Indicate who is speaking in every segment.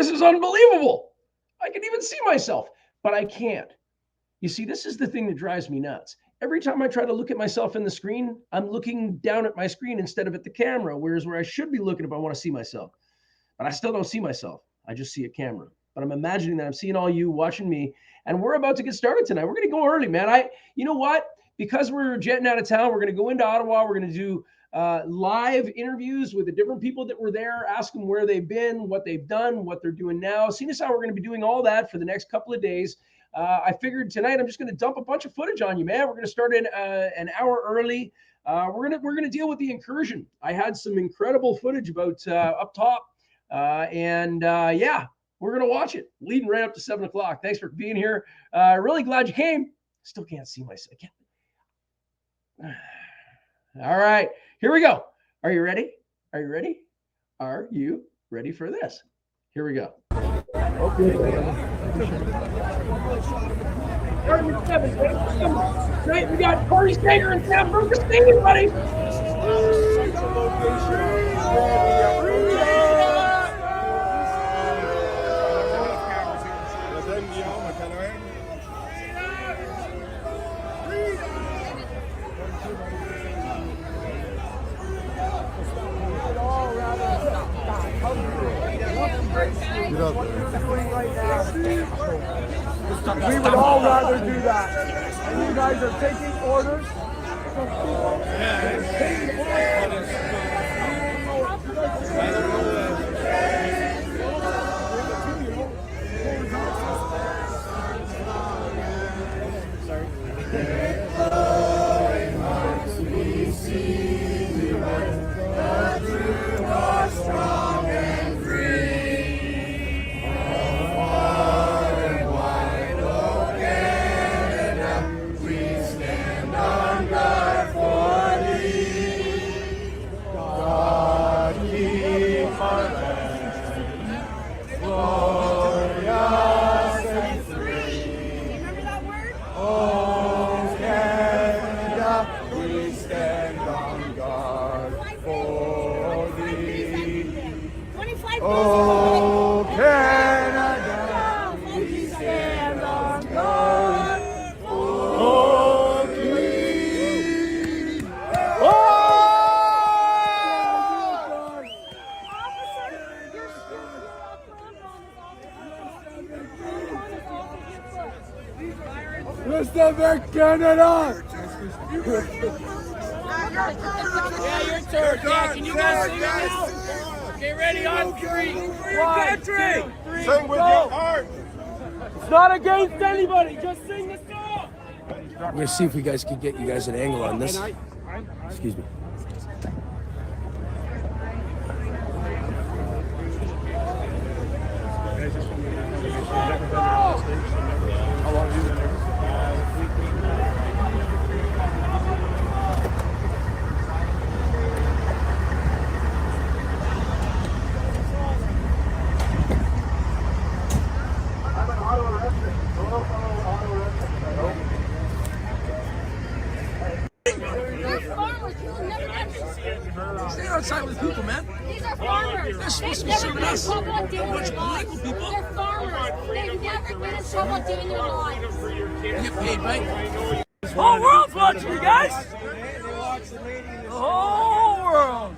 Speaker 1: This is unbelievable. I can even see myself, but I can't. You see, this is the thing that drives me nuts. Every time I try to look at myself in the screen, I'm looking down at my screen instead of at the camera, whereas where I should be looking if I want to see myself. But I still don't see myself. I just see a camera. But I'm imagining that I'm seeing all you watching me, and we're about to get started tonight. We're going to go early, man. You know what? Because we're jetting out of town, we're going to go into Ottawa. We're going to do live interviews with the different people that were there, ask them where they've been, what they've done, what they're doing now. Seeing as how we're going to be doing all that for the next couple of days, I figured tonight I'm just going to dump a bunch of footage on you, man. We're going to start in an hour early. We're gonna deal with the incursion. I had some incredible footage about up top, yeah, we're gonna watch it leading right up to 7 o'clock. Thanks for being here. Really glad you came. Still can't see myself. All right, here we go. Are you ready? Are you ready? Are you ready for this? Here we go. Okay. Tonight we got Corey Sager and Sam Bruce Stadium, buddy.
Speaker 2: We would all rather do that. And you guys are taking orders from people. Canada!
Speaker 3: Yeah, your turn. Yeah, can you guys sing it now? Okay, ready on three. One, two, three,
Speaker 2: sing with your heart. It's not against anybody. Just sing the song.
Speaker 4: I'm gonna see if we guys can get you guys an angle on this. Excuse me. How long have you been there?
Speaker 1: Stay outside with people, man.
Speaker 5: These are farmers.
Speaker 1: They're supposed to be
Speaker 5: They've
Speaker 1: serving
Speaker 5: never
Speaker 1: us.
Speaker 5: been in trouble doing
Speaker 1: A bunch
Speaker 5: their
Speaker 1: of
Speaker 5: lives.
Speaker 1: political people.
Speaker 5: They're farmers. They've never been in trouble doing their lives.
Speaker 1: You get paid, right?
Speaker 2: The whole world's watching you guys. The whole world.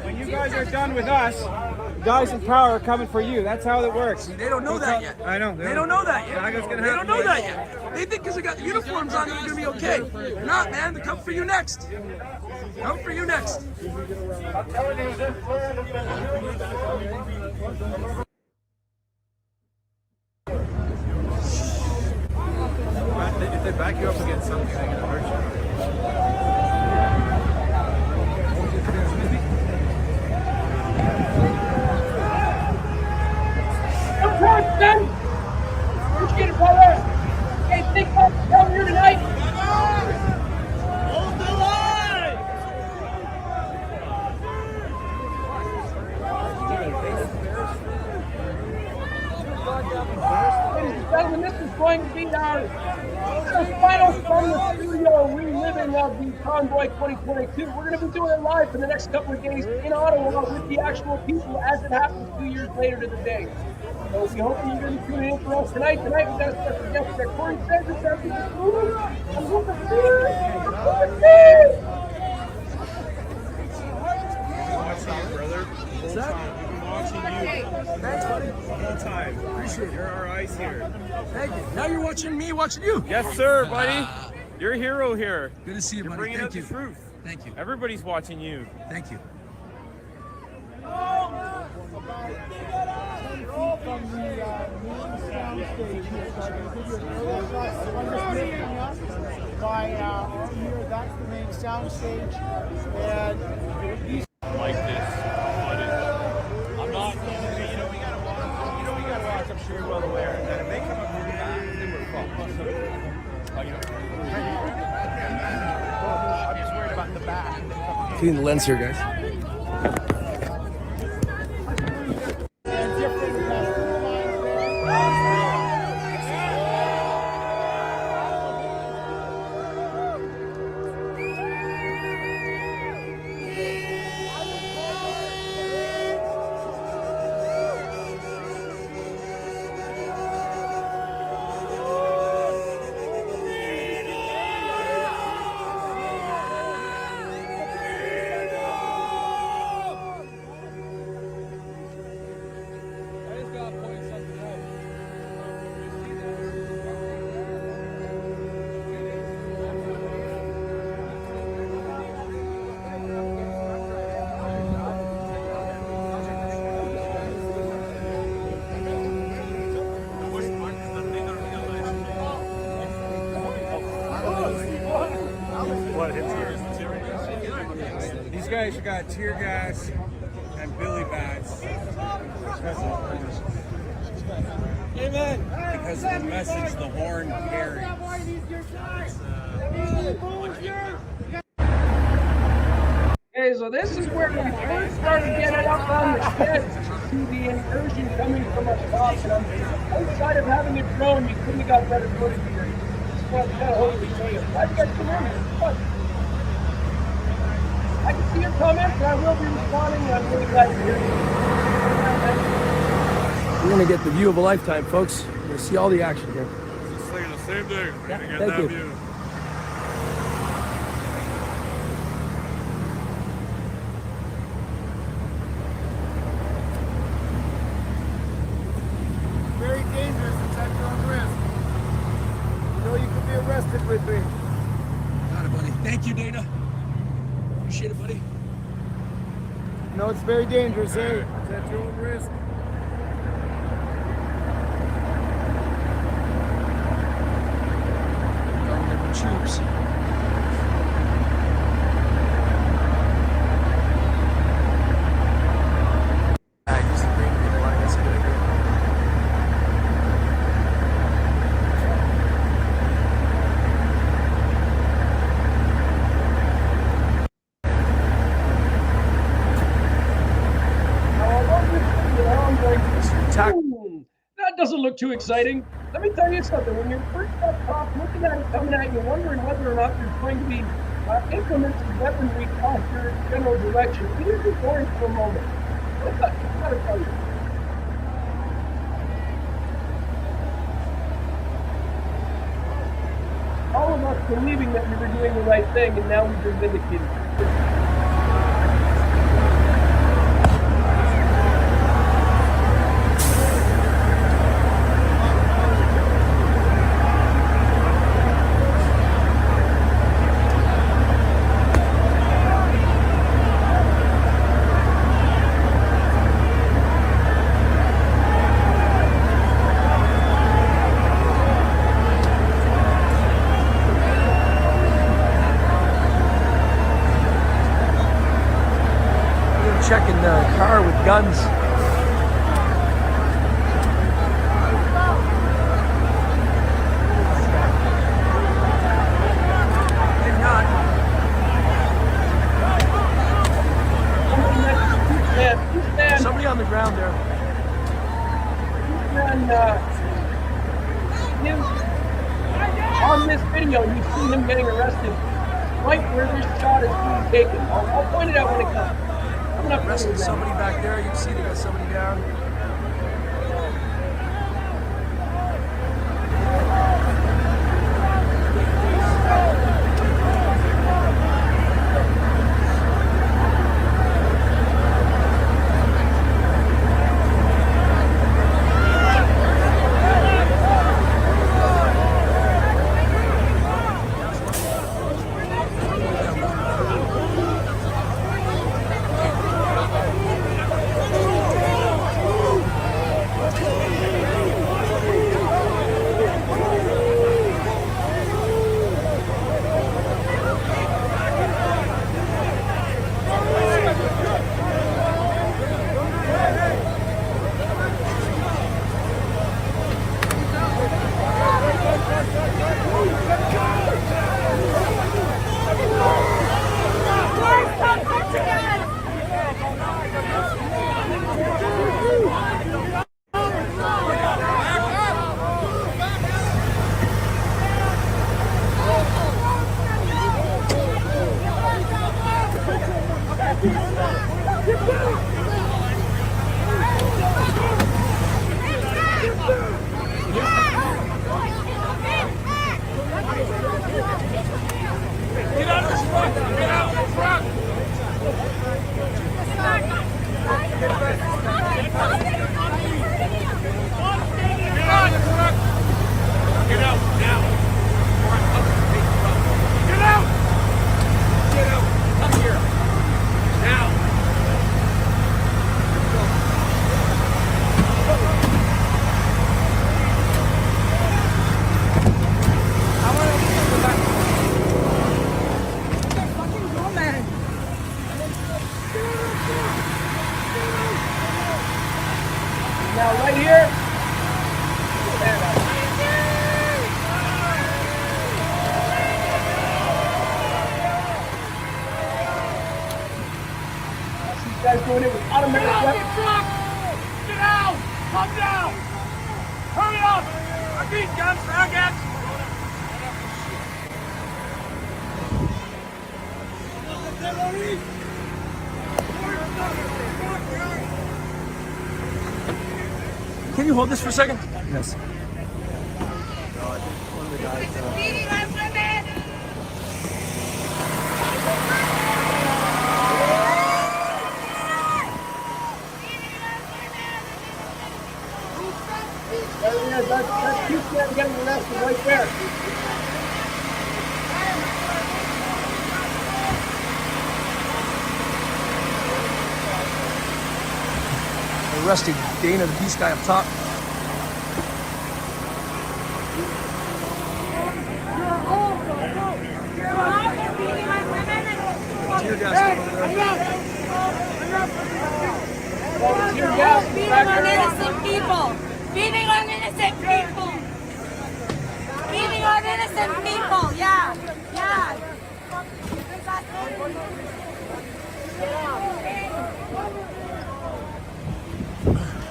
Speaker 6: When you guys are done with us, guys in power are coming for you. That's how it works.
Speaker 1: They don't know that yet.
Speaker 6: I know.
Speaker 1: They don't know that yet.
Speaker 6: That's gonna
Speaker 1: They don't
Speaker 6: happen.
Speaker 1: know that yet. They think because they got the uniforms on, they're going to be okay. They're not, man. They come for you next. Come for you next.
Speaker 2: I'm telling you, this land is
Speaker 6: If they back you up against something, they're going to hurt you.
Speaker 1: Ben! Appreciate it, brother. Hey, think about coming here tonight.
Speaker 2: hold the line.
Speaker 1: recording of the Convoy 2022. We're going to be doing it live for the next couple of days in Ottawa with the actual people as it happens 2 years later to the day. So we hope you're going to tune in for us tonight. Tonight we've got a special guest there. Corey says it's after the food. I'm with the food.
Speaker 7: Watching you, brother. Whole time. We've been watching you.
Speaker 4: Thanks, buddy.
Speaker 7: Whole time.
Speaker 4: Appreciate it.
Speaker 7: You're our eyes here.
Speaker 4: Thank you. Now you're watching me, watching you.
Speaker 7: Yes, sir, buddy. You're a hero here.
Speaker 4: Good to see you,
Speaker 7: You're
Speaker 4: buddy.
Speaker 7: bringing
Speaker 4: Thank
Speaker 7: out
Speaker 4: you.
Speaker 7: the truth.
Speaker 4: Thank you.
Speaker 7: Everybody's watching you.
Speaker 4: Thank you.
Speaker 2: From the main sound stage here, so I can give you an early shot. I'm just looking up by here, that's the main sound stage, and these
Speaker 7: Like this. I'm not. We gotta watch. I'm sure you're well aware that if they come up really back, then we're fucked. I'm just worried about the back.
Speaker 4: Clean the lens here, guys.
Speaker 2: different lines there.
Speaker 6: These guys got tear gas and billy bats. Amen. Because of the message the horn carries.
Speaker 1: Okay, so this is where we first started getting up on the sheds to see the incursion coming from up top. And outside of having a drone, you couldn't have got better footage here. Just want to kind of hold the show. Why'd you guys come in? What? I can see your comments, and I will be responding. I'm really glad to hear you.
Speaker 4: We're gonna get the view of a lifetime, folks. We're gonna see all the action here.
Speaker 7: Just saying the same thing.
Speaker 4: Yeah,
Speaker 7: To get
Speaker 4: thank
Speaker 7: that
Speaker 4: you.
Speaker 7: view.
Speaker 2: Very dangerous, it's at your own risk. You know you could be arrested with me.
Speaker 4: Got it, buddy. Thank you, Dana. Appreciate it, buddy.
Speaker 2: No, it's very dangerous, eh? It's at your own risk.
Speaker 4: Government troops. I disagree with people. I guess I agree.
Speaker 1: That doesn't look too exciting. Let me tell you something. When you're first up top, looking at it coming at you, wondering whether or not there's going to be increments of weaponry off your general direction, it is boring for a moment. I gotta tell you. All of us believing that we were doing the right thing, and now we've been vindicated.
Speaker 4: Checking the car with guns. Maybe not. Somebody on the ground there.
Speaker 1: On this video, you've seen him getting arrested. right where this shot is being taken. I'll point it out when it comes. I'm not
Speaker 4: Resting somebody back there. You can see they got somebody down.
Speaker 1: Now, right here. These guys going in with automatic weapons.
Speaker 3: Get out! Come down! Hurry up! I need guns, faggots!
Speaker 4: Can you hold this for a second? Yes.
Speaker 5: Beating on women!
Speaker 1: That's two men getting arrested right there.
Speaker 4: Arresting Dana, the peace guy up top. Tear gas over there.
Speaker 5: Beating on innocent people! Beating on innocent people! Beating on innocent people! Yeah! Yeah!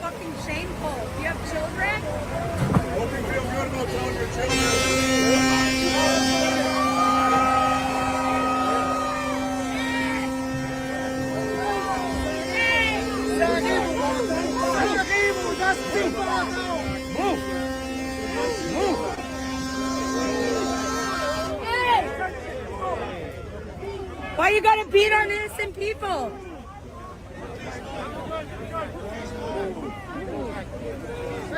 Speaker 5: Fucking shameful. Do you have children?
Speaker 7: Hope you feel good about telling your children.
Speaker 5: Why you gotta beat on innocent people?
Speaker 6: I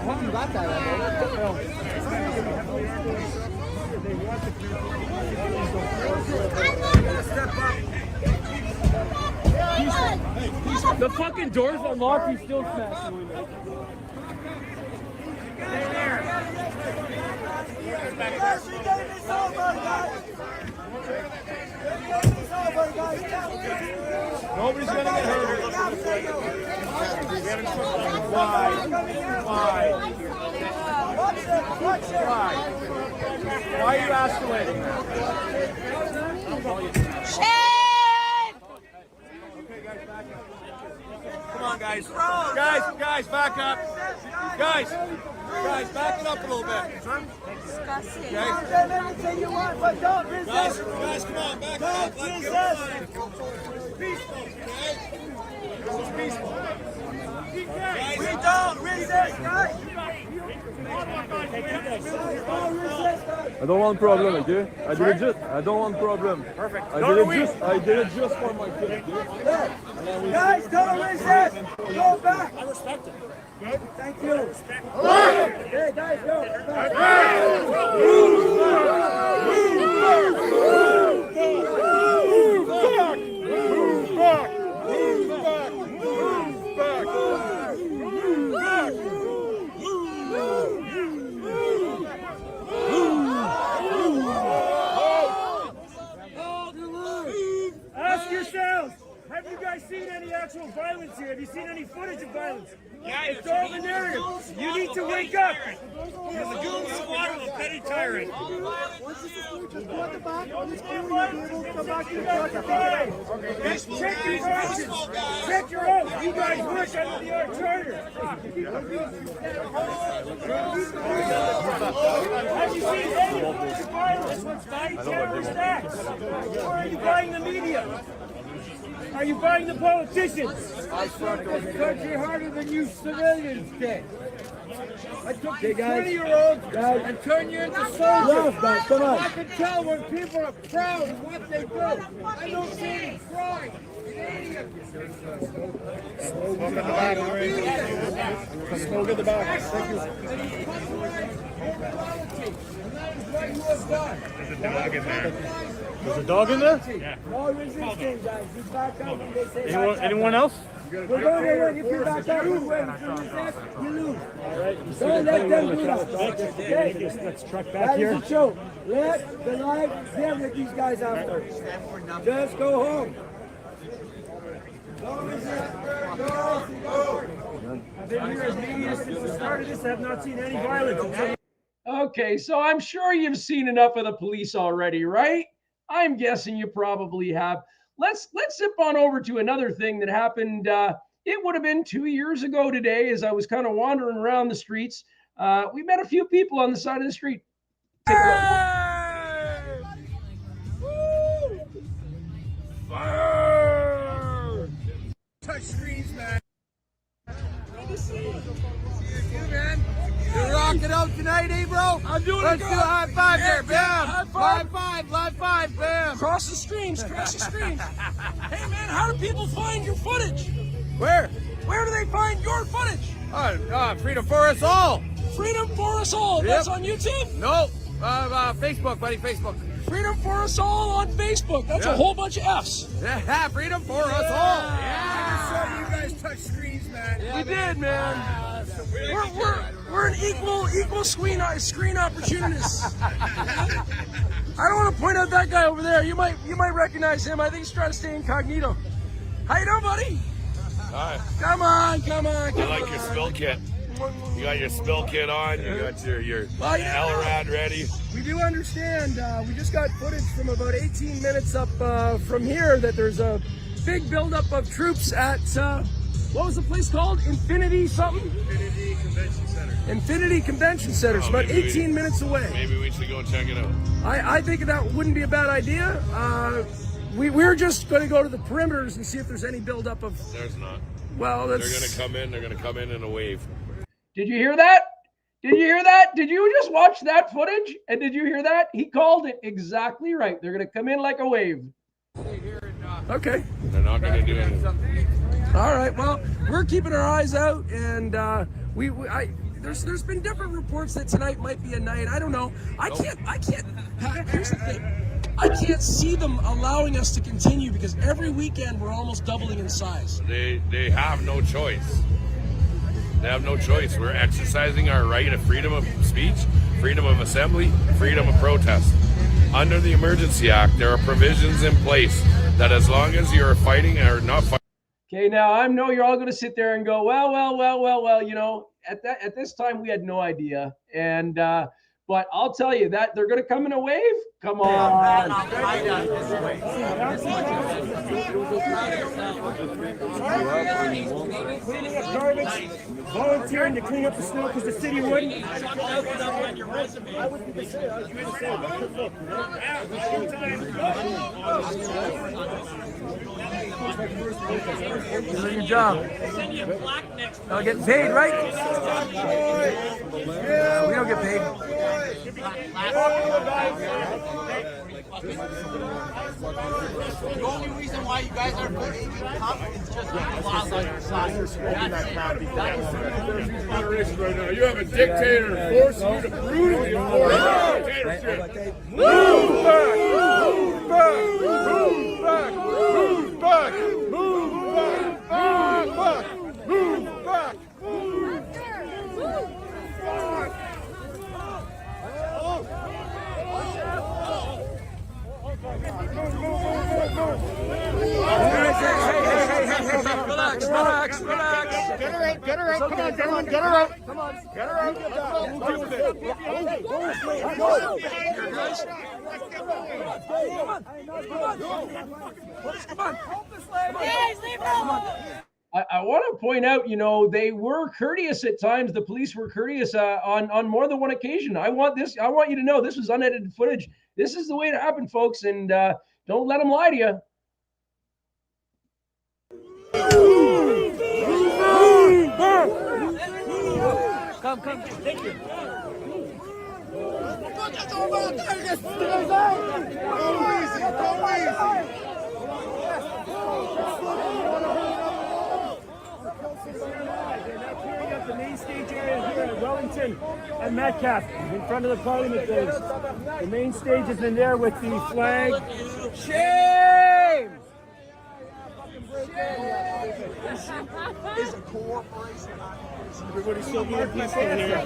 Speaker 6: hope you got that. The fucking door's unlocked, he's still smashing windows.
Speaker 7: Nobody's gonna get hurt. Why? Why are you escalating?
Speaker 5: Shame!
Speaker 7: Come on, guys. Guys, back up. Guys. Guys, back it up a little bit.
Speaker 5: Disgusting.
Speaker 7: Okay?
Speaker 2: Anything you want, but don't resist.
Speaker 7: Guys, come on, back it up. Let's get it peaceful, okay? This is peaceful. Guys,
Speaker 2: We don't resist, guys.
Speaker 8: I don't want problem, okay? I don't want problem. Perfect. I did it just for my kids, okay?
Speaker 2: Guys, don't resist. Go back. I respect it. Good. Thank you. Okay, guys, go.
Speaker 6: Ask yourselves, have you guys seen any actual violence here? Have you seen any footage of violence?
Speaker 7: Yeah,
Speaker 6: It's all the narrative. You need to wake up.
Speaker 7: you're the goon squad of a petty tyrant.
Speaker 6: Check your options. Check your oath. You guys work under the Art Charter. Have you seen any footage of violence by terrorist acts? Or are you buying the media? Are you buying the politicians? I served this country harder than you civilians did. I took you 20-year-olds and turned you into soldiers.
Speaker 2: Come on.
Speaker 6: I can tell when people are proud of what they do. I don't see any pride in any of you.
Speaker 7: Smoke at the back. Thank you.
Speaker 6: There's a dog in there?
Speaker 2: No resisting, guys. You back up when they say
Speaker 6: Anyone else?
Speaker 2: we're going to win. If you back up, you win. If you resist, you lose. Don't let them do that. Okay?
Speaker 6: Let's truck back
Speaker 2: That
Speaker 6: here.
Speaker 2: is a joke. Let the live them with these guys after. Just go home. Don't resist.
Speaker 6: I've been here as media since the start of this. I have not seen any violence.
Speaker 1: Okay, so I'm sure you've seen enough of the police already, right? I'm guessing you probably have. Let's zip on over to another thing that happened. It would have been 2 years ago today, as I was kind of wandering around the streets. We met a few people on the side of the street. Take a look.
Speaker 7: Touch screens, man.
Speaker 3: You're rocking out tonight, eh, bro?
Speaker 1: I'm doing
Speaker 3: Let's
Speaker 1: it.
Speaker 3: do a high five there, bam!
Speaker 1: High five.
Speaker 3: Live five, bam!
Speaker 1: Cross the streams, cross the streams. Hey man, how do people find your footage?
Speaker 3: Where?
Speaker 1: Where do they find your footage?
Speaker 3: Freedom for us all!
Speaker 1: Freedom for Us All.
Speaker 3: Yep.
Speaker 1: That's on YouTube?
Speaker 3: No, Facebook, buddy, Facebook.
Speaker 1: Freedom for Us All on Facebook. That's a
Speaker 3: Yeah.
Speaker 1: whole bunch of F's.
Speaker 3: Yeah, freedom for us all!
Speaker 7: Yeah. You guys touch screens, man.
Speaker 1: We did, man. We're an equal screen opportunists. I don't want to point out that guy over there. You might recognize him. I think he's trying to stay incognito. How you doing, buddy?
Speaker 9: Hi.
Speaker 1: Come on.
Speaker 9: I like your spill kit. You got your spill kit on. You got your
Speaker 1: Well, yeah.
Speaker 9: Elrod ready.
Speaker 1: We do understand. We just got footage from about 18 minutes up from here that there's a big buildup of troops at what was the place called? Infinity something?
Speaker 9: Infinity Convention Center.
Speaker 1: Infinity Convention Center. It's about 18 minutes away.
Speaker 9: Maybe we should go check it out.
Speaker 1: I think that wouldn't be a bad idea. We're just going to go to the perimeters and see if there's any buildup of.
Speaker 9: There's not.
Speaker 1: Well,
Speaker 9: They're
Speaker 1: that's.
Speaker 9: gonna come in. They're gonna come in a wave.
Speaker 1: Did you hear that? Did you hear that? Did you just watch that footage? And did you hear that? He called it exactly right. They're going to come in like a wave. Okay.
Speaker 9: They're not gonna do anything.
Speaker 1: All right. Well, we're keeping our eyes out, and there's been different reports that tonight might be a night. I don't know. I can't. Here's the thing. I can't see them allowing us to continue because every weekend we're almost doubling in size.
Speaker 9: They have no choice. They have no choice. We're exercising our right of freedom of speech, freedom of assembly, freedom of protest. Under the Emergency Act, there are provisions in place that as long as you're fighting or not fighting.
Speaker 1: Okay, now I know you're all going to sit there and go, well. You know, at this time we had no idea, and but But I'll tell you that they're going to come in a wave. Come on.
Speaker 6: Cleaning up garbage, volunteering to clean up the snow because the city wouldn't.
Speaker 4: Doing your job. Y'all getting paid, right? We don't get paid.
Speaker 3: The only reason why you guys are putting up is just laws on your side.
Speaker 9: Right now. You have a dictator forcing you to brutally enforce dictatorship.
Speaker 8: Move back! Move back! Move back! Move back! Move back! Move back! Move back!
Speaker 4: Relax.
Speaker 2: Get her out. Come on, everyone, get her out. Come on. Get her out. Deal with it.
Speaker 1: I want to point out, you know, they were courteous at times. The police were courteous on more than one occasion. I want you to know this was unedited footage. This is the way it happened, folks, and don't let them lie to you.
Speaker 4: Come. Thank you.
Speaker 6: The main stage area here at Wellington and Metcalf in front of the Parliament buildings. The main stage is in there with the flag.
Speaker 4: Shame!
Speaker 3: Is a corporation.
Speaker 6: Everybody's still being peaceful here.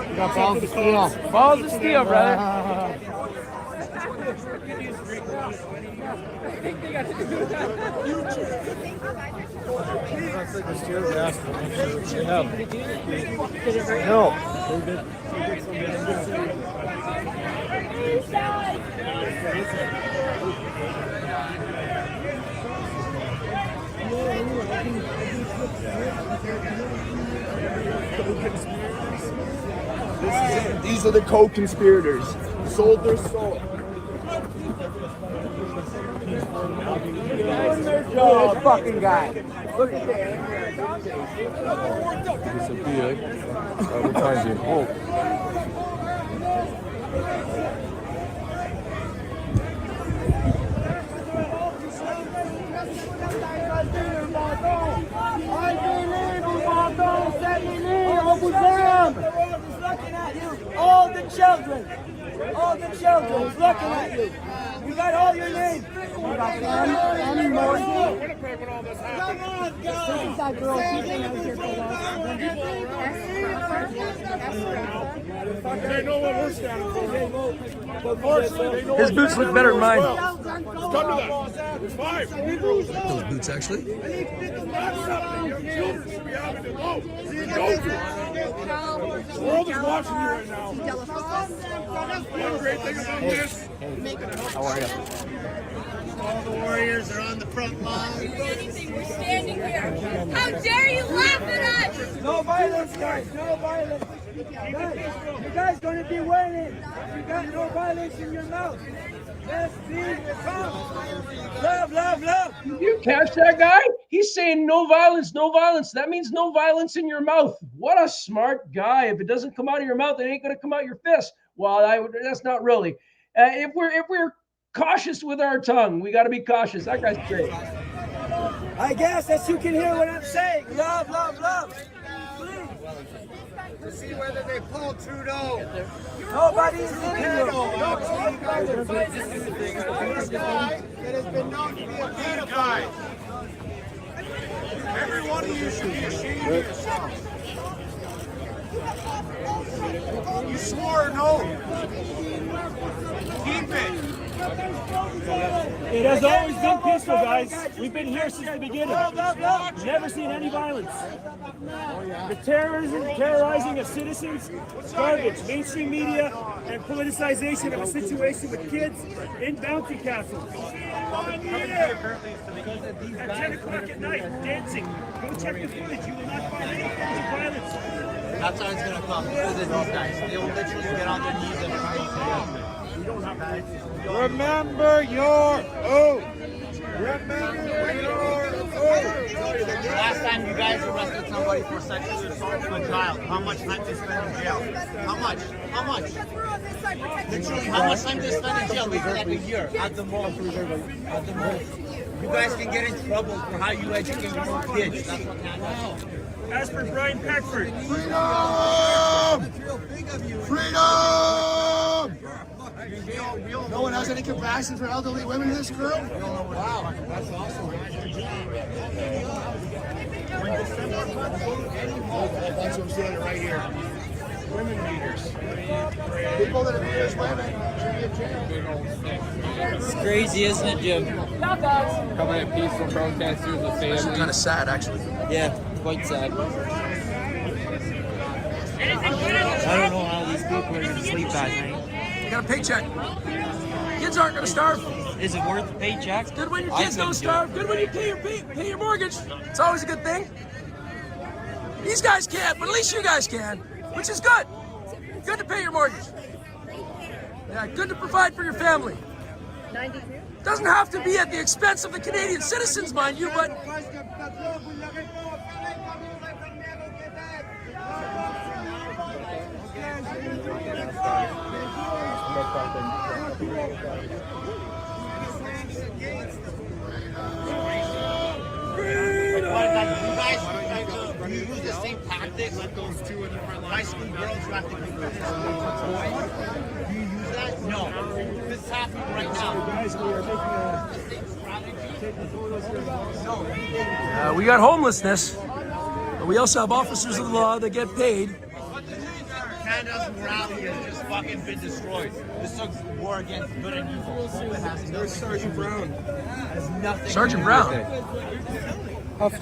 Speaker 2: We got balls of steel.
Speaker 4: Balls of steel, brother.
Speaker 8: These are the co-conspirators. Sold their soul.
Speaker 4: Oh, fucking guy. Look at that.
Speaker 6: All the children looking at you. We got all your names. We got and more. Come on, guys. That girl, she's been out here for
Speaker 8: They know what we're standing for.
Speaker 4: His boots look better than mine.
Speaker 8: Come to that. It's 5.
Speaker 4: Those boots, actually.
Speaker 8: The world is watching you right now. One great thing about this.
Speaker 4: How are you?
Speaker 3: All the warriors are on the front line.
Speaker 5: We're standing here. How dare you laugh at us?
Speaker 6: No violence, guys. No violence. You guys going to be winning. You got no violence in your mouth. Let's be calm. Love.
Speaker 1: Did you catch that guy? He's saying no violence, no violence. That means no violence in your mouth. What a smart guy. If it doesn't come out of your mouth, it ain't going to come out your fist. Well, that's not really. If we're cautious with our tongue, we got to be cautious. That guy's great.
Speaker 6: I guess that you can hear what I'm saying. Love. Please.
Speaker 3: To see whether they pull Trudeau.
Speaker 6: Nobody's leaving you.
Speaker 3: This guy that has been known to be a pedophile. Every one of you should be ashamed of yourself. You swore an oath. Keep it.
Speaker 6: It has always been peaceful. peaceful, guys. We've been here since the beginning. Never seen any violence. The terrorizing of citizens, garbage. Mainstream media and politicization of a situation with kids in bounty castles. At 10 o'clock at night, dancing. Go check the footage. You will not find any form of violence.
Speaker 10: That's how it's going to come. Because of these guys. They will literally get on their knees and
Speaker 6: Remember your oath.
Speaker 10: Last time you guys arrested somebody for sexual assault of a child, how much time did they spend in jail? How much? How much? Literally, how much time did they spend in jail? Maybe like a year at the most. At the most. You guys can get in trouble for how you educate your own kids. That's what happens.
Speaker 6: As for Brian Peckford.
Speaker 2: Freedom! No one has any compassion for elderly women in this crew? Wow, that's awesome. That's what I'm saying right here. Women leaders. People that abuse women should be in jail.
Speaker 10: It's crazy, isn't it, Jim?
Speaker 8: Coming in peaceful protesters with families.
Speaker 4: It's kind of sad, actually.
Speaker 10: Yeah, quite sad. I don't know how these people are going to sleep at night.
Speaker 4: You got a paycheck. Kids aren't going to starve.
Speaker 10: Is it worth the paycheck?
Speaker 4: It's good when your kids don't starve. Good when you pay your mortgage. It's always a good thing. These guys can't, but at least you guys can, which is good. Good to pay your mortgage. Yeah, good to provide for your family. Doesn't have to be at the expense of the Canadian citizens, mind you, but
Speaker 10: Do you use the same tactics like those two in the front line? High school girls who have to compete this boy? Do you use that? No. This is happening right now. Guys, we are
Speaker 4: we got homelessness, but we also have officers of the law that get paid.
Speaker 10: Canada's morality has just fucking been destroyed. This is a war against good and evil. There's Sergeant Brown. Has nothing.
Speaker 4: Sergeant Brown.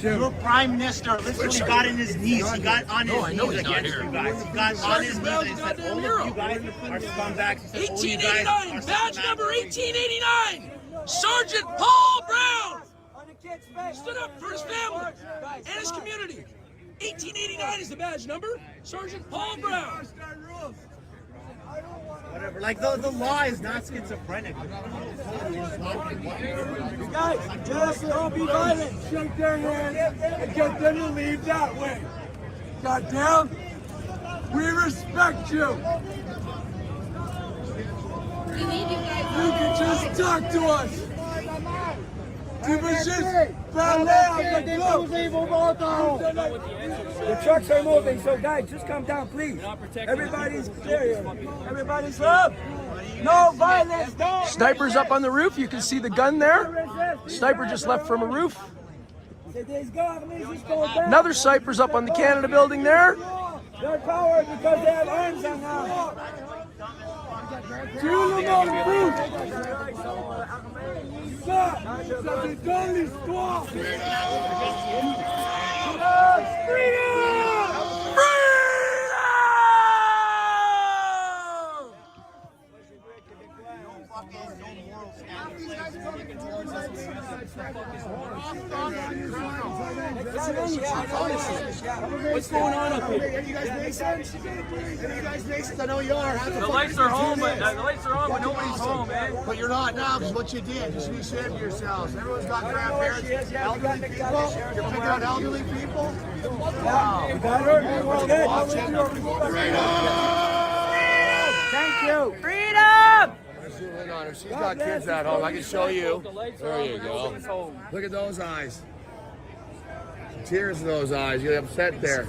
Speaker 10: Your Prime Minister literally got in his knees. He got on his knees against you guys. He got on his knees and said, all of you guys are scumbags. He said,
Speaker 4: 1889, badge number 1889, Sergeant Paul Brown stood up for his family and his community. 1889 is the badge number, Sergeant Paul Brown.
Speaker 10: Whatever. Like the law is not schizophrenic.
Speaker 6: You guys, just don't be violent. Shake their hands and get them to leave that way. Goddamn, we respect you. You can just talk to us. Tu veux juste parler avec nous. The trucks are moving, so guys, just come down, please. Everybody's clear. Everybody's up. No violence, no.
Speaker 4: Sniper's up on the roof. You can see the gun there. Sniper just left from a roof. Another sniper's up on the Canada building there.
Speaker 6: They're powered because they have arms on now. Tout le monde bouge. Ça, c'est dans l'histoire. Freedom!
Speaker 3: What's going on up here?
Speaker 2: Are you guys Masons? Are you guys Masons? I know you are.
Speaker 3: The lights are home, but nobody's home, man.
Speaker 2: But you're not now because what you did. Just be ashamed of yourselves. Everyone's got grandparents, elderly people. You're picking on elderly people. Wow.
Speaker 6: You got her? Thank you.
Speaker 5: Freedom!
Speaker 8: She's got kids at home. I can show you. There you go. Look at those eyes. Tears in those eyes. You're upset there.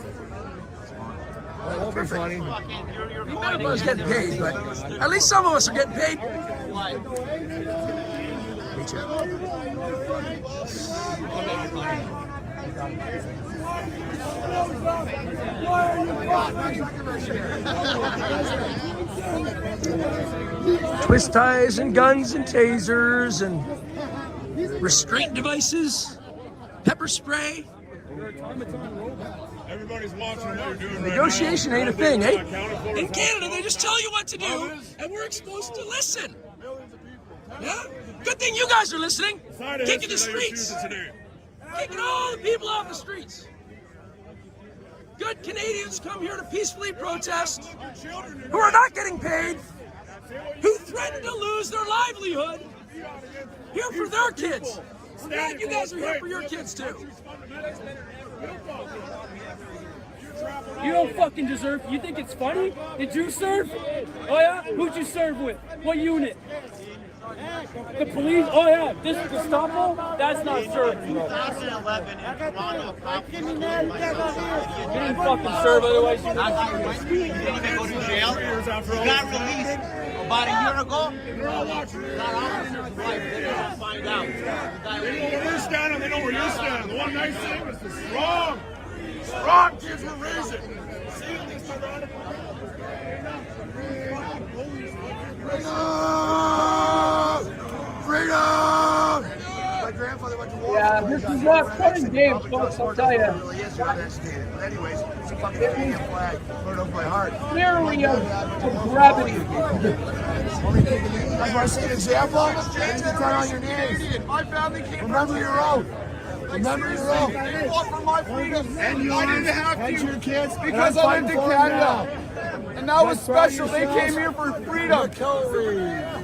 Speaker 8: That won't be funny.
Speaker 4: None of us getting paid, but at least some of us are getting paid. Twist ties and guns and tasers and restraint devices, pepper spray.
Speaker 9: Everybody's watching what you're doing right
Speaker 4: Negotiation ain't a thing, eh? In Canada, they just tell you what to do, and we're supposed to listen. Yeah? Good thing you guys are listening. Kicking the streets. Kicking all the people off the streets. Good Canadians come here to peacefully protest, who are not getting paid, who threaten to lose their livelihood, here for their kids. I'm glad you guys are here for your kids too.
Speaker 6: You don't fucking deserve. You think it's funny? Did you serve? Oh yeah? Who'd you serve with? What unit? The police? Oh yeah, this Gestapo? That's not serving, bro.
Speaker 10: 2011 in Toronto.
Speaker 6: You didn't fucking serve, otherwise you
Speaker 10: didn't even go to jail. You got released about a year ago. Got officers' wife. They didn't find out.
Speaker 9: We're standing, they know where you're standing. The one nice thing is the strong kids we're raising.
Speaker 8: Freedom! My grandfather went to war.
Speaker 1: Yeah, this is not fun and games, folks, I'll tell you.
Speaker 8: Really is not educated. But anyways, it's a fucking Canadian flag. Put it over my heart.
Speaker 1: Clearly of gravity.
Speaker 8: That's why I see an example. And you turn on your knees.
Speaker 9: My family came
Speaker 8: Remember your own. Remember your own.
Speaker 9: They fought for my freedom. And I didn't have to.
Speaker 8: Your kids.
Speaker 9: Because I lived in Canada. And that was special. They came here for freedom.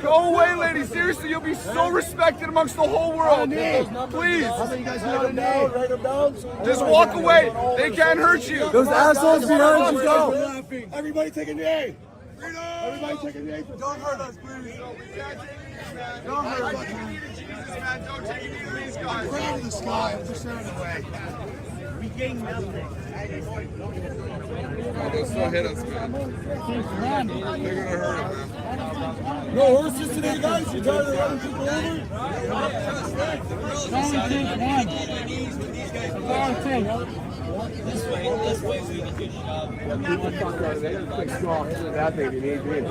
Speaker 9: Go away, lady. Seriously, you'll be so respected amongst the whole world. Please. Just walk away. They can't hurt you.
Speaker 8: Those assholes behind you go.
Speaker 9: Everybody take a knee.
Speaker 8: Everybody take a knee. Don't hurt us, please. Don't hurt us.
Speaker 9: Don't take a knee to these guys.
Speaker 8: I'm proud of this guy. I'm just turning away.
Speaker 10: We gained nothing.
Speaker 9: They'll still hit us, man. They're gonna hurt us, man.
Speaker 8: No horses today, guys. You tired of running people over?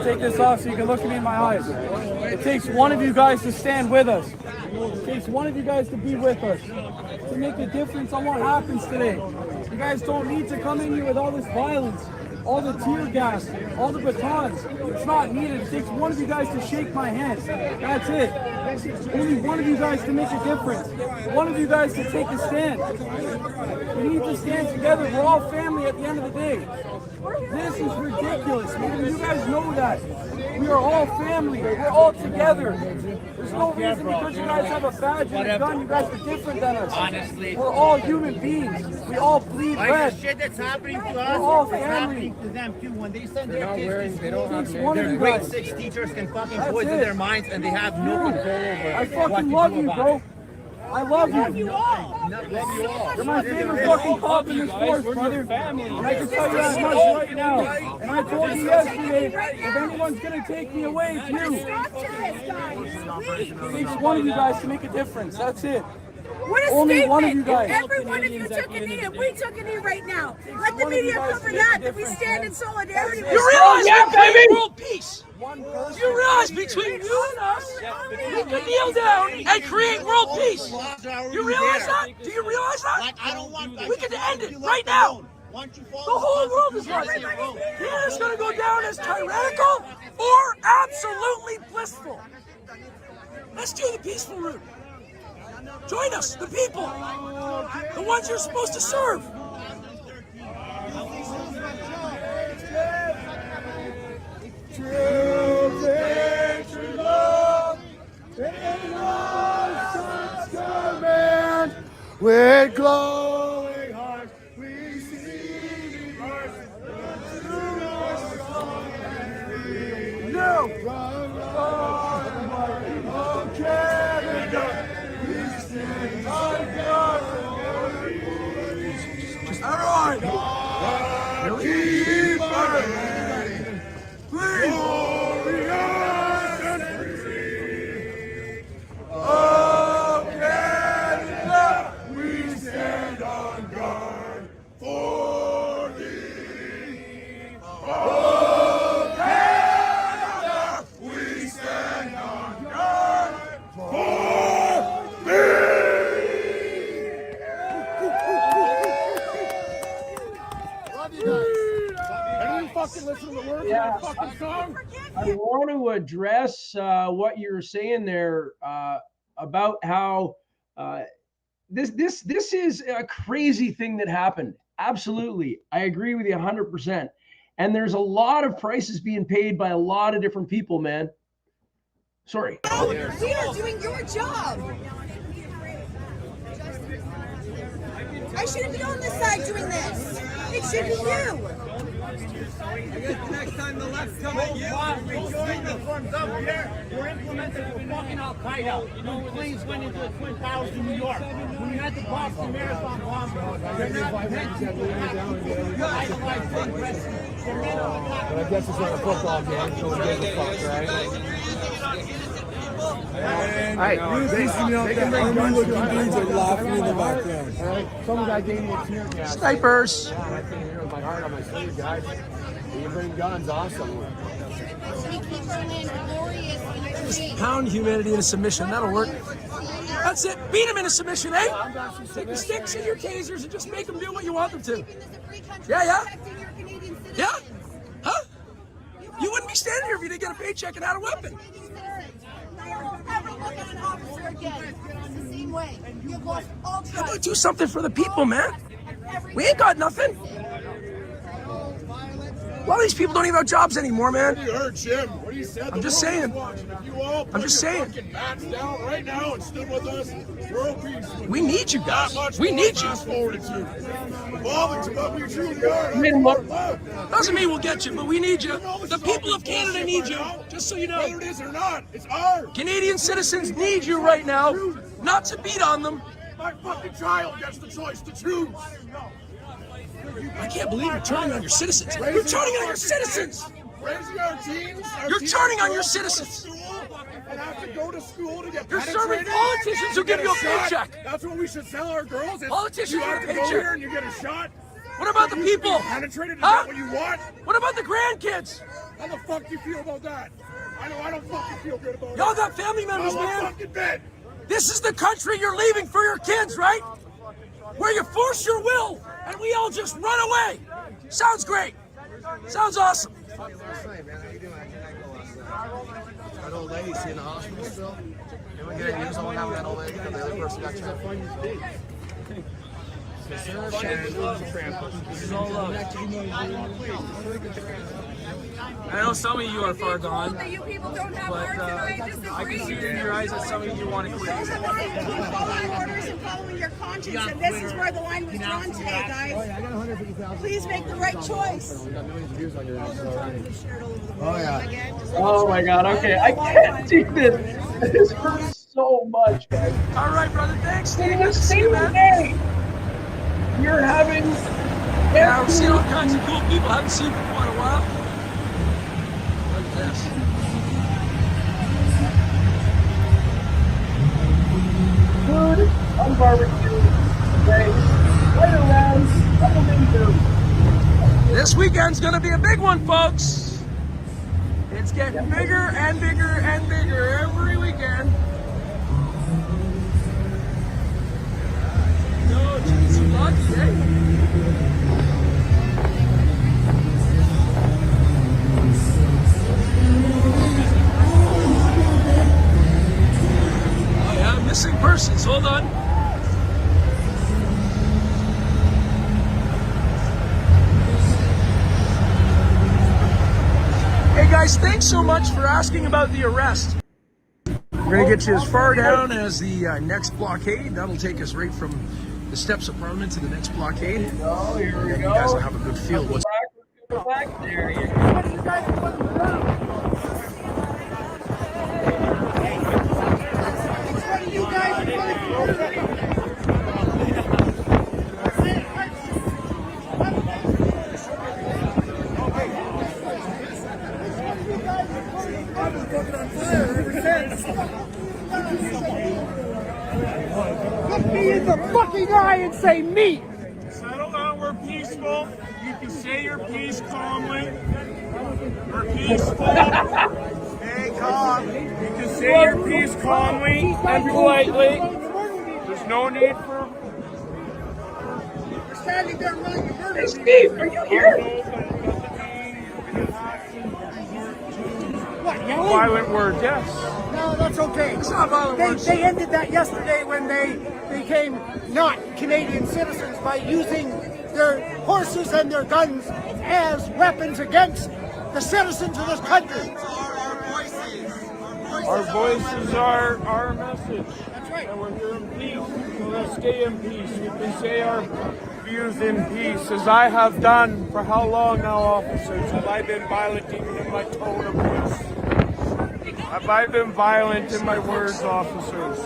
Speaker 6: Take this off so you can look at me in my eyes. It takes one of you guys to stand with us. It takes one of you guys to be with us, to make a difference on what happens today. You guys don't need to come in here with all this violence, all the tear gas, all the batons. It's not needed. It takes one of you guys to shake my hand. That's it. Only one of you guys to make a difference. One of you guys to take a stand. We need to stand together. We're all family at the end of the day. This is ridiculous, man. You guys know that. We are all family. We're all together. There's no reason because you guys have a badge and a gun, you guys are different than us.
Speaker 10: Honestly.
Speaker 6: We're all human beings. We all bleed red.
Speaker 10: The shit that's happening to
Speaker 6: We're
Speaker 10: us
Speaker 6: all
Speaker 10: is
Speaker 6: family.
Speaker 10: happening to them too. When they send their kids to school,
Speaker 6: One of
Speaker 10: their
Speaker 6: you
Speaker 10: grade
Speaker 6: guys.
Speaker 10: 6 teachers can fucking
Speaker 6: That's
Speaker 10: poison
Speaker 6: it.
Speaker 10: their minds and they have no control over
Speaker 6: I
Speaker 10: what
Speaker 6: fucking
Speaker 10: to
Speaker 6: love
Speaker 10: do
Speaker 6: you,
Speaker 10: about
Speaker 6: bro.
Speaker 10: it.
Speaker 6: I love you.
Speaker 5: Love you all.
Speaker 6: You're my favorite fucking cop in this force, brother. And I can tell you that much right now. And I told you yesterday, if anyone's gonna take me away, it's you.
Speaker 5: Stop to this, guys. Please.
Speaker 6: It takes one of you guys to make a difference. That's it.
Speaker 5: What a
Speaker 6: Only
Speaker 5: statement.
Speaker 6: one of you guys.
Speaker 5: Every one of you took a knee, and we took a knee right now. Let the media cover that we stand in solidarity with
Speaker 4: You realize
Speaker 1: Yeah,
Speaker 4: we create
Speaker 1: baby.
Speaker 4: world peace? You realize between you and us, we can kneel down and create world peace. You realize that? Do you realize that?
Speaker 10: Like, I don't want
Speaker 4: We can end it right now.
Speaker 10: Once you follow
Speaker 4: The whole world is like, Canada's going to go down as tyrannical or absolutely blissful. Let's do the peaceful route. Join us, the people, the ones you're supposed to serve.
Speaker 8: With glowing hearts, we see no of Canada. We stand on guard. Everyone, keep our glorious and free. Oh, Canada, we stand on guard for thee. Oh, Canada, we stand
Speaker 1: address what you're saying there about how this is a crazy thing that happened. Absolutely, I agree with you 100%. And there's a lot of prices being paid by a lot of different people, man. Sorry.
Speaker 5: We are doing your job. I shouldn't be on this side doing this. It should be you.
Speaker 3: Next time the left come at you, we join the front up here. We're implementing a fucking Al-Qaeda. You know, when planes went into the Twin Towers in New York. When we had the Boston Marathon bomb, they're not meant to idolize big wrestling. They're meant to attack.
Speaker 8: But I guess it's like a football game, so it gives a fuck, right? Hey, they can bring guns to dudes are laughing in the background. Some guy gave me a tear gas.
Speaker 4: Snipers.
Speaker 8: I can't hear my heart on my sleeve, guys. You bring guns, awesome.
Speaker 4: Just pound humanity into submission. That'll work. That's it. Beat them into submission, eh? Take the sticks and your tasers and just make them do what you want them to. Yeah? Yeah? Huh? You wouldn't be standing here if you didn't get a paycheck and had a weapon.
Speaker 5: Never look at an officer again. It's the same way. You've lost all trust.
Speaker 4: How about do something for the people, man? We ain't got nothing. A lot of these people don't even have jobs anymore, man.
Speaker 8: You heard Jim. What he said.
Speaker 4: I'm just saying. I'm just saying.
Speaker 8: Bats down right now and stood with us. World peace.
Speaker 4: We need you guys. We need you.
Speaker 8: Evolving to what we truly are.
Speaker 4: Doesn't mean we'll get you, but we need you. The people of Canada need you. Just so you know.
Speaker 8: Whether it is or not, it's ours.
Speaker 4: Canadian citizens need you right now. Not to beat on them.
Speaker 8: My fucking child gets the choice to choose.
Speaker 4: I can't believe you're turning on your citizens. You're turning on your citizens.
Speaker 8: Raising our teens.
Speaker 4: You're turning on your citizens.
Speaker 8: And have to go to school to get
Speaker 4: You're serving politicians who give you a paycheck.
Speaker 8: That's what we should tell our girls.
Speaker 4: Politicians
Speaker 8: you
Speaker 4: get a
Speaker 8: have to go
Speaker 4: paycheck.
Speaker 8: here and you get a shot.
Speaker 4: What about the people?
Speaker 8: Penetrated to
Speaker 4: Huh?
Speaker 8: get what you want.
Speaker 4: What about the grandkids?
Speaker 8: How the fuck do you feel about that? I know I don't fucking feel good about it.
Speaker 4: Y'all got family members,
Speaker 8: I'm a
Speaker 4: man.
Speaker 8: fucking bed.
Speaker 4: This is the country you're leaving for your kids, right? Where you force your will and we all just run away. Sounds great. Sounds awesome.
Speaker 8: That old lady, she in the hospital still? Can we get a news on that old lady? The other person got checked.
Speaker 3: I know some of you are far gone,
Speaker 5: That you people don't have
Speaker 3: but
Speaker 5: hearts, and I disagree.
Speaker 3: I can see it in your eyes that some of you want to quit.
Speaker 5: Those are why following orders and following your conscience, and this is where the line was drawn today, guys. Please make the right choice.
Speaker 8: Oh, yeah.
Speaker 1: Oh my God. Okay, I can't see this. This hurts so much, guys.
Speaker 4: All right, brother. Thanks, Steve.
Speaker 1: In
Speaker 4: Good
Speaker 1: the
Speaker 4: to see you,
Speaker 1: same
Speaker 4: man.
Speaker 1: day, you're having.
Speaker 4: Yeah, we've seen all kinds of cool people I haven't seen for quite a while. Look at this.
Speaker 1: Food on barbecue. Okay, right around. Couple things.
Speaker 4: This weekend's gonna be a big one, folks. It's getting bigger and bigger and bigger every weekend. No, geez, you lucky, eh? Oh yeah, missing persons. Hold on. Hey guys, thanks so much for asking about the arrest. We're gonna get you as far down as the next blockade. That'll take us right from the steps of Parliament to the next blockade.
Speaker 1: Oh, here we
Speaker 4: You
Speaker 1: go.
Speaker 4: guys will have a good feel. What's
Speaker 1: Back there. You go.
Speaker 6: Look me in the fucking eye and say me. Settle down, we're peaceful. You can say your piece calmly. We're peaceful. Hey, calm. You can say your piece calmly and politely. There's no need for... We're standing there willing to murder.
Speaker 1: Hey, Steve, are you here?
Speaker 6: What, Violent word, yes.
Speaker 2: No, that's okay.
Speaker 4: It's not violent words.
Speaker 2: They ended that yesterday when they became not Canadian citizens by using their horses and their guns as weapons against the citizens of this country.
Speaker 6: Our voices are our message.
Speaker 2: That's right.
Speaker 6: And we're here in peace. So let's stay in peace. We can say our views in peace, as I have done for how long now, officers? Have I been violent even in my tone of voice? Have I been violent in my words, officers?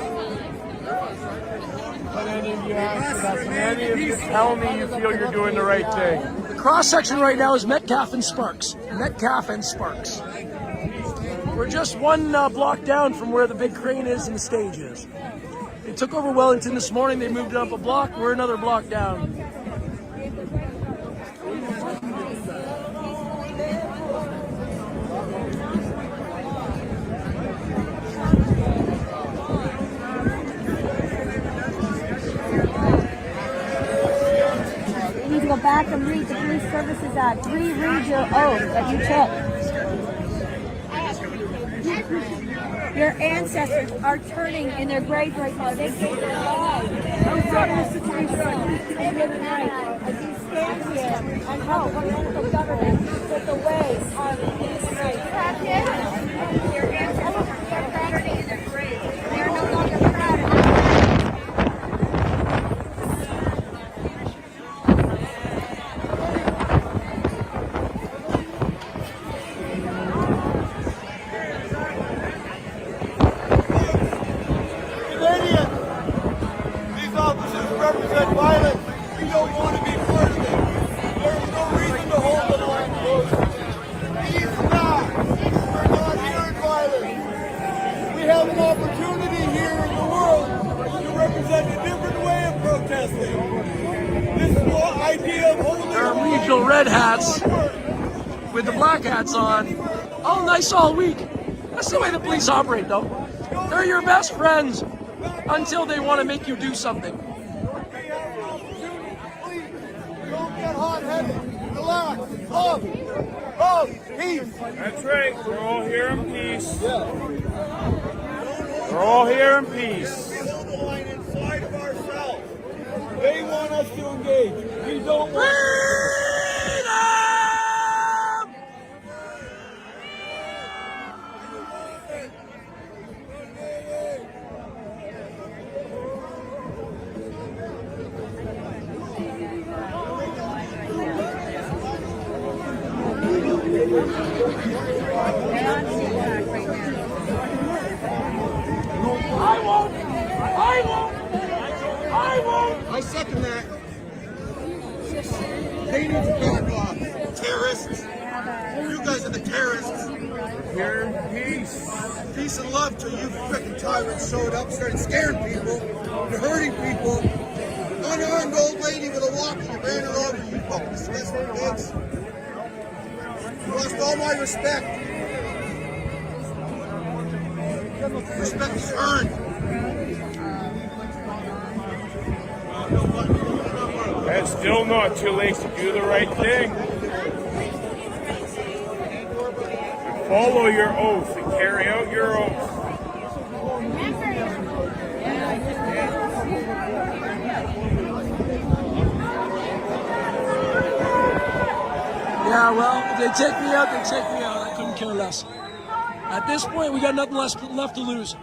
Speaker 6: Can any of you answer that? Can any of you tell me you feel you're doing the right thing?
Speaker 4: The cross section right now is Metcalfe and Sparks. Metcalfe and Sparks. We're just one block down from where the big crane is and the stage is. They took over Wellington this morning. They moved it up a block. We're another block down.
Speaker 11: You need to go back and read the Police Services Act. Reread your oath that you took. Your ancestors are turning in their graves right now. They gave their lives. I'm sorry, Mr. And good night. As you stand here and help our local government with the way on these rights. Your ancestors are turning in their graves. They are no longer proud of it.
Speaker 3: Represent violence. We don't want to be part of it. There is no reason to hold the line close. Peace not. We're not here in violence. We have an opportunity here in the world to represent a different way of protesting. This whole idea of holding
Speaker 4: There are regional red hats with the black hats on. All nice all week. That's the way the police operate, though. They're your best friends until they want to make you do something.
Speaker 3: Don't get hot-headed. Relax. Love. Peace.
Speaker 6: That's right. We're all here in peace. We're all here in peace.
Speaker 3: We hold the line inside of ourselves. They want us to engage. We don't want I second that. They need to back off. Terrorists. You guys are the terrorists.
Speaker 6: Here in peace.
Speaker 3: Peace and love till you freaking tyrants showed up, started scaring people, and hurting people. Unarmed old lady with a walkie, you ran her over, you fucking disgusting pigs. You lost all my respect. Respect is earned.
Speaker 6: It's still not too late to do the right thing. Follow your oath and carry out your oath.
Speaker 4: Yeah, well, if they take me out, they take me out. I couldn't care less. At this point, we got nothing left to lose.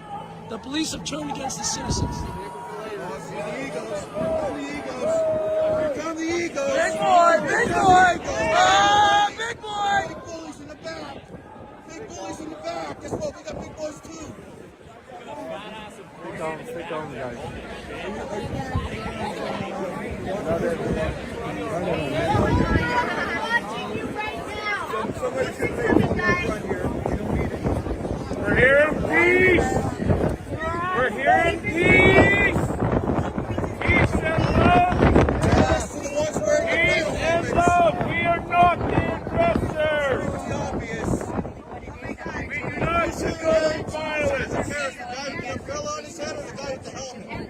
Speaker 4: The police have turned against the citizens. Big boy! Big boy! Ah, big boy!
Speaker 3: Big bullies in the back. Big bullies in the back. Guess what? We got big boys too.
Speaker 6: Stay calm, guys. We're here in peace. We're here in peace. Peace and love. Peace and love. We are not the aggressors. We do not condone violence.
Speaker 3: The guy with the umbrella on his head or the guy with the helmet?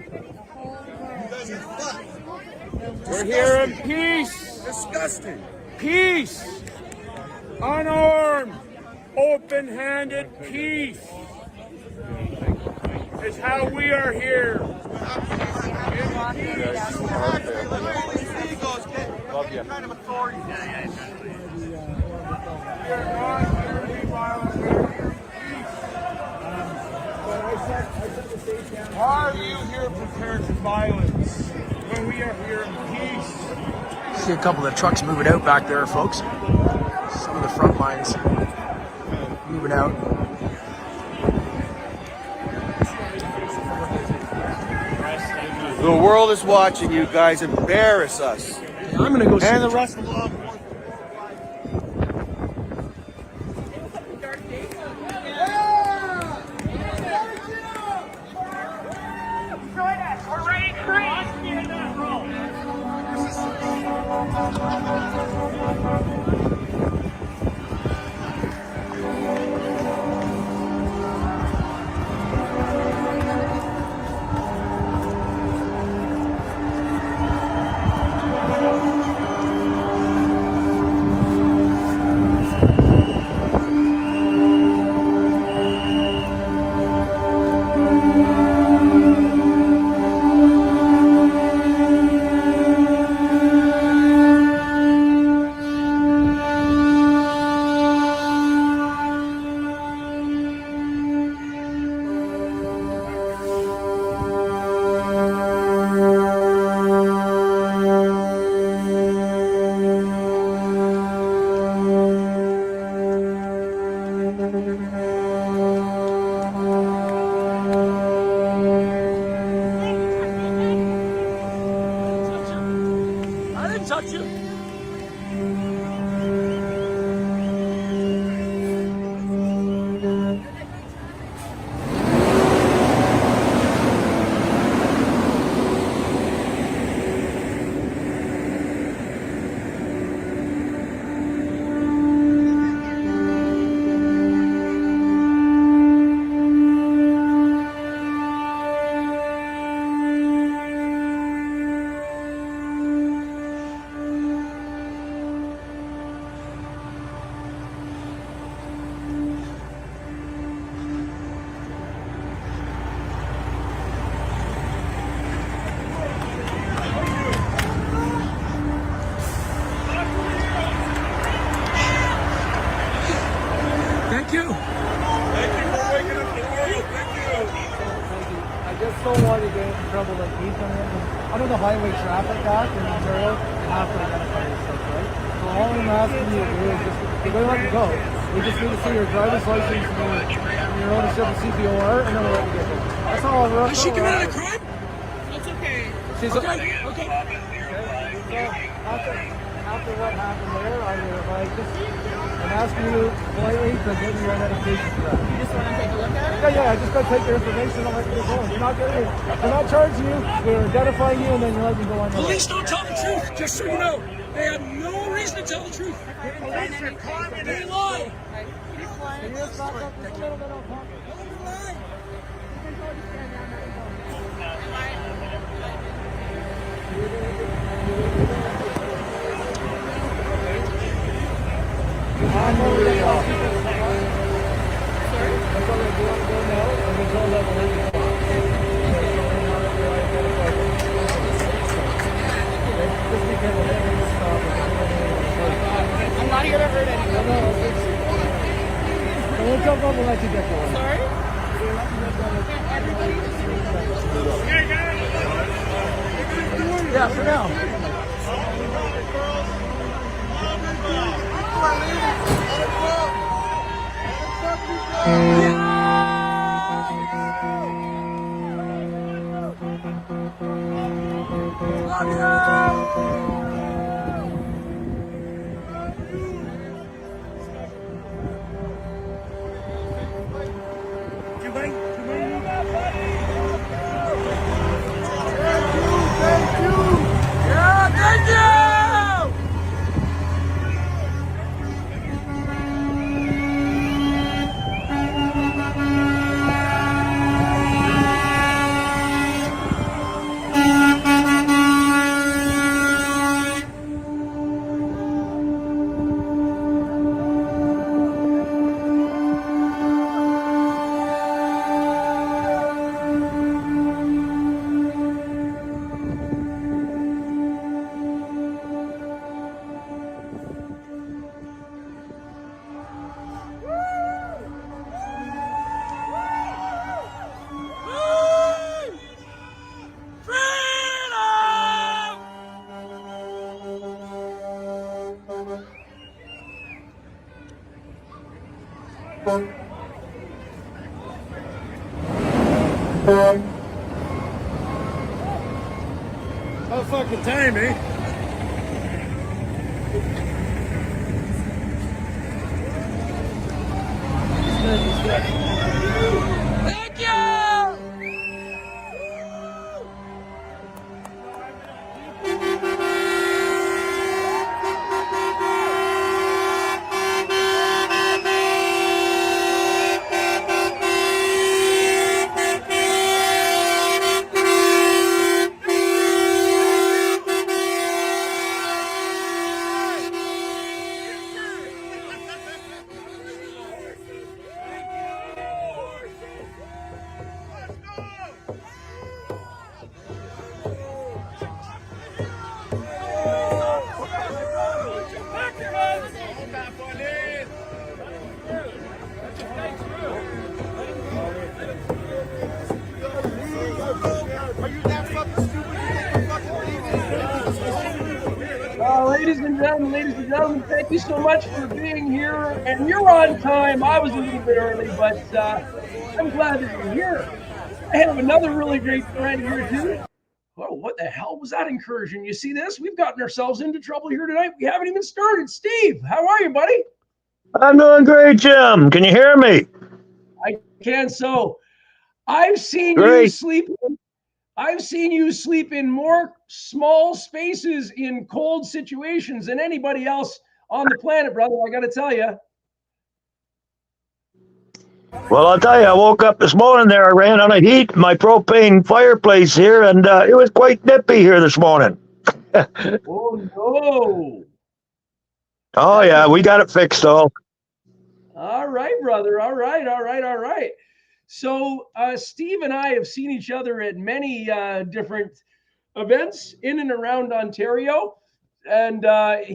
Speaker 3: You guys are fucked.
Speaker 6: We're here in peace.
Speaker 3: Disgusting.
Speaker 6: Peace. Unarmed. Open-handed peace is how we are here.
Speaker 7: Love you.
Speaker 3: Kind of authority.
Speaker 6: Are you here prepared for violence when we are here in peace?
Speaker 4: See a couple of trucks moving out back there, folks. Some of the front lines moving out.
Speaker 3: The world is watching you guys embarrass us.
Speaker 4: Yeah, I'm gonna go see
Speaker 3: And the rest of the world.
Speaker 6: We're ready to create.
Speaker 4: I didn't touch you. Thank you.
Speaker 6: Thank you for waking up the world. Thank you.
Speaker 2: I just don't want to get into trouble like he's coming in. Under the Highway Traffic Act in Ontario, you have to identify yourself, right? So all I'm asking you to do is just, we're going to let you go. We just need to see your driver's license and your ownership of CPOR, and then we'll let you get there. That's all we're
Speaker 4: Has she committed a crime?
Speaker 2: She's
Speaker 4: Okay. Okay.
Speaker 2: So after what happened there, I'm asking you politely to give me your identification for that. You just want to take a look at it? Yeah, I just got to take your information and let you go home. We're not charging you, we're identifying you, and then you're letting me go on your way.
Speaker 4: Police don't tell the truth, just so you know. They have no reason to tell the truth. They lie.
Speaker 2: Can you just back up just a little bit on top?
Speaker 4: They lie.
Speaker 5: I'm not here to hurt anyone.
Speaker 2: We'll jump up and let you get going.
Speaker 5: Sorry? Everybody just
Speaker 2: Yeah, for now.
Speaker 4: Yeah, thank you.
Speaker 6: How fucking time, eh?
Speaker 4: Thank you!
Speaker 1: Ladies and gentlemen, thank you so much for being here. And you're on time. I was a little bit early, but I'm glad that you're here. I have another really great friend here, too. Oh, what the hell was that incursion? You see this? We've gotten ourselves into trouble here tonight. We haven't even started. Steve, how are you, buddy?
Speaker 12: I'm doing great, Jim. Can you hear me?
Speaker 1: I can. So I've seen
Speaker 12: Great.
Speaker 1: you sleep. I've seen you sleep in more small spaces in cold situations than anybody else on the planet, brother. I got to tell you.
Speaker 12: Well, I'll tell you, I woke up this morning there. I ran out of heat in my propane fireplace here, and it was quite nippy here this morning.
Speaker 1: Oh, no.
Speaker 12: Oh, yeah, we got it fixed, though.
Speaker 1: All right, brother. All right. So Steve and I have seen each other at many different events in and around Ontario. And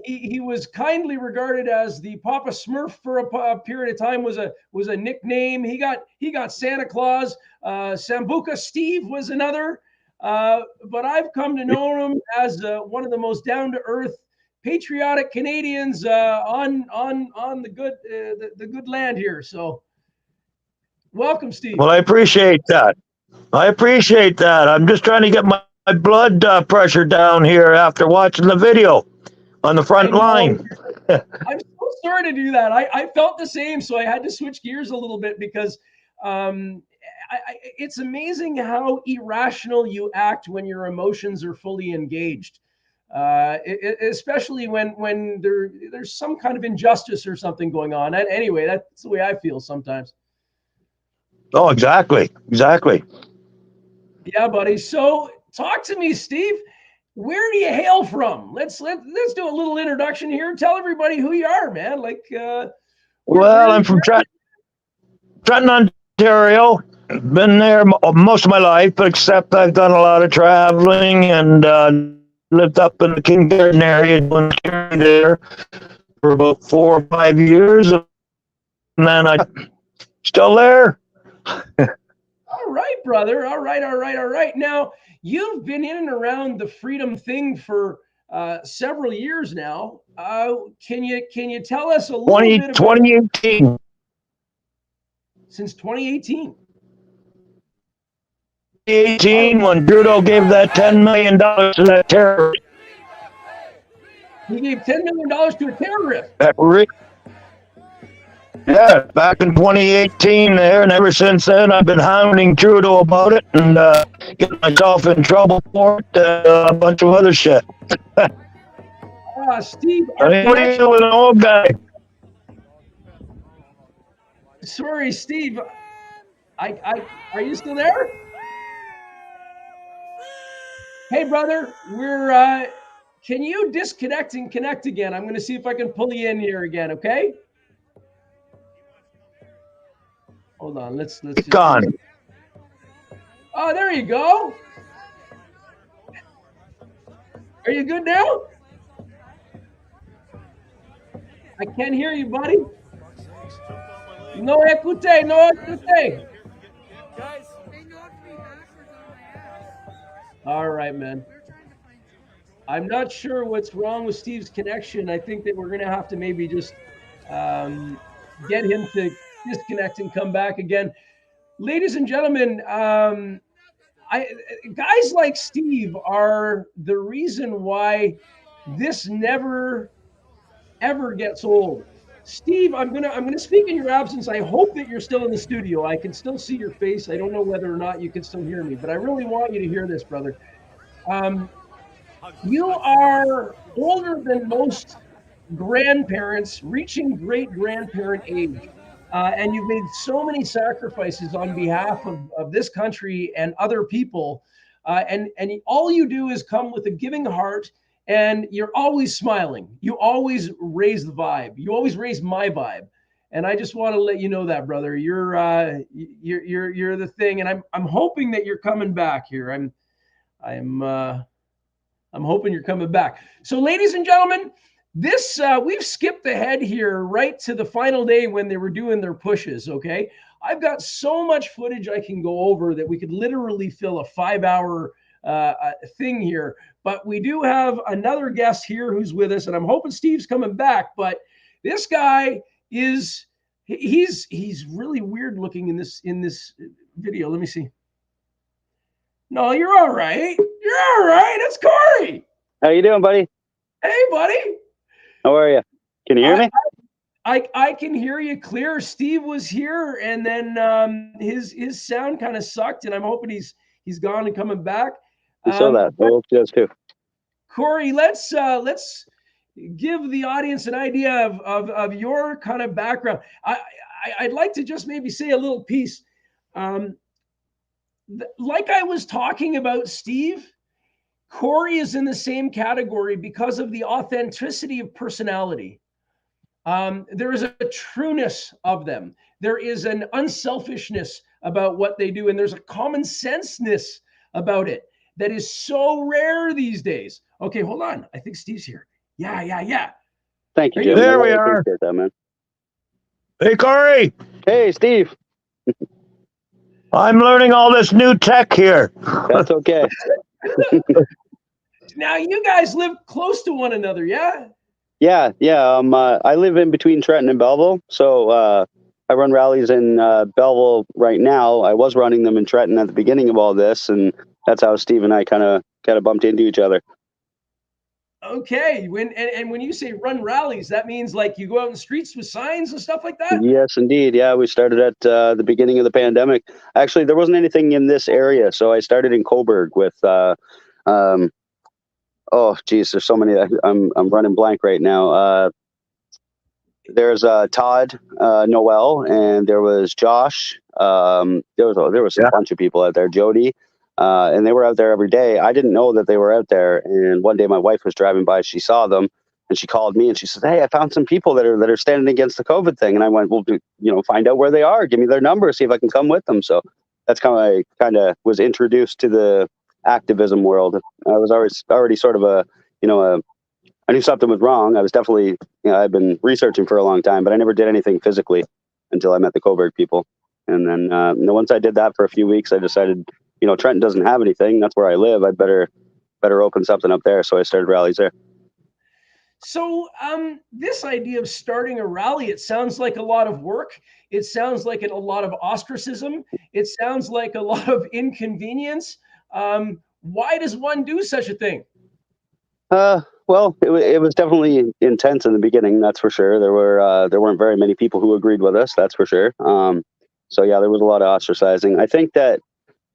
Speaker 1: he was kindly regarded as the Papa Smurf for a period of time. Was a nickname. He got Santa Claus. Sambuca Steve was another. But I've come to know him as one of the most down to earth, patriotic Canadians on the good land here. So welcome, Steve.
Speaker 12: Well, I appreciate that. I'm just trying to get my blood pressure down here after watching the video on the front line.
Speaker 1: I'm so sorry to do that. I felt the same, so I had to switch gears a little bit because it's amazing how irrational you act when your emotions are fully engaged, especially when there's some kind of injustice or something going on. And anyway, that's the way I feel sometimes.
Speaker 12: Oh, exactly.
Speaker 1: Yeah, buddy. So talk to me, Steve. Where do you hail from? Let's do a little introduction here. Tell everybody who you are, man.
Speaker 12: Well, I'm from Trenton, Ontario. Been there most of my life, but except I've done a lot of traveling and lived up in the Kingston area doing security there for about 4 or 5 years, and then I still there.
Speaker 1: All right, brother. All right. Now, you've been in and around the freedom thing for several years now. Can you tell us a little bit about
Speaker 12: 2018?
Speaker 1: Since 2018.
Speaker 12: 2018, when Trudeau gave that $10 million to that terrorist.
Speaker 1: He gave $10 million to a terrorist.
Speaker 12: Yeah, back in 2018 there, and ever since then I've been hounding Trudeau about it and getting myself in trouble for it, a bunch of other shit.
Speaker 1: Steve,
Speaker 12: what are you doing, old guy?
Speaker 1: Sorry, Steve. Are you still there? Hey, brother, can you disconnect and connect again? I'm going to see if I can pull you in here again, okay? Hold on, let's just...
Speaker 12: Gone.
Speaker 1: Oh, there you go. Are you good now? I can't hear you, buddy. No écoutez, no écoutez. All right, man. I'm not sure what's wrong with Steve's connection. I think that we're going to have to maybe just get him to disconnect and come back again. ladies and gentlemen, guys like Steve are the reason why this never ever gets old. Steve, I'm gonna speak in your absence. I hope that you're still in the studio. I can still see your face. I don't know whether or not you can still hear me, but I really want you to hear this, brother. Um, you are older than most grandparents, reaching great grandparent age. And you've made so many sacrifices on behalf of this country and other people. And all you do is come with a giving heart, and you're always smiling. You always raise the vibe. You always raise my vibe. And I just want to let you know that, brother. You're the thing, and I'm hoping that you're coming back here. I'm hoping you're coming back. So, ladies and gentlemen, this we've skipped ahead here right to the final day when they were doing their pushes. Okay, I've got so much footage I can go over that we could literally fill a 5-hour thing here. But we do have another guest here who's with us, and I'm hoping Steve's coming back. But this guy is he's really weird looking in this video. Let me see. No, you're all right. You're all right. It's Corey.
Speaker 13: How you doing, buddy?
Speaker 1: Hey, buddy.
Speaker 13: How are you? Can you hear me?
Speaker 1: I can hear you clear. Steve was here, and then his sound kind of sucked, and I'm hoping he's gone and coming back.
Speaker 13: I saw that. I hope he does too.
Speaker 1: Corey, let's give the audience an idea of your kind of background. I'd like to just maybe say a little piece. Like I was talking about Steve, Corey is in the same category because of the authenticity of personality. There is a trueness of them. There is an unselfishness about what they do, and there's a common senseness about it that is so rare these days. Okay, hold on. I think Steve's here. Yeah.
Speaker 13: Thank you, Jim.
Speaker 12: There we are.
Speaker 13: That, man.
Speaker 12: Hey, Corey.
Speaker 13: Hey, Steve.
Speaker 12: I'm learning all this new tech here.
Speaker 13: That's okay.
Speaker 1: Now, you guys live close to one another, yeah?
Speaker 13: Yeah. I live in between Trenton and Belleville, so I run rallies in Belleville right now. I was running them in Trenton at the beginning of all this, and that's how Steve and I kind of bumped into each other.
Speaker 1: Okay. When you say run rallies, that means like you go out in the streets with signs and stuff like that?
Speaker 13: Yes, indeed. Yeah, we started at the beginning of the pandemic. Actually, there wasn't anything in this area, so I started in Coburg with oh geez, there's so many. I'm running blank right now. There's Todd, Noel, and there was Josh. There was a bunch of people out there. Jody. And they were out there every day. I didn't know that they were out there. And one day my wife was driving by, she saw them, and she called me and she said, "Hey, I found some people that are standing against the COVID thing." And I went, "Well, find out where they are. Give me their number, see if I can come with them." So that's how I kind of was introduced to the activism world. I was already sort of I knew something was wrong. I was definitely, I've been researching for a long time, but I never did anything physically until I met the Coburg people. And then once I did that for a few weeks, I decided, Trenton doesn't have anything. That's where I live. I'd better open something up there. So I started rallies there.
Speaker 1: So this idea of starting a rally, it sounds like a lot of work. It sounds like a lot of ostracism. It sounds like a lot of inconvenience. Why does one do such a thing?
Speaker 13: Well, it was definitely intense in the beginning. That's for sure. There weren't very many people who agreed with us. That's for sure. So yeah, there was a lot of ostracizing. I think that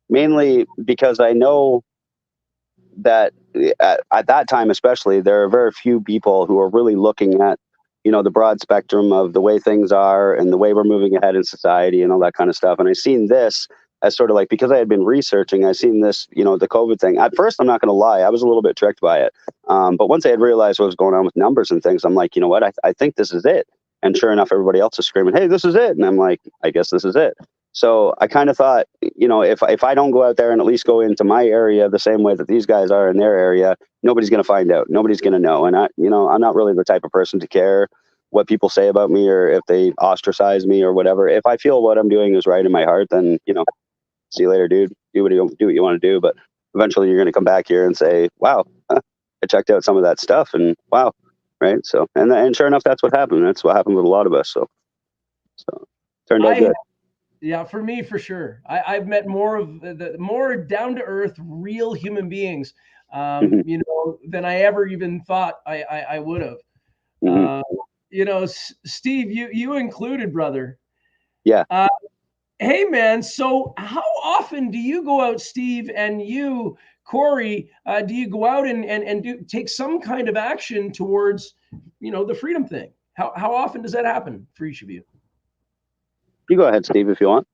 Speaker 13: mainly because I know that at that time, especially, there are very few people who are really looking at, the broad spectrum of the way things are and the way we're moving ahead in society and all that kind of stuff. And I seen this as sort of like, because I had been researching, I seen this, the COVID thing. At first, I'm not going to lie, I was a little bit tricked by it. But once I had realized what was going on with numbers and things, I'm like, you know what, I think this is it. And sure enough, everybody else is screaming, "Hey, this is it." And I'm like, I guess this is it. So I kind of thought, if I don't go out there and at least go into my area the same way that these guys are in their area, nobody's going to find out. Nobody's going to know. And I'm not really the type of person to care what people say about me or if they ostracize me or whatever. If I feel what I'm doing is right in my heart, then, see you later, dude. Do what you want to do. But eventually you're going to come back here and say, "Wow, I checked out some of that stuff, and wow." Right. So, and sure enough, that's what happened. That's what happened with a lot of us. So turned out good.
Speaker 1: Yeah, for me, for sure. I've met more of the more down to earth, real human beings,
Speaker 13: Mhm.
Speaker 1: than I ever even thought I would have.
Speaker 13: Mhm.
Speaker 1: Uh, Steve, you included, brother.
Speaker 13: Yeah.
Speaker 1: Uh, hey, man. So, how often do you go out, Steve, and you, Corey? Do you go out and do take some kind of action towards, the freedom thing? How often does that happen for each of you?
Speaker 13: You go ahead, Steve, if you want.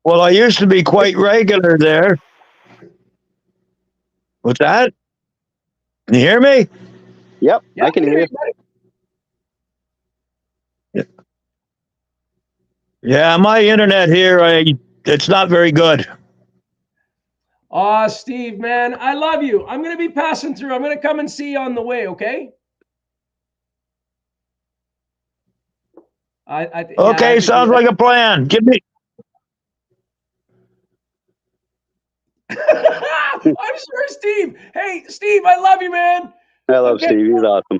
Speaker 12: Well, I used to be quite regular there. What's that? Can you hear me?
Speaker 13: Yep,
Speaker 1: Yeah,
Speaker 13: I can hear you.
Speaker 12: Yeah, my internet here, it's not very good.
Speaker 1: Aw, Steve, man, I love you. I'm going to be passing through. I'm going to come and see you on the way, okay?
Speaker 12: Okay, sounds like a plan. Give me.
Speaker 1: I'm sorry, Steve. Hey, Steve, I love you, man.
Speaker 13: I love
Speaker 1: Okay,
Speaker 13: Steve. He's awesome.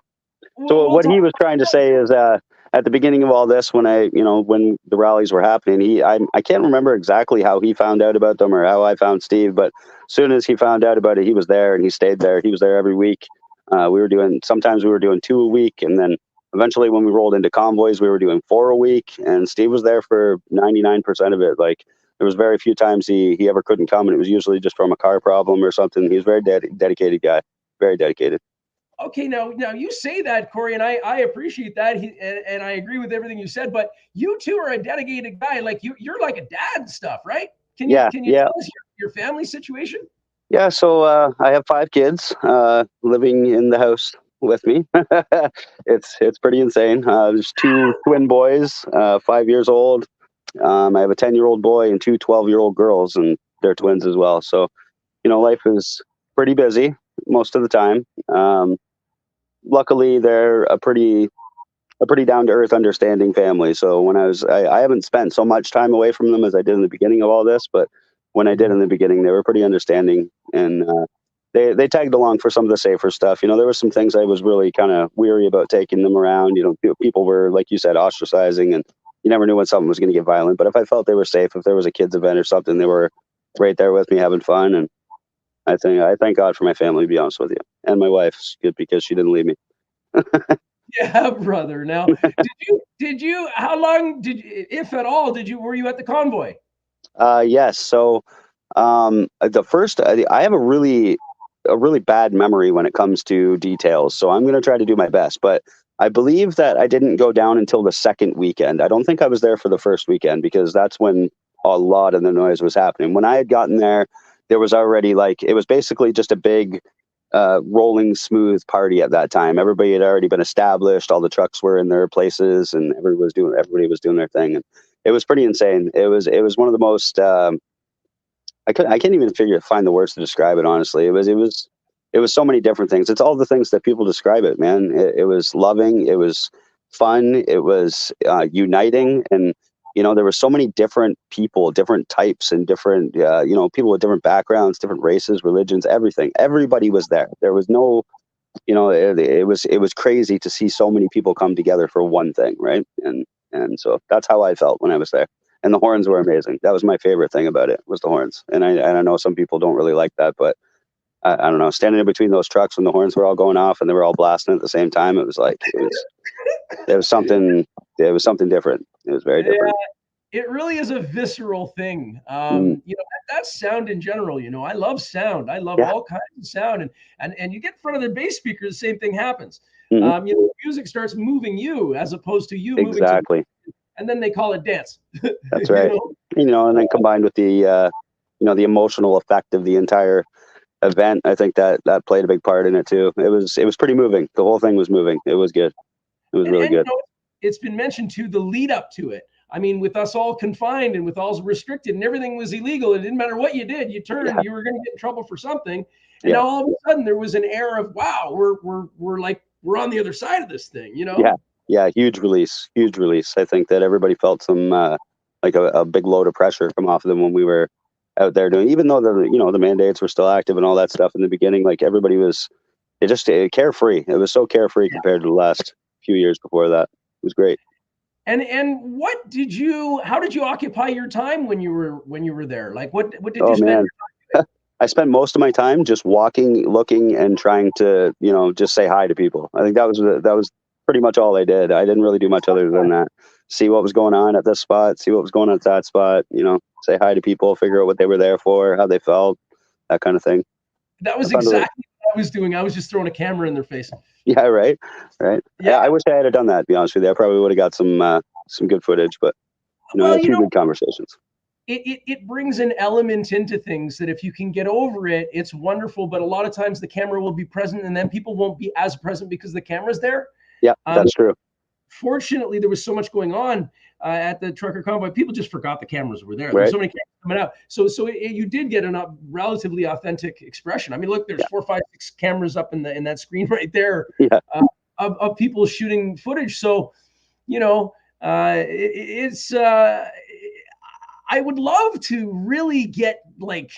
Speaker 13: So
Speaker 1: we'll
Speaker 13: what
Speaker 1: talk.
Speaker 13: he was trying to say is, at the beginning of all this, when when the rallies were happening, I can't remember exactly how he found out about them or how I found Steve, but as soon as he found out about it, he was there and he stayed there. He was there every week. Sometimes we were doing 2 a week, and then eventually when we rolled into convoys, we were doing 4 a week, and Steve was there for 99% of it. Like, there was very few times he ever couldn't come, and it was usually just from a car problem or something. He was a very dedicated guy, very dedicated.
Speaker 1: Okay, now you say that, Corey, and I appreciate that. And I agree with everything you said. But you two are a dedicated guy. Like you're like a dad and stuff, right? Can you
Speaker 13: Yeah,
Speaker 1: can you
Speaker 13: yeah.
Speaker 1: tell us your family situation?
Speaker 13: Yeah, so I have 5 kids living in the house with me. It's pretty insane. There's 2 twin boys, 5 years old. I have a 10-year-old boy and 2 12-year-old girls, and they're twins as well. So life is pretty busy most of the time. Luckily, they're a pretty down to earth, understanding family. So when I haven't spent so much time away from them as I did in the beginning of all this, but when I did in the beginning, they were pretty understanding, and they tagged along for some of the safer stuff. There were some things I was really kind of weary about taking them around. People were, like you said, ostracizing, and you never knew when something was going to get violent. But if I felt they were safe, if there was a kids event or something, they were right there with me having fun. And I thank God for my family, to be honest with you, and my wife's good because she didn't leave me.
Speaker 1: Yeah, brother. Now, did you? How long did you, if at all, were you at the convoy?
Speaker 13: Yes. So the first, I have a really bad memory when it comes to details. So I'm going to try to do my best. But I believe that I didn't go down until the second weekend. I don't think I was there for the first weekend because that's when a lot of the noise was happening. When I had gotten there, there was already it was basically just a big rolling smooth party at that time. Everybody had already been established. All the trucks were in their places, and everybody was doing their thing. And it was pretty insane. It was one of the most. I can't even find the words to describe it. Honestly, it was so many different things. It's all the things that people describe it, man. It was loving. It was fun. It was uniting, and there were so many different people, different types, and different people with different backgrounds, different races, religions, everything. Everybody was there. There was no, it was crazy to see so many people come together for one thing, right? And so that's how I felt when I was there. And the horns were amazing. That was my favorite thing about it, was the horns. And I know some people don't really like that, but I don't know. Standing in between those trucks when the horns were all going off and they were all blasting at the same time, it was something. It was something different. It was very different.
Speaker 1: Yeah, it really is a visceral thing.
Speaker 13: Mm.
Speaker 1: That's sound in general. I love sound. I love
Speaker 13: Yeah.
Speaker 1: all kinds of sound, and you get in front of the bass speaker, the same thing happens.
Speaker 13: Mhm.
Speaker 1: Music starts moving you as opposed to you moving to,
Speaker 13: Exactly.
Speaker 1: and then they call it dance.
Speaker 13: That's right. And then combined with the emotional effect of the entire event, I think that played a big part in it too. It was pretty moving. The whole thing was moving. It was good. It was really good.
Speaker 1: It's been mentioned too, the lead up to it. I mean, with us all confined and with all restricted and everything was illegal, it didn't matter what you did, you turned,
Speaker 13: Yeah.
Speaker 1: you were going to get in trouble for something. And
Speaker 13: Yeah.
Speaker 1: now all of a sudden there was an air of, wow, we're on the other side of this thing,
Speaker 13: Yeah, huge release. I think that everybody felt some a big load of pressure come off of them when we were out there doing, even though the mandates were still active and all that stuff in the beginning. Like, everybody was carefree. It was so carefree compared to the last few years before that. It was great.
Speaker 1: And what did you? How did you occupy your time when you were there? Like what did
Speaker 13: Oh
Speaker 1: you spend?
Speaker 13: man, I spent most of my time just walking, looking, and trying to, just say hi to people. I think that was pretty much all I did. I didn't really do much other than that. See what was going on at this spot, see what was going on at that spot. Say hi to people, figure out what they were there for, how they felt, that kind of thing.
Speaker 1: That was exactly what I was doing. I was just throwing a camera in their face.
Speaker 13: Yeah, right.
Speaker 1: Yeah,
Speaker 13: I wish I had done that. To be honest with you, I probably would have got some good footage, but
Speaker 1: well,
Speaker 13: a few good conversations.
Speaker 1: It brings an element into things that if you can get over it, it's wonderful. But a lot of times the camera will be present, and then people won't be as present because the camera's there.
Speaker 13: Yeah, that's true.
Speaker 1: Fortunately, there was so much going on at the trucker convoy. People just forgot the cameras were there.
Speaker 13: Right.
Speaker 1: There's so many cameras coming out. So you did get a relatively authentic expression. I mean, look, there's 4, 5, 6 cameras up in that screen right there.
Speaker 13: Yeah.
Speaker 1: Of people shooting footage. So, it's. I would love to really get like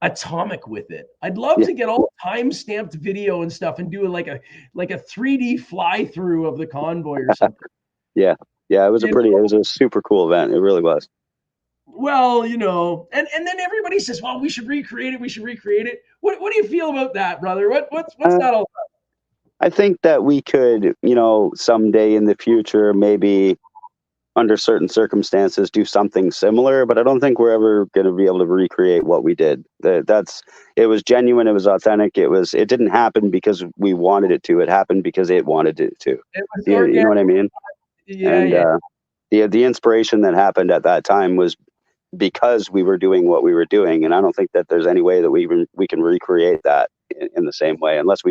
Speaker 1: atomic with it. I'd love to get all time-stamped video and stuff and do like a 3D fly through of the convoy or something.
Speaker 13: Yeah, it was it was a super cool event. It really was.
Speaker 1: Well, and then everybody says, well, we should recreate it. We should recreate it. What do you feel about that, brother? What's that all about?
Speaker 13: I think that we could, someday in the future, maybe under certain circumstances, do something similar, but I don't think we're ever going to be able to recreate what we did. It was genuine. It was authentic. It didn't happen because we wanted it to. It happened because it wanted it to. You know what I mean?
Speaker 1: Yeah.
Speaker 13: The inspiration that happened at that time was because we were doing what we were doing. And I don't think that there's any way that we can recreate that in the same way, unless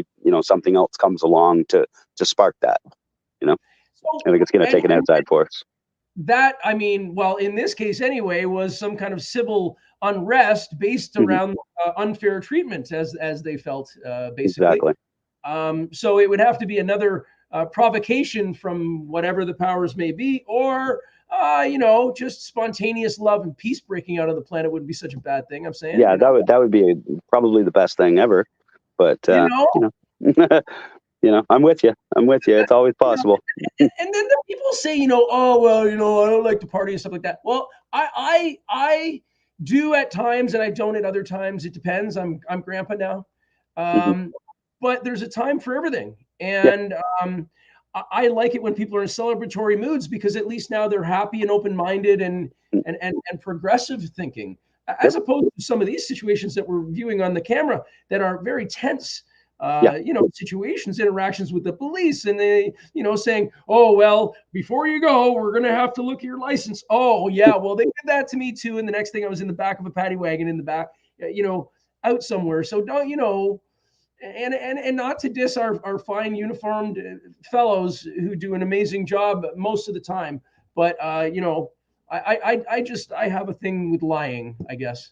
Speaker 13: something else comes along to spark that, I think it's going to take an outside force.
Speaker 1: That, I mean, well, in this case anyway, was some kind of civil unrest based around unfair treatment, as they felt, basically.
Speaker 13: Exactly.
Speaker 1: So it would have to be another provocation from whatever the powers may be, or just spontaneous love and peace breaking out on the planet wouldn't be such a bad thing. I'm saying.
Speaker 13: Yeah, that would be probably the best thing ever. But I'm with you. It's always possible.
Speaker 1: And then the people say, oh well, I don't like to party and stuff like that. Well, I do at times, and I don't at other times. It depends. I'm grandpa now, but there's a time for everything, and I like it when people are in celebratory moods, because at least now they're happy and open-minded and progressive thinking, as opposed to some of these situations that we're viewing on the camera that are very tense. Situations, interactions with the police, and they, saying, oh, well, before you go, we're going to have to look at your license. Oh, yeah, well, they did that to me too. And the next thing I was in the back of a paddy wagon in the back, out somewhere. So don't, and not to diss our fine uniformed fellows who do an amazing job most of the time. But, I have a thing with lying, I guess.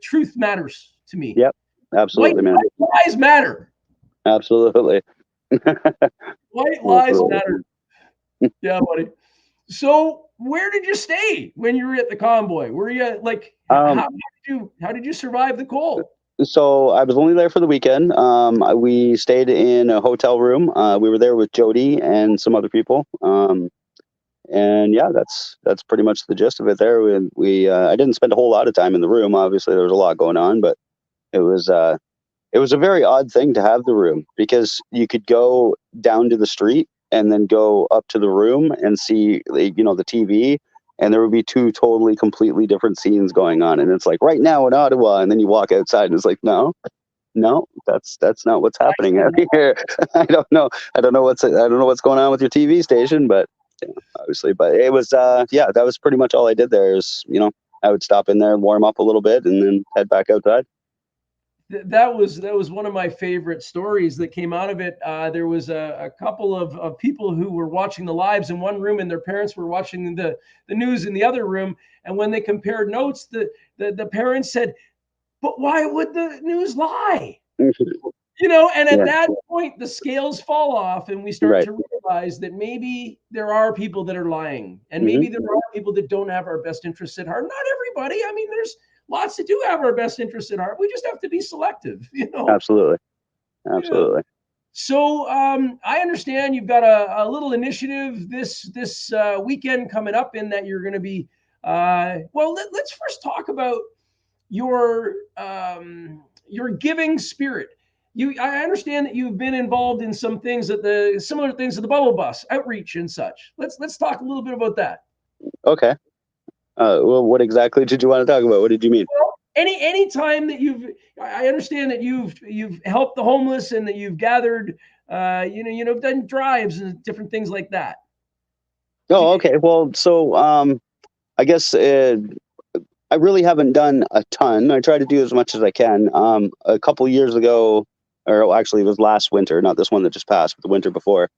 Speaker 1: Truth matters to me.
Speaker 13: Yep. Absolutely, man.
Speaker 1: White lies matter.
Speaker 13: Absolutely.
Speaker 1: White lies matter. Yeah, buddy. So where did you stay when you were at the convoy? Were you like, how did you survive the cold?
Speaker 13: So I was only there for the weekend. We stayed in a hotel room. We were there with Jody and some other people. And yeah, that's pretty much the gist of it there. I didn't spend a whole lot of time in the room. Obviously there was a lot going on, but it was a very odd thing to have the room, because you could go down to the street and then go up to the room and see, the TV, and there would be 2 totally, completely different scenes going on. And it's like, right now in Ottawa, and then you walk outside and it's like, no, that's not what's happening out here. I don't know what's going on with your TV station, but obviously, but it was, that was pretty much all I did there. Is, I would stop in there and warm up a little bit and then head back outside.
Speaker 1: That was one of my favorite stories that came out of it. There was a couple of people who were watching the lives in one room, and their parents were watching the news in the other room. And when they compared notes, the parents said, "But why would the news lie?" And at that point, the scales fall off, and we start to realize that maybe there are people that are lying, and maybe there are people that don't have our best interests at heart. Not everybody. I mean, there's lots that do have our best interests at heart. We just have to be selective,
Speaker 13: Absolutely.
Speaker 1: Yeah. So I understand you've got a little initiative this weekend coming up, in that you're going to be. Well, let's first talk about your giving spirit. I understand that you've been involved in some things similar things at the Bubble Bus outreach and such. Let's talk a little bit about that.
Speaker 13: Okay. Well, what exactly did you want to talk about? What did you mean?
Speaker 1: Well, any time that I understand that you've helped the homeless, and that you've gathered, done drives and different things like that.
Speaker 13: Oh, okay. Well, so I guess I really haven't done a ton. I try to do as much as I can. A couple years ago, or actually it was last winter, not this one that just passed, but the winter before.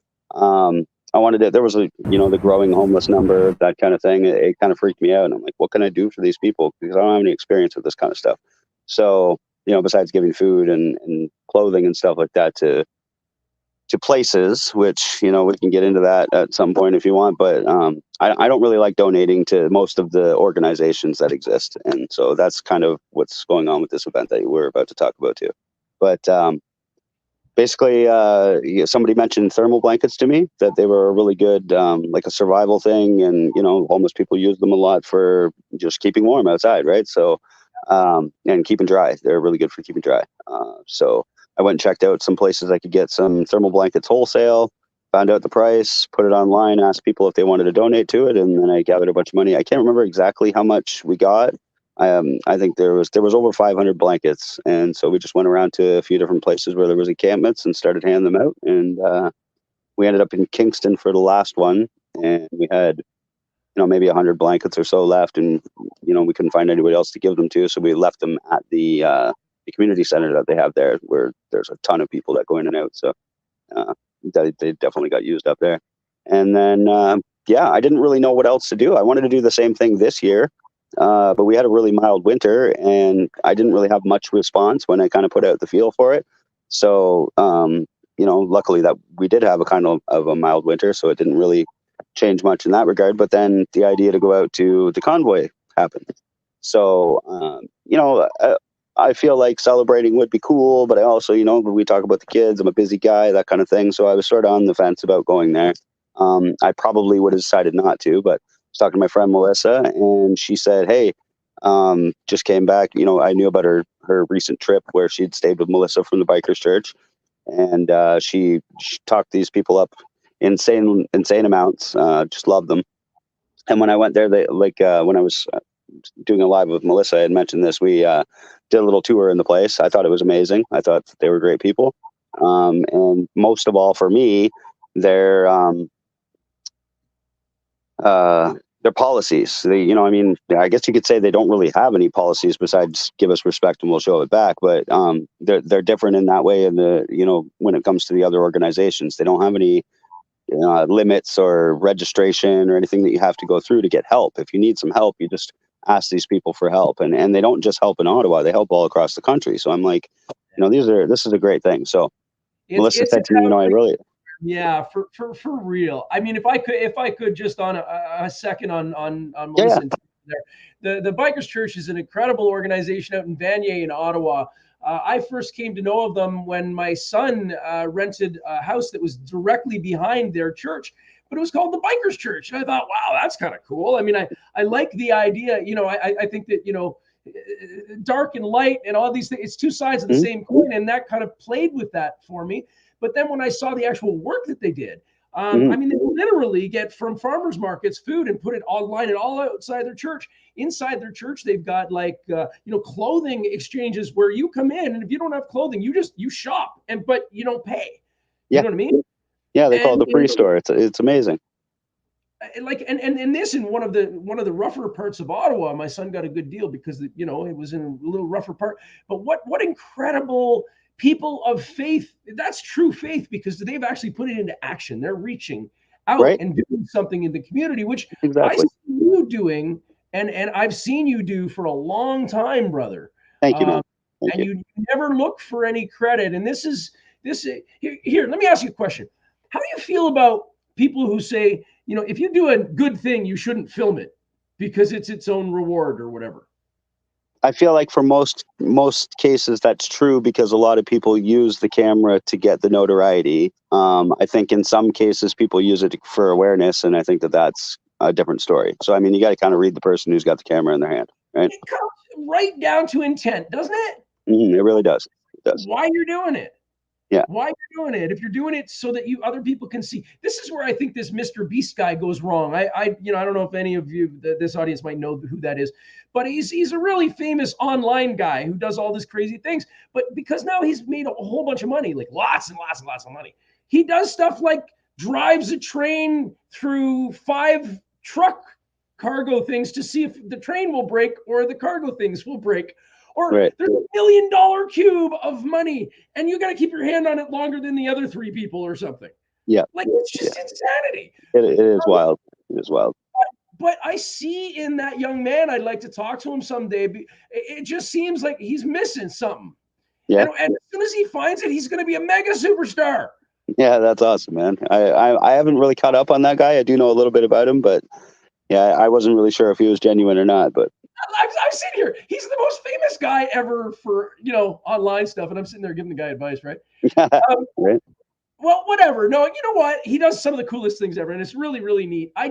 Speaker 13: I wanted to. There was the growing homeless number, that kind of thing. It kind of freaked me out, and I'm like, what can I do for these people? Because I don't have any experience with this kind of stuff. So, besides giving food and clothing and stuff like that to places, which we can get into that at some point if you want, but I don't really like donating to most of the organizations that exist, and so that's kind of what's going on with this event that we're about to talk about too. But basically, somebody mentioned thermal blankets to me, that they were a really good like a survival thing, and homeless people use them a lot for just keeping warm outside, right? So and keeping dry. They're really good for keeping dry. So I went and checked out some places I could get some thermal blankets wholesale, found out the price, put it online, asked people if they wanted to donate to it, and then I gathered a bunch of money. I can't remember exactly how much we got. I think there was over 500 blankets, and so we just went around to a few different places where there was encampments and started handing them out. And we ended up in Kingston for the last one, and we had maybe 100 blankets or so left, and we couldn't find anybody else to give them to, so we left them at the community center that they have there, where there's a ton of people that go in and out. So they definitely got used up there. And then I didn't really know what else to do. I wanted to do the same thing this year, but we had a really mild winter, and I didn't really have much response when I kind of put out the feel for it. So luckily that we did have a kind of a mild winter, so it didn't really change much in that regard. But then the idea to go out to the convoy happened. So I feel like celebrating would be cool, but I also, when we talk about the kids, I'm a busy guy, that kind of thing. So I was sort of on the fence about going there. I probably would have decided not to, but I was talking to my friend Melissa, and she said, hey, just came back. I knew about her recent trip where she'd stayed with Melissa from the Bikers Church, and she talked these people up insane amounts. Just loved them. And when I went there, when I was doing a live with Melissa, I had mentioned this. We did a little tour in the place. I thought it was amazing. I thought they were great people. And most of all for me, their policies. I guess you could say they don't really have any policies besides give us respect and we'll show it back. But they're different in that way. And when it comes to the other organizations, they don't have any limits or registration or anything that you have to go through to get help. If you need some help, you just ask these people for help, and they don't just help in Ottawa, they help all across the country. So I'm like, this is a great thing. So Melissa said to me, I really,
Speaker 1: for real. I mean, if I could just on a second on Melissa, there, the Bikers Church is an incredible organization out in Vanier in Ottawa. I first came to know of them when my son rented a house that was directly behind their church, but it was called the Bikers Church. And I thought, wow, that's kind of cool. I mean, I like the idea. I think that, dark and light and all these things, it's two sides of the same coin. And that kind of played with that for me. But then when I saw the actual work that they did, they literally get from farmers markets food and put it online and all outside their church. Inside their church, they've got clothing exchanges where you come in, and if you don't have clothing, you shop, but you don't pay. You know what I mean?
Speaker 13: Yeah, they call it the free store. It's amazing.
Speaker 1: And this in one of the rougher parts of Ottawa, my son got a good deal because it was in a little rougher part. But what incredible people of faith. That's true faith, because they've actually put it into action. They're reaching out and doing something in the community, which I see you doing, and I've seen you do for a long time, brother.
Speaker 13: Thank you, man.
Speaker 1: You never look for any credit. And this here, let me ask you a question. How do you feel about people who say, if you do a good thing, you shouldn't film it because it's its own reward or whatever?
Speaker 13: I feel like for most cases that's true because a lot of people use the camera to get the notoriety. I think in some cases people use it for awareness, and I think that's a different story. So I mean, you got to kind of read the person who's got the camera in their hand, right?
Speaker 1: It comes right down to intent, doesn't it?
Speaker 13: It really does. It does.
Speaker 1: Why you're doing it.
Speaker 13: Yeah.
Speaker 1: Why you're doing it. If you're doing it so that other people can see. This is where I think this Mr. Beast guy goes wrong. I don't know if any of you, this audience might know who that is, but he's a really famous online guy who does all these crazy things. But because now he's made a whole bunch of money, like lots and lots and lots of money. He does stuff like drives a train through 5 truck cargo things to see if the train will break or the cargo things will break. Or
Speaker 13: right.
Speaker 1: There's $1 million cube of money, and you got to keep your hand on it longer than the other 3 people or something.
Speaker 13: Yeah.
Speaker 1: Like, it's just insanity.
Speaker 13: It is wild. It is wild.
Speaker 1: But I see in that young man, I'd like to talk to him someday. It just seems like he's missing something.
Speaker 13: Yeah.
Speaker 1: And as soon as he finds it, he's going to be a mega superstar.
Speaker 13: Yeah, that's awesome, man. I haven't really caught up on that guy. I do know a little bit about him, but yeah, I wasn't really sure if he was genuine or not. But
Speaker 1: I've seen here. He's the most famous guy ever for, online stuff. And I'm sitting there giving the guy advice, right?
Speaker 13: Right.
Speaker 1: Well, whatever. No, you know what? He does some of the coolest things ever. And it's really, really neat. I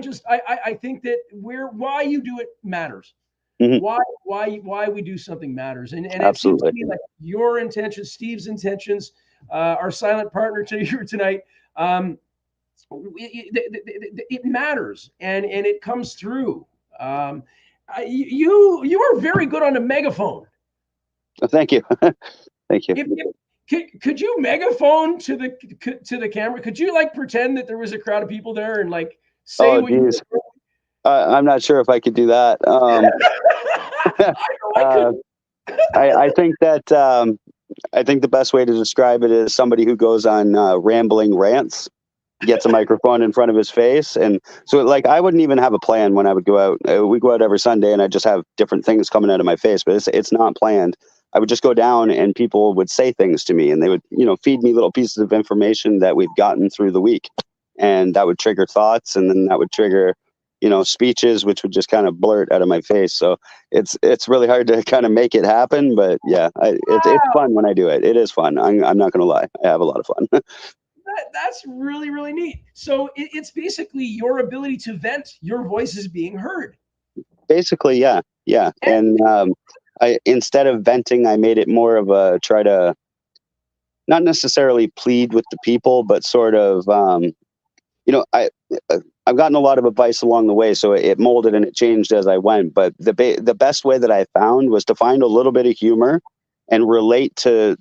Speaker 1: think that why you do it matters.
Speaker 13: Mm-hmm.
Speaker 1: Why we do something matters. And
Speaker 13: Absolutely.
Speaker 1: It seems to me like your intentions, Steve's intentions, our silent partner to you tonight, it matters and it comes through. You are very good on a megaphone.
Speaker 13: Oh, thank you. Thank you.
Speaker 1: Could you megaphone to the camera? Could you like pretend that there was a crowd of people there and like say what you were?
Speaker 13: I'm not sure if I could do that. I think that I think the best way to describe it is somebody who goes on rambling rants, gets a microphone in front of his face. And so like, I wouldn't even have a plan when I would go out. We go out every Sunday and I just have different things coming out of my face, but it's not planned. I would just go down and people would say things to me and they would, feed me little pieces of information that we've gotten through the week. And that would trigger thoughts, and then that would trigger, speeches, which would just kind of blurt out of my face. So it's really hard to kind of make it happen, but yeah, it's fun when I do it. It is fun. I'm not going to lie. I have a lot of fun.
Speaker 1: That's really, really neat. So it's basically your ability to vent, your voice is being heard.
Speaker 13: Basically, yeah. And I instead of venting, I made it more of a try to not necessarily plead with the people, but sort of, I've gotten a lot of advice along the way, so it molded and it changed as I went. But the best way that I found was to find a little bit of humor and relate to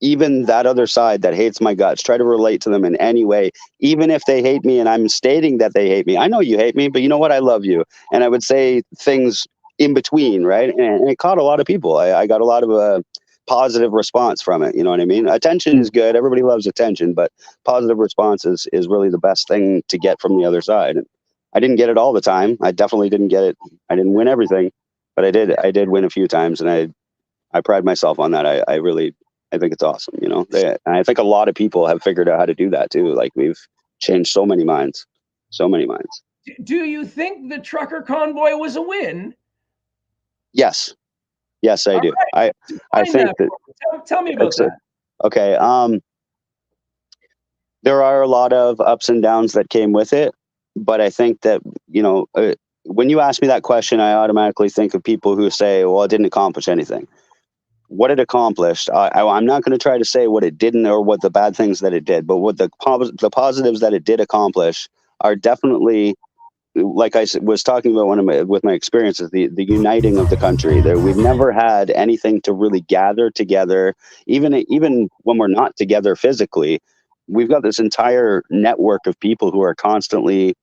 Speaker 13: even that other side that hates my guts. Try to relate to them in any way, even if they hate me and I'm stating that they hate me. I know you hate me, but you know what? I love you. And I would say things in between, right? And it caught a lot of people. I got a lot of positive response from it. You know what I mean? Attention is good. Everybody loves attention, but positive response is really the best thing to get from the other side. And I didn't get it all the time. I definitely didn't get it. I didn't win everything, but I did win a few times, and I pride myself on that. I think it's awesome. And I think a lot of people have figured out how to do that too. Like, we've changed so many minds.
Speaker 1: Do you think the trucker convoy was a win?
Speaker 13: Yes, I do.
Speaker 1: Right.
Speaker 13: I think that.
Speaker 1: Tell me about that.
Speaker 13: Okay. There are a lot of ups and downs that came with it, but I think that, when you ask me that question, I automatically think of people who say, well, it didn't accomplish anything. What it accomplished, I'm not going to try to say what it didn't or what the bad things that it did, but what the positives that it did accomplish are definitely, like I was talking about with my experiences, the uniting of the country. We've never had anything to really gather together, even when we're not together physically. We've got this entire network of people who are constantly,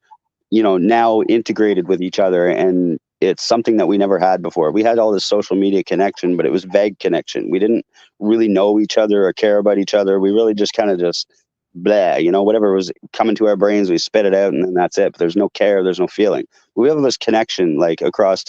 Speaker 13: now integrated with each other, and it's something that we never had before. We had all this social media connection, but it was vague connection. We didn't really know each other or care about each other. We really just kind of blah, whatever was coming to our brains, we spit it out and then that's it. But there's no care, there's no feeling. We have this connection like across,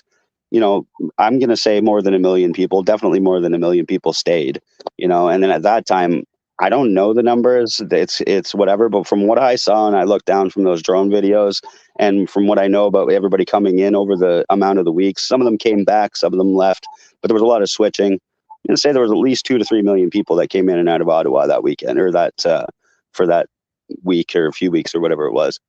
Speaker 13: I'm going to say more than 1 million people, definitely more than 1 million people stayed, and then at that time, I don't know the numbers. It's whatever. But from what I saw, and I looked down from those drone videos, and from what I know about everybody coming in over the amount of the weeks, some of them came back, some of them left, but there was a lot of switching. I'm going to say there was at least 2 to 3 million people that came in and out of Ottawa that weekend, or that for that week or a few weeks or whatever it was.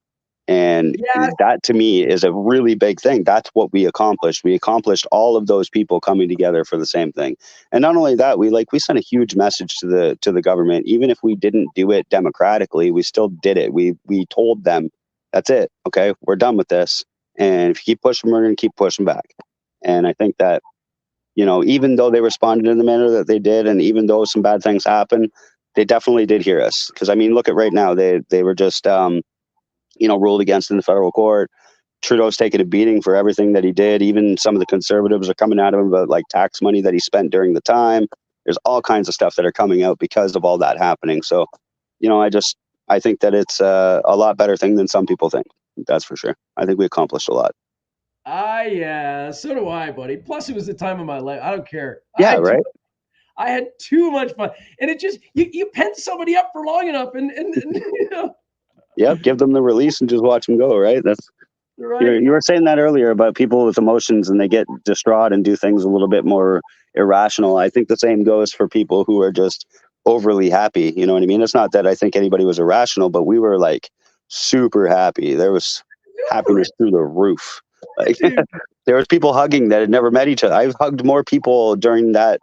Speaker 13: And that to me is a really big thing. That's what we accomplished. We accomplished all of those people coming together for the same thing. And not only that, we sent a huge message to the government. Even if we didn't do it democratically, we still did it. We told them, that's it. Okay, we're done with this. And if you keep pushing, we're going to keep pushing back. And I think that, even though they responded in the manner that they did, and even though some bad things happened, they definitely did hear us. Because I mean, look at right now, they were just ruled against in the federal court. Trudeau's taken a beating for everything that he did. Even some of the conservatives are coming at him about tax money that he spent during the time. There's all kinds of stuff that are coming out because of all that happening. So, I think that it's a lot better thing than some people think. That's for sure. I think we accomplished a lot.
Speaker 1: Yeah, so do I, buddy. Plus, it was the time of my life. I don't care.
Speaker 13: Yeah, right.
Speaker 1: I had too much fun, and it just you pent somebody up for long enough, and
Speaker 13: Yep, give them the release and just watch them go, right? That's right. You were saying that earlier about people with emotions and they get distraught and do things a little bit more irrational. I think the same goes for people who are just overly happy. You know what I mean? It's not that I think anybody was irrational, but we were super happy. There was happiness through the roof. There was people hugging that had never met each other. I've hugged more people during that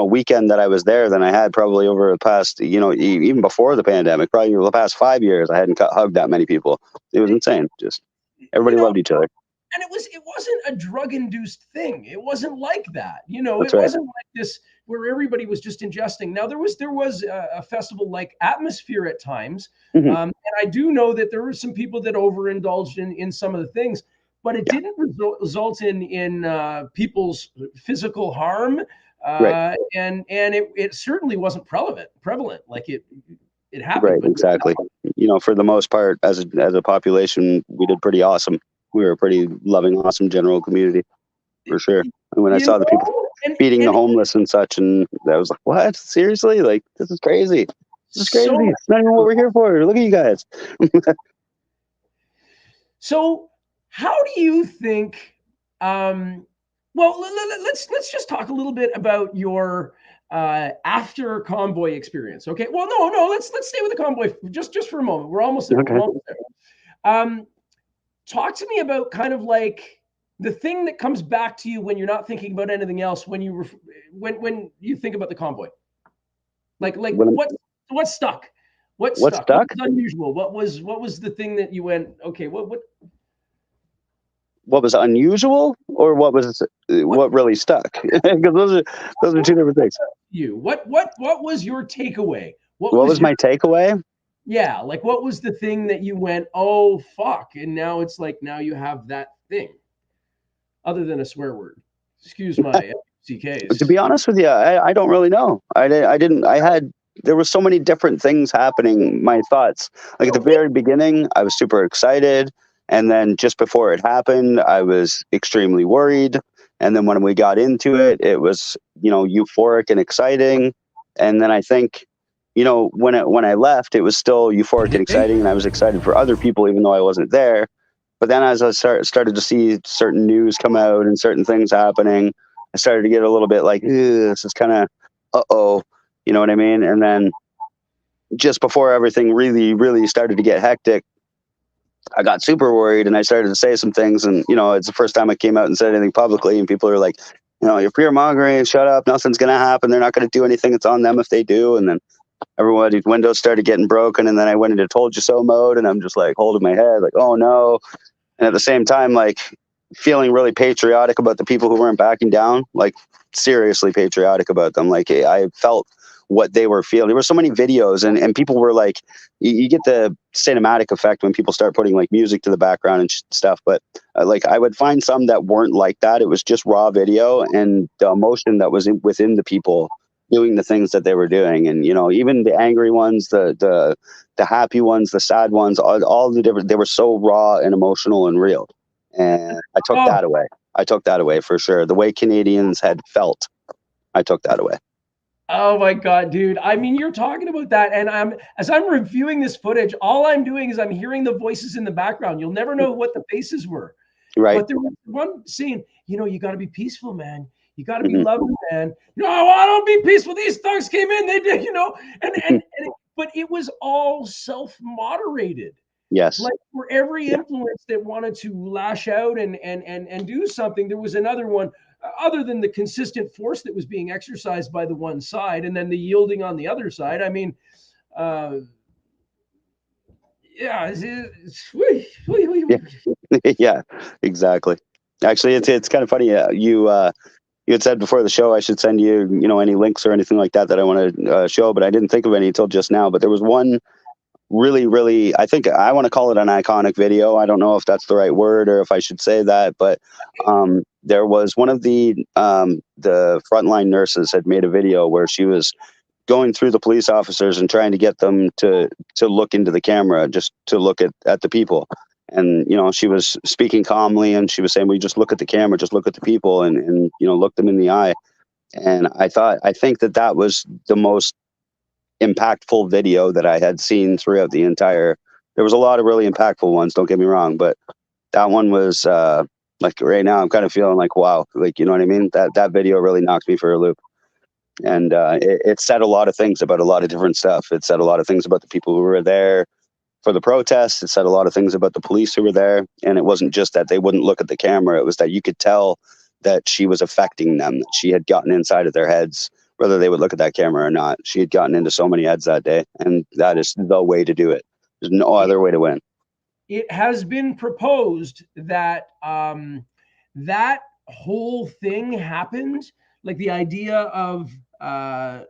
Speaker 13: weekend that I was there than I had probably over the past, even before the pandemic, probably over the past 5 years, I hadn't hugged that many people. It was insane. Just everybody loved each other.
Speaker 1: And it wasn't a drug-induced thing. It wasn't like that.
Speaker 13: That's
Speaker 1: it
Speaker 13: right.
Speaker 1: wasn't like this where everybody was just ingesting. Now there was a festival-like atmosphere at times.
Speaker 13: Mm-hmm.
Speaker 1: And I do know that there were some people that overindulged in some of the things, but it didn't result in people's physical harm.
Speaker 13: Right.
Speaker 1: And it certainly wasn't prevalent. Like it happened.
Speaker 13: Right, exactly. For the most part, as a population, we did pretty awesome. We were a pretty loving, awesome general community, for sure. And when I saw the people feeding the homeless and such, and I was like, what? Seriously? This is crazy. This is crazy. It's not even what we're here for. Look at you guys.
Speaker 1: So how do you think, well, let's just talk a little bit about your after convoy experience. Okay. Well, no. Let's stay with the convoy just for a moment. We're almost there.
Speaker 13: Okay.
Speaker 1: We're almost there. Talk to me about kind of the thing that comes back to you when you're not thinking about anything else. When you think about the convoy, what stuck? What stuck? What was unusual? What was the thing that you went, okay? What
Speaker 13: was unusual, or what really stuck? Because those are two different things.
Speaker 1: What was your takeaway?
Speaker 13: What was my takeaway?
Speaker 1: Yeah, what was the thing that you went, oh fuck, and now it's now you have that thing, other than a swear word. Excuse my CKs.
Speaker 13: To be honest with you, I don't really know. There were so many different things happening. My thoughts, at the very beginning, I was super excited. And then just before it happened, I was extremely worried. And then when we got into it, it was, euphoric and exciting. And then I think, when I left, it was still euphoric and exciting. And I was excited for other people, even though I wasn't there. But then as I started to see certain news come out and certain things happening, I started to get a little bit this is kind of, uh-oh, you know what I mean? And then just before everything really, really started to get hectic, I got super worried and I started to say some things. And, it's the first time I came out and said anything publicly. And people are like, you're fear mongering, shut up. Nothing's going to happen. They're not going to do anything. It's on them if they do. And then everybody's windows started getting broken. And then I went into told you so mode. And I'm just holding my head oh no. And at the same time, feeling really patriotic about the people who weren't backing down, seriously patriotic about them. I felt what they were feeling. There were so many videos and people were you get the cinematic effect when people start putting music to the background and stuff. But I would find some that weren't like that. It was just raw video and the emotion that was within the people doing the things that they were doing. And, even the angry ones, the happy ones, the sad ones, all the different, they were so raw and emotional and real. And I took that away. I took that away for sure. The way Canadians had felt, I took that away.
Speaker 1: Oh my God, dude. I mean, you're talking about that. And as I'm reviewing this footage, all I'm doing is I'm hearing the voices in the background. You'll never know what the faces were.
Speaker 13: Right.
Speaker 1: But there was one saying, you got to be peaceful, man. You got to be
Speaker 13: Mhm.
Speaker 1: loving, man. No, I don't be peaceful. These thugs came in, they did, but it was all self-moderated.
Speaker 13: Yes.
Speaker 1: Like for every
Speaker 13: Yeah.
Speaker 1: influence that wanted to lash out and do something, there was another one, other than the consistent force that was being exercised by the one side and then the yielding on the other side. I mean, uh, yeah,
Speaker 13: Yeah, exactly. Actually, it's kind of funny. You had said before the show I should send you, any links or anything like that I want to show, but I didn't think of any until just now. But there was one really, really, I think I want to call it an iconic video. I don't know if that's the right word or if I should say that, but there was one of the frontline nurses had made a video where she was going through the police officers and trying to get them to look into the camera, just to look at the people. And, she was speaking calmly and she was saying, well, you just look at the camera, just look at the people and look them in the eye. And I think that was the most impactful video that I had seen throughout the entire, there was a lot of really impactful ones, don't get me wrong, but that one was, like right now I'm kind of feeling like, wow, like, you know what I mean? That video really knocked me for a loop. And it said a lot of things about a lot of different stuff. It said a lot of things about the people who were there for the protests. It said a lot of things about the police who were there. And it wasn't just that they wouldn't look at the camera. It was that you could tell that she was affecting them, that she had gotten inside of their heads, whether they would look at that camera or not. She had gotten into so many heads that day. And that is the way to do it. There's no other way to win.
Speaker 1: It has been proposed that that whole thing happened, like the idea of oh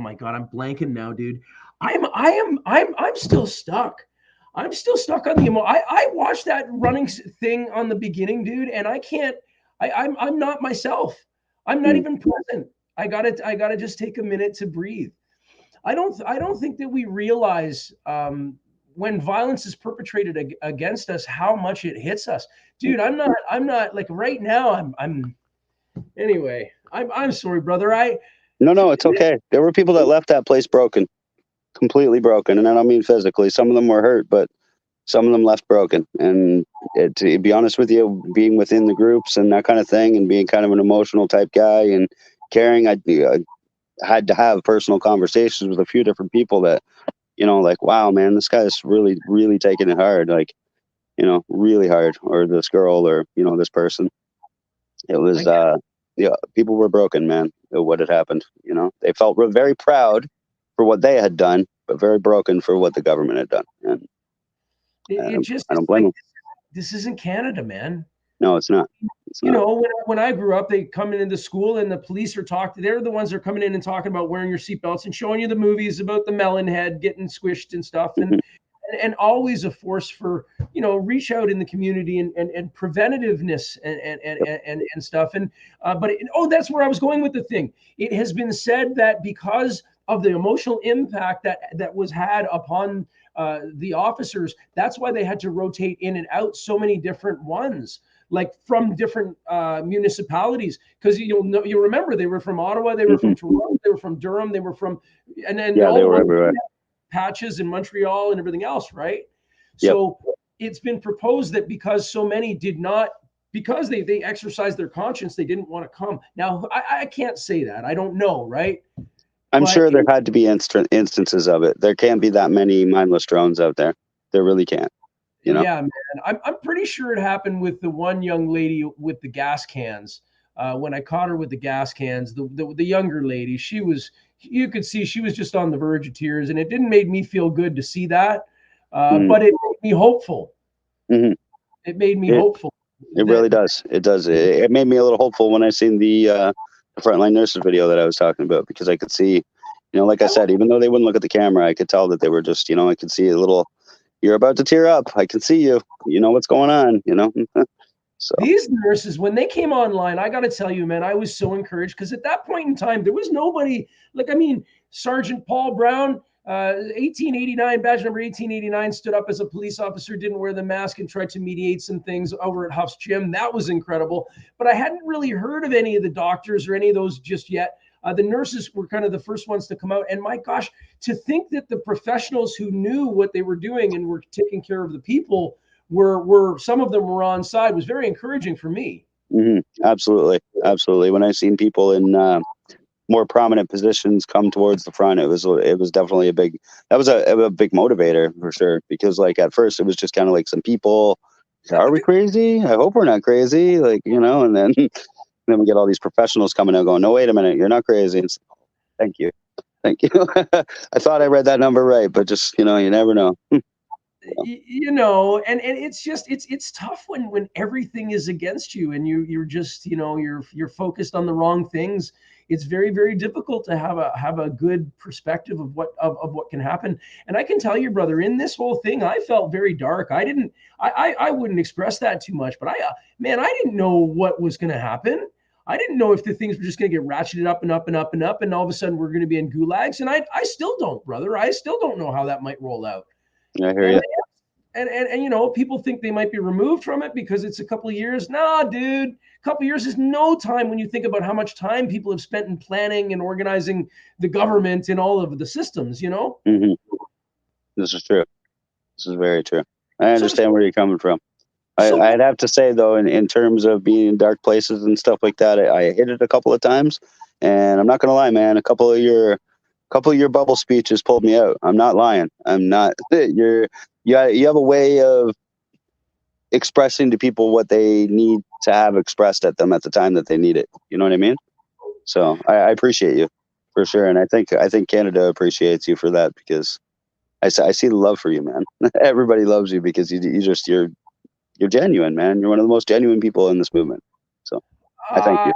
Speaker 1: my God, I'm blanking now, dude. I'm still stuck. I'm still stuck on the emo. I watched that running thing on the beginning, dude, and I can't. I'm not myself. I'm not even present. I gotta just take a minute to breathe. I don't think that we realize when violence is perpetrated against us how much it hits us, dude. I'm not like right now. Anyway. I'm sorry, brother.
Speaker 13: No, it's okay. There were people that left that place broken, completely broken, and I don't mean physically. Some of them were hurt, but some of them left broken. And to be honest with you, being within the groups and that kind of thing, and being kind of an emotional type guy and caring, I had to have personal conversations with a few different people that, like, wow, man, this guy's really, really taking it hard, like, really hard, or this girl, or this person. It was people were broken, man, at what had happened. They felt very proud for what they had done, but very broken for what the government had done. And I don't blame them.
Speaker 1: This isn't Canada, man.
Speaker 13: No, it's not.
Speaker 1: When I grew up, they come into school and the police are talking. They're the ones that are coming in and talking about wearing your seatbelts and showing you the movies about the melon head getting squished and stuff. And always a force for, reach out in the community and preventativeness and stuff. But that's where I was going with the thing. It has been said that because of the emotional impact that was had upon the officers, that's why they had to rotate in and out so many different ones, like from different municipalities. Because you remember they were from Ottawa, they were from Toronto, they were from Durham, they were from, and then
Speaker 13: they were everywhere.
Speaker 1: Patches in Montreal and everything else, right? So it's been proposed that because so many did not, because they exercised their conscience, they didn't want to come. Now, I can't say that. I don't know, right?
Speaker 13: I'm sure there had to be instances of it. There can't be that many mindless drones out there. There really can't.
Speaker 1: Yeah, man. I'm pretty sure it happened with the one young lady with the gas cans. When I caught her with the gas cans, the younger lady, you could see she was just on the verge of tears, and it didn't make me feel good to see that. But it made me hopeful.
Speaker 13: Mm-hmm.
Speaker 1: It made me hopeful.
Speaker 13: It really does. It does. It made me a little hopeful when I seen the frontline nurses video that I was talking about, because I could see, like I said, even though they wouldn't look at the camera, I could tell that they were just, I could see a little, you're about to tear up. I can see you. You know what's going on, So
Speaker 1: these nurses, when they came online, I got to tell you, man, I was so encouraged, because at that point in time, there was nobody Sergeant Paul Brown, 1889, badge number 1889, stood up as a police officer, didn't wear the mask, and tried to mediate some things over at Huff's gym. That was incredible. But I hadn't really heard of any of the doctors or any of those just yet. The nurses were kind of the first ones to come out. And my gosh, to think that the professionals who knew what they were doing and were taking care of the people were some of them were on side was very encouraging for me.
Speaker 13: Absolutely. When I seen people in more prominent positions come towards the front, it was definitely a big motivator for sure, because like at first it was just kind of like some people, are we crazy? I hope we're not crazy, like, and then we get all these professionals coming out going, no, wait a minute, you're not crazy. And thank you. I thought I read that number right, but just you never know.
Speaker 1: And it's just it's tough when everything is against you and you're just you're focused on the wrong things. It's very, very difficult to have a good perspective of what can happen. And I can tell you, brother, in this whole thing, I felt very dark. I wouldn't express that too much, but I didn't know what was going to happen. I didn't know if the things were just going to get ratcheted up and up and up and up, and all of a sudden we're going to be in gulags. And I still don't, brother. I still don't know how that might roll out.
Speaker 13: I hear you.
Speaker 1: And people think they might be removed from it because it's a couple of years. Nah, dude, a couple of years is no time when you think about how much time people have spent in planning and organizing the government and all of the systems,
Speaker 13: Mm-hmm. This is true. This is very true. I understand where you're coming from. I'd have to say, though, in terms of being in dark places and stuff like that, I hit it a couple of times. And I'm not going to lie, man, a couple of your bubble speeches pulled me out. I'm not lying. I'm not. You have a way of expressing to people what they need to have expressed at them at the time that they need it. You know what I mean? So I appreciate you for sure, and I think Canada appreciates you for that, because I see the love for you, man. Everybody loves you because you're genuine, man. You're one of the most genuine people in this movement. So I thank you.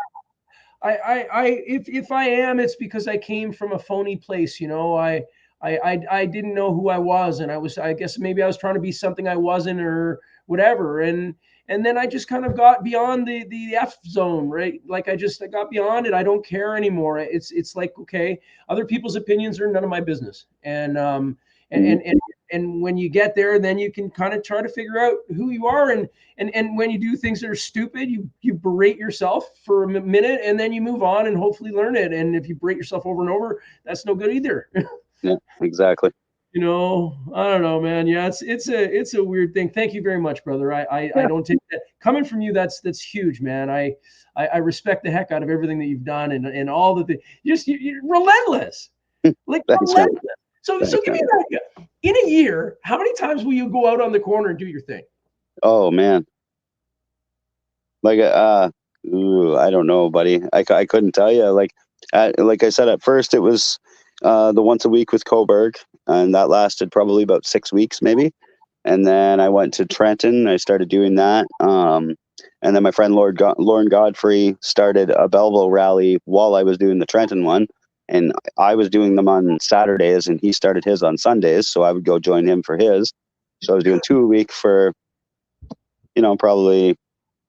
Speaker 1: If I am, it's because I came from a phony place. I didn't know who I was, and I guess maybe I was trying to be something I wasn't or whatever. And then I just kind of got beyond the F zone, right? Like I got beyond it. I don't care anymore. It's like, okay, other people's opinions are none of my business. And when you get there, then you can kind of try to figure out who you are. And when you do things that are stupid, you berate yourself for a minute, and then you move on and hopefully learn it. And if you berate yourself over and over, that's no good either.
Speaker 13: Yeah, exactly.
Speaker 1: I don't know, man. Yeah, it's a weird thing. Thank you very much, brother. I don't take that coming from you. That's huge, man. I respect the heck out of everything that you've done and all the you're relentless, like relentless. So give me an idea. In a year, how many times will you go out on the corner and do your thing?
Speaker 13: Oh man, like I don't know, buddy. I couldn't tell you. Like I said, at first it was the once a week with Coburg, and that lasted probably about 6 weeks, maybe. And then I went to Trenton. I started doing that. And then my friend Lauren Godfrey started a Belleville rally while I was doing the Trenton one. And I was doing them on Saturdays, and he started his on Sundays. So I would go join him for his. So I was doing 2 a week for, probably,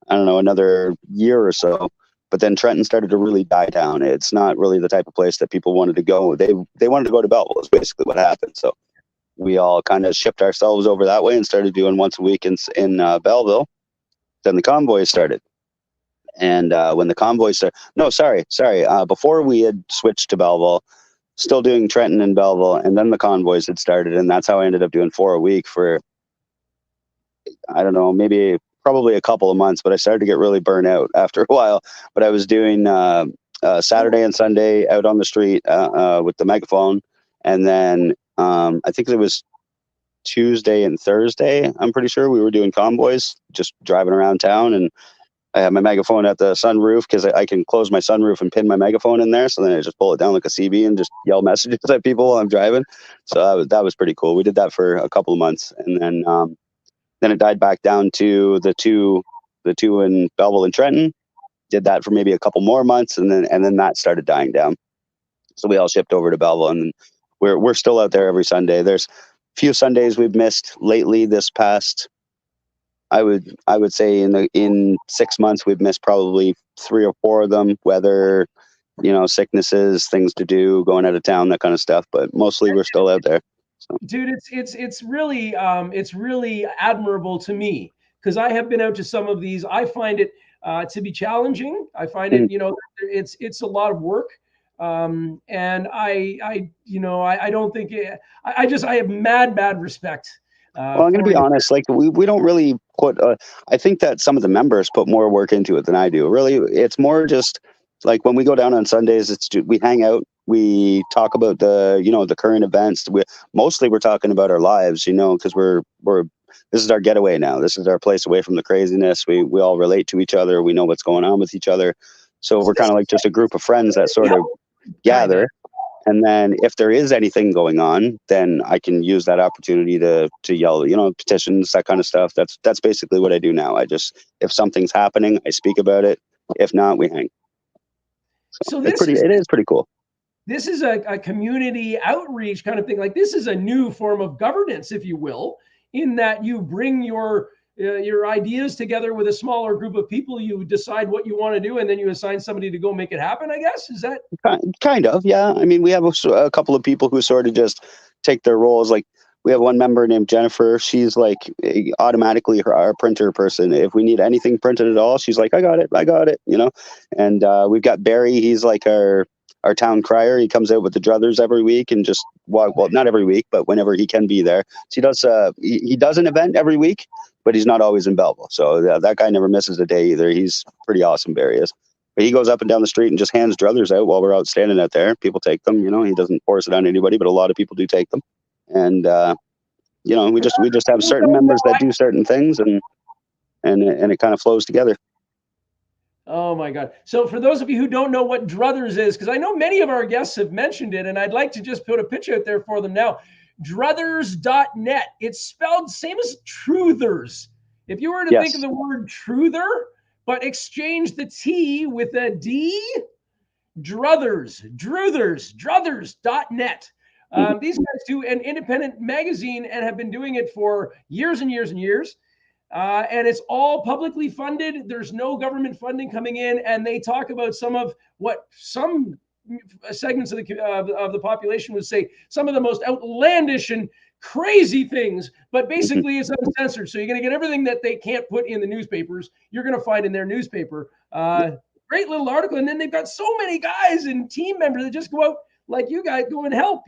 Speaker 13: I don't know, another year or so. But then Trenton started to really die down. It's not really the type of place that people wanted to go. They wanted to go to Belleville is basically what happened. So we all kind of shipped ourselves over that way and started doing once a week in Belleville. Then the convoy started. And when the convoy started, before we had switched to Belleville, still doing Trenton and Belleville, and then the convoys had started, and that's how I ended up doing 4 a week for, I don't know, probably a couple of months, but I started to get really burnt out after a while. But I was doing Saturday and Sunday out on the street with the megaphone, and then I think it was Tuesday and Thursday, I'm pretty sure, we were doing convoys, just driving around town, and I have my megaphone at the sunroof because I can close my sunroof and pin my megaphone in there. So then I just pull it down like a CB and just yell messages at people while I'm driving. So that was pretty cool. We did that for a couple of months, and then it died back down to the two in Belleville and Trenton. Did that for maybe a couple more months, and then that started dying down. So we all shipped over to Belleville, and we're still out there every Sunday. There's a few Sundays we've missed lately. This past, I would say in 6 months we've missed probably 3 or 4 of them. Weather, sicknesses, things to do, going out of town, that kind of stuff. But mostly we're still out there. So.
Speaker 1: Dude, it's really admirable to me, because I have been out to some of these. I find it to be challenging. I find it, it's a lot of work. And I don't think I have mad respect.
Speaker 13: Well, I'm going to be honest. Like we don't really put. I think that some of the members put more work into it than I do. Really, it's more just like when we go down on Sundays. We hang out. We talk about the current events. We're talking about our lives. Because we're this is our getaway now. This is our place away from the craziness. We all relate to each other. We know what's going on with each other. So we're kind of like just a group of friends that sort of gather. And then if there is anything going on, then I can use that opportunity to yell, petitions, that kind of stuff. That's basically what I do now. If something's happening, I speak about it. If not, we hang. So it is pretty cool.
Speaker 1: This is a community outreach kind of thing. Like this is a new form of governance, if you will, in that you bring your ideas together with a smaller group of people. You decide what you want to do, and then you assign somebody to go make it happen, I guess. Is that
Speaker 13: kind of? Yeah. I mean, we have a couple of people who sort of just take their roles. Like we have one member named Jennifer. She's like automatically our printer person. If we need anything printed at all, she's like, I got it, And we've got Barry. He's like our town crier. He comes out with the druthers every week and just not every week, but whenever he can be there. So he does an event every week, but he's not always in Belleville. So that guy never misses a day either. He's pretty awesome, Barry is. But he goes up and down the street and just hands druthers out while we're out standing out there. People take them, he doesn't force it on anybody, but a lot of people do take them. And, we just have certain members that do certain things and it kind of flows together.
Speaker 1: Oh my God. So for those of you who don't know what druthers is, because I know many of our guests have mentioned it, and I'd like to just put a pitch out there for them now. Druthers.net. It's spelled same as truthers. If you were to think of the word truther, but exchange the T with a D, druthers.net. These guys do an independent magazine and have been doing it for years and years and years. And it's all publicly funded. There's no government funding coming in, and they talk about some segments of the population would say some of the most outlandish and crazy things, but basically it's uncensored. So you're going to get everything that they can't put in the newspapers. You're going to find in their newspaper. Great little article. And then they've got so many guys and team members that just go out like you guys go and help.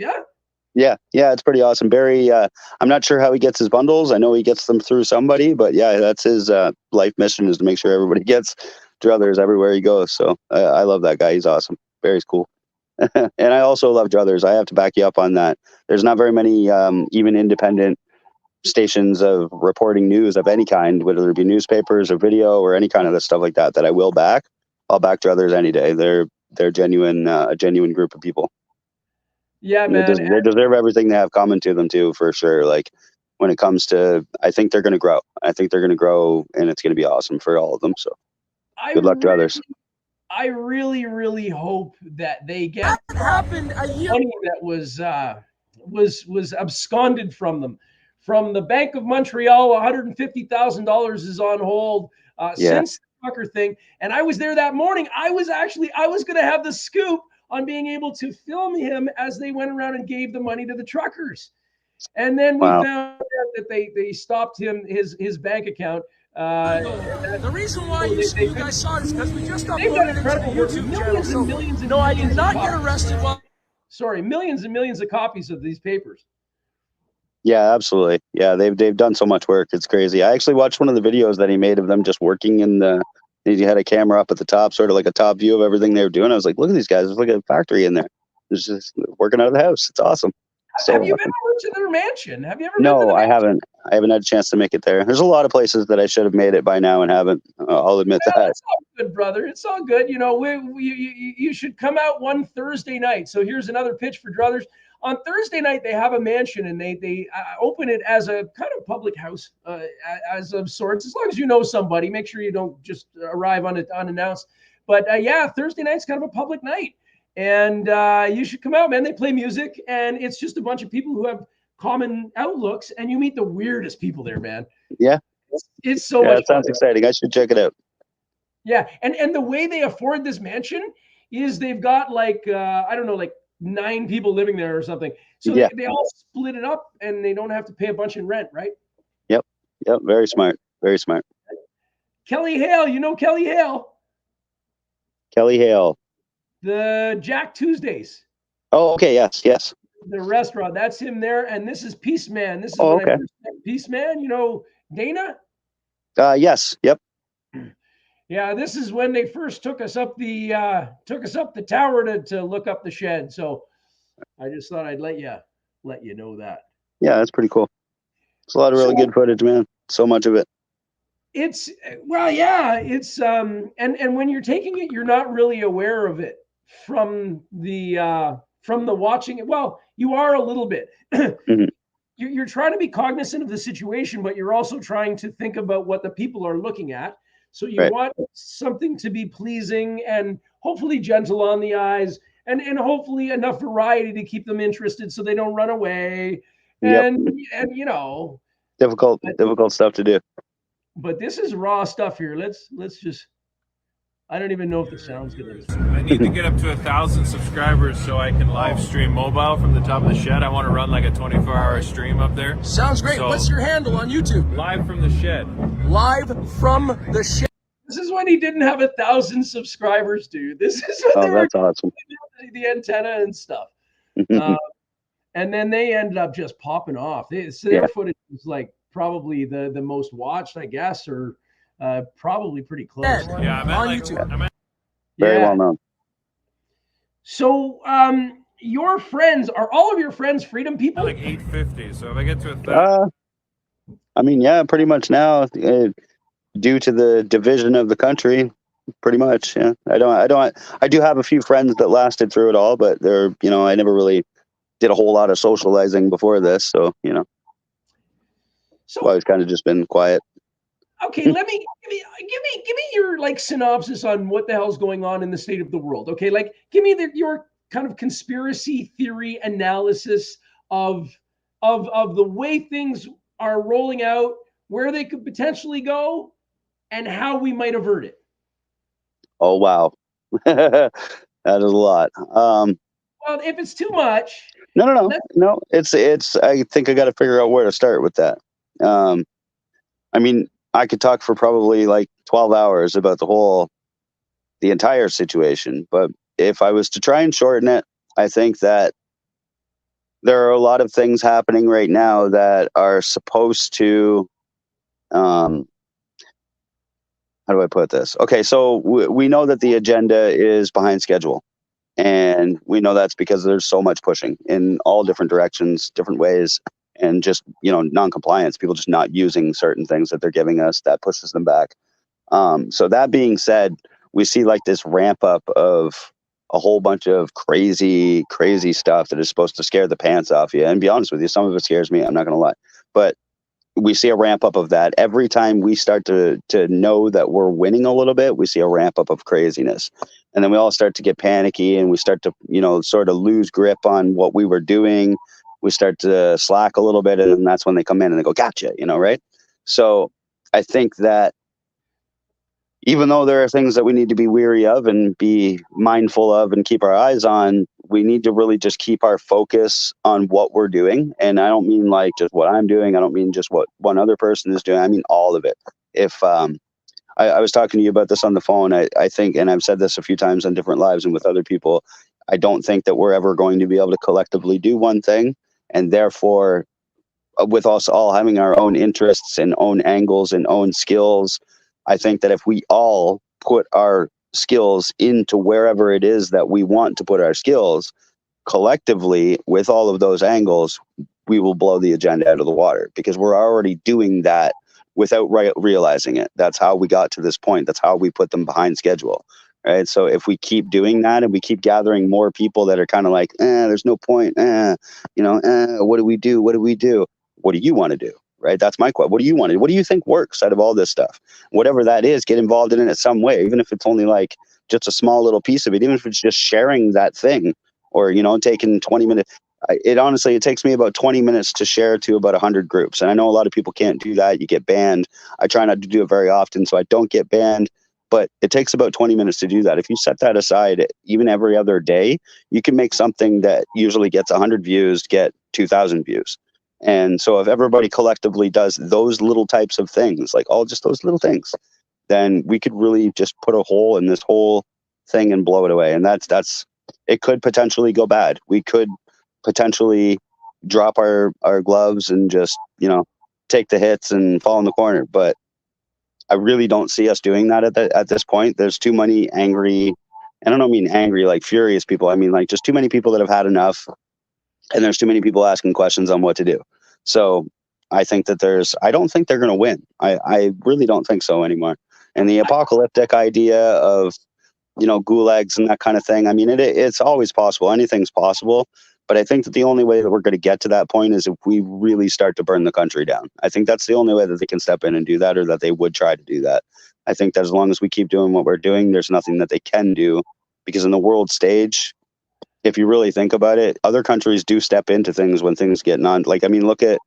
Speaker 1: Yeah,
Speaker 13: it's pretty awesome. Barry, I'm not sure how he gets his bundles. I know he gets them through somebody, but yeah, that's his life mission, is to make sure everybody gets druthers everywhere he goes. So I love that guy. He's awesome. Barry's cool. And I also love druthers. I have to back you up on that. There's not very many even independent stations of reporting news of any kind, whether it be newspapers or video or any kind of stuff like that I will back. I'll back druthers any day. They're genuine, a genuine group of people.
Speaker 1: Yeah, man.
Speaker 13: They deserve everything they have coming to them too, for sure. Like when it comes to, I think they're going to grow. And it's going to be awesome for all of them. So good luck to others.
Speaker 1: I really hope that they get money that was absconded from them. From the Bank of Montreal, $150,000 is on hold since the trucker thing. And I was there that morning. I was going to have the scoop on being able to film him as they went around and gave the money to the truckers. And then we found out that they stopped his bank account.
Speaker 4: The reason why you guys saw it is because we just uploaded it to the YouTube channel. So, no, I did not get arrested.
Speaker 1: Millions and millions of copies of these papers.
Speaker 13: Yeah, absolutely. Yeah, they've done so much work. It's crazy. I actually watched one of the videos that he made of them just working in the. He had a camera up at the top, sort of like a top view of everything they were doing. I was like, look at these guys. There's like a factory in there. It's just working out of the house. It's awesome.
Speaker 1: Have you been over to their mansion? Have you ever?
Speaker 13: No, I haven't. I haven't had a chance to make it there. There's a lot of places that I should have made it by now and haven't. I'll admit that.
Speaker 1: It's all good, brother. It's all good. You should come out one Thursday night. So here's another pitch for druthers. On Thursday night, they have a mansion, and they open it as a kind of public house, as of sorts. As long as you know somebody, make sure you don't just arrive unannounced. But Thursday night's kind of a public night, and you should come out, man. They play music, and it's just a bunch of people who have common outlooks, and you meet the weirdest people there, man.
Speaker 13: Yeah,
Speaker 1: it's so much.
Speaker 13: That sounds exciting. I should check it out.
Speaker 1: Yeah, and the way they afford this mansion is they've got like 9 people living there or something. So they all split it up and they don't have to pay a bunch in rent, right?
Speaker 13: Yep. Very smart. Very smart.
Speaker 1: Kelly Hale, you know Kelly Hale.
Speaker 13: Kelly Hale.
Speaker 1: The Jack Tuesdays.
Speaker 13: Oh, okay. Yes. Yes.
Speaker 1: The restaurant. That's him there. And this is Peace Man. This is
Speaker 13: Oh,
Speaker 1: when
Speaker 13: okay.
Speaker 1: I first met Peace Man. You know, Dana?
Speaker 13: Yes. Yep.
Speaker 1: Yeah, this is when they first took us up the tower to look up the shed. So I just thought I'd let you know that.
Speaker 13: Yeah, that's pretty cool. It's a lot of really good footage, man. So much of it.
Speaker 1: It's it's and when you're taking it, you're not really aware of it from the watching it. Well, you are a little bit.
Speaker 13: Mm-hmm.
Speaker 1: You're trying to be cognizant of the situation, but you're also trying to think about what the people are looking at. So you want something to be pleasing and hopefully gentle on the eyes, and hopefully enough variety to keep them interested so they don't run away. And you know,
Speaker 13: difficult stuff to do.
Speaker 1: But this is raw stuff here. Let's just. I don't even know if the sound's good.
Speaker 7: I need to get up to 1,000 subscribers so I can live stream mobile from the top of the shed. I want to run like a 24-hour stream up there.
Speaker 4: Sounds great.
Speaker 7: So,
Speaker 4: what's your handle on YouTube?
Speaker 7: Live from the shed.
Speaker 4: Live from the shed.
Speaker 1: This is when he didn't have 1,000 subscribers, dude. This is when they were
Speaker 13: awesome.
Speaker 1: The antenna and stuff. And then they ended up just popping off. Their footage was like probably the most watched, I guess, or probably pretty close.
Speaker 7: Yeah, I'm
Speaker 4: on YouTube.
Speaker 13: Very well known.
Speaker 1: So, your friends, are all of your friends Freedom people?
Speaker 7: Like 850. So if I get to 1,000.
Speaker 13: I mean, yeah, pretty much now, due to the division of the country, pretty much. Yeah, I do have a few friends that lasted through it all, but they're, I never really did a whole lot of socializing before this, so so I've kind of just been quiet.
Speaker 1: Okay, give me your like synopsis on what the hell's going on in the state of the world. Okay, like give me your kind of conspiracy theory analysis of the way things are rolling out, where they could potentially go, and how we might avert it.
Speaker 13: Oh wow, that is a lot.
Speaker 1: Well, if it's too much,
Speaker 13: no. It's. I think I got to figure out where to start with that. I mean, I could talk for probably like 12 hours about the entire situation, but if I was to try and shorten it, I think that there are a lot of things happening right now that are supposed to, how do I put this? Okay, so we know that the agenda is behind schedule, and we know that's because there's so much pushing in all different directions, different ways. And just, non-compliance, people just not using certain things that they're giving us, that pushes them back. So that being said, we see like this ramp up of a whole bunch of crazy stuff that is supposed to scare the pants off you. And be honest with you, some of it scares me, I'm not going to lie. But we see a ramp up of that. Every time we start to know that we're winning a little bit, we see a ramp up of craziness. And then we all start to get panicky and we start to, sort of lose grip on what we were doing. We start to slack a little bit, and then that's when they come in and they go, gotcha, right? So I think that even though there are things that we need to be weary of and be mindful of and keep our eyes on, we need to really just keep our focus on what we're doing. And I don't mean like just what I'm doing. I don't mean just what one other person is doing. I mean all of it. If I was talking to you about this on the phone, I think, and I've said this a few times on different lives and with other people, I don't think that we're ever going to be able to collectively do one thing. And therefore, with us all having our own interests and own angles and own skills, I think that if we all put our skills into wherever it is that we want to put our skills, collectively, with all of those angles, we will blow the agenda out of the water because we're already doing that without realizing it. That's how we got to this point. That's how we put them behind schedule. Right. So if we keep doing that and we keep gathering more people that are kind of like, there's no point. What do we do? What do we do? What do you want to do? Right. That's my question. What do you want to do? What do you think works out of all this stuff? Whatever that is, get involved in it some way, even if it's only like just a small little piece of it, even if it's just sharing that thing or, taking 20 minutes. It takes me about 20 minutes to share to about 100 groups. And I know a lot of people can't do that. You get banned. I try not to do it very often, so I don't get banned. But it takes about 20 minutes to do that. If you set that aside, even every other day, you can make something that usually gets 100 views, get 2,000 views. And so if everybody collectively does those little types of things, like just those little things, then we could really just put a hole in this whole thing and blow it away. And that's it could potentially go bad. We could potentially drop our gloves and just, take the hits and fall in the corner. But I really don't see us doing that at this point. There's too many angry, and I don't mean angry like furious people. I mean like just too many people that have had enough, and there's too many people asking questions on what to do. So I think that I don't think they're going to win. I really don't think so anymore. And the apocalyptic idea of, gulags and that kind of thing. I mean, it's always possible. Anything's possible. But I think that the only way that we're going to get to that point is if we really start to burn the country down. I think that's the only way that they can step in and do that, or that they would try to do that. I think that as long as we keep doing what we're doing, there's nothing that they can do, because in the world stage, if you really think about it, other countries do step into things when things get like, I mean, look at,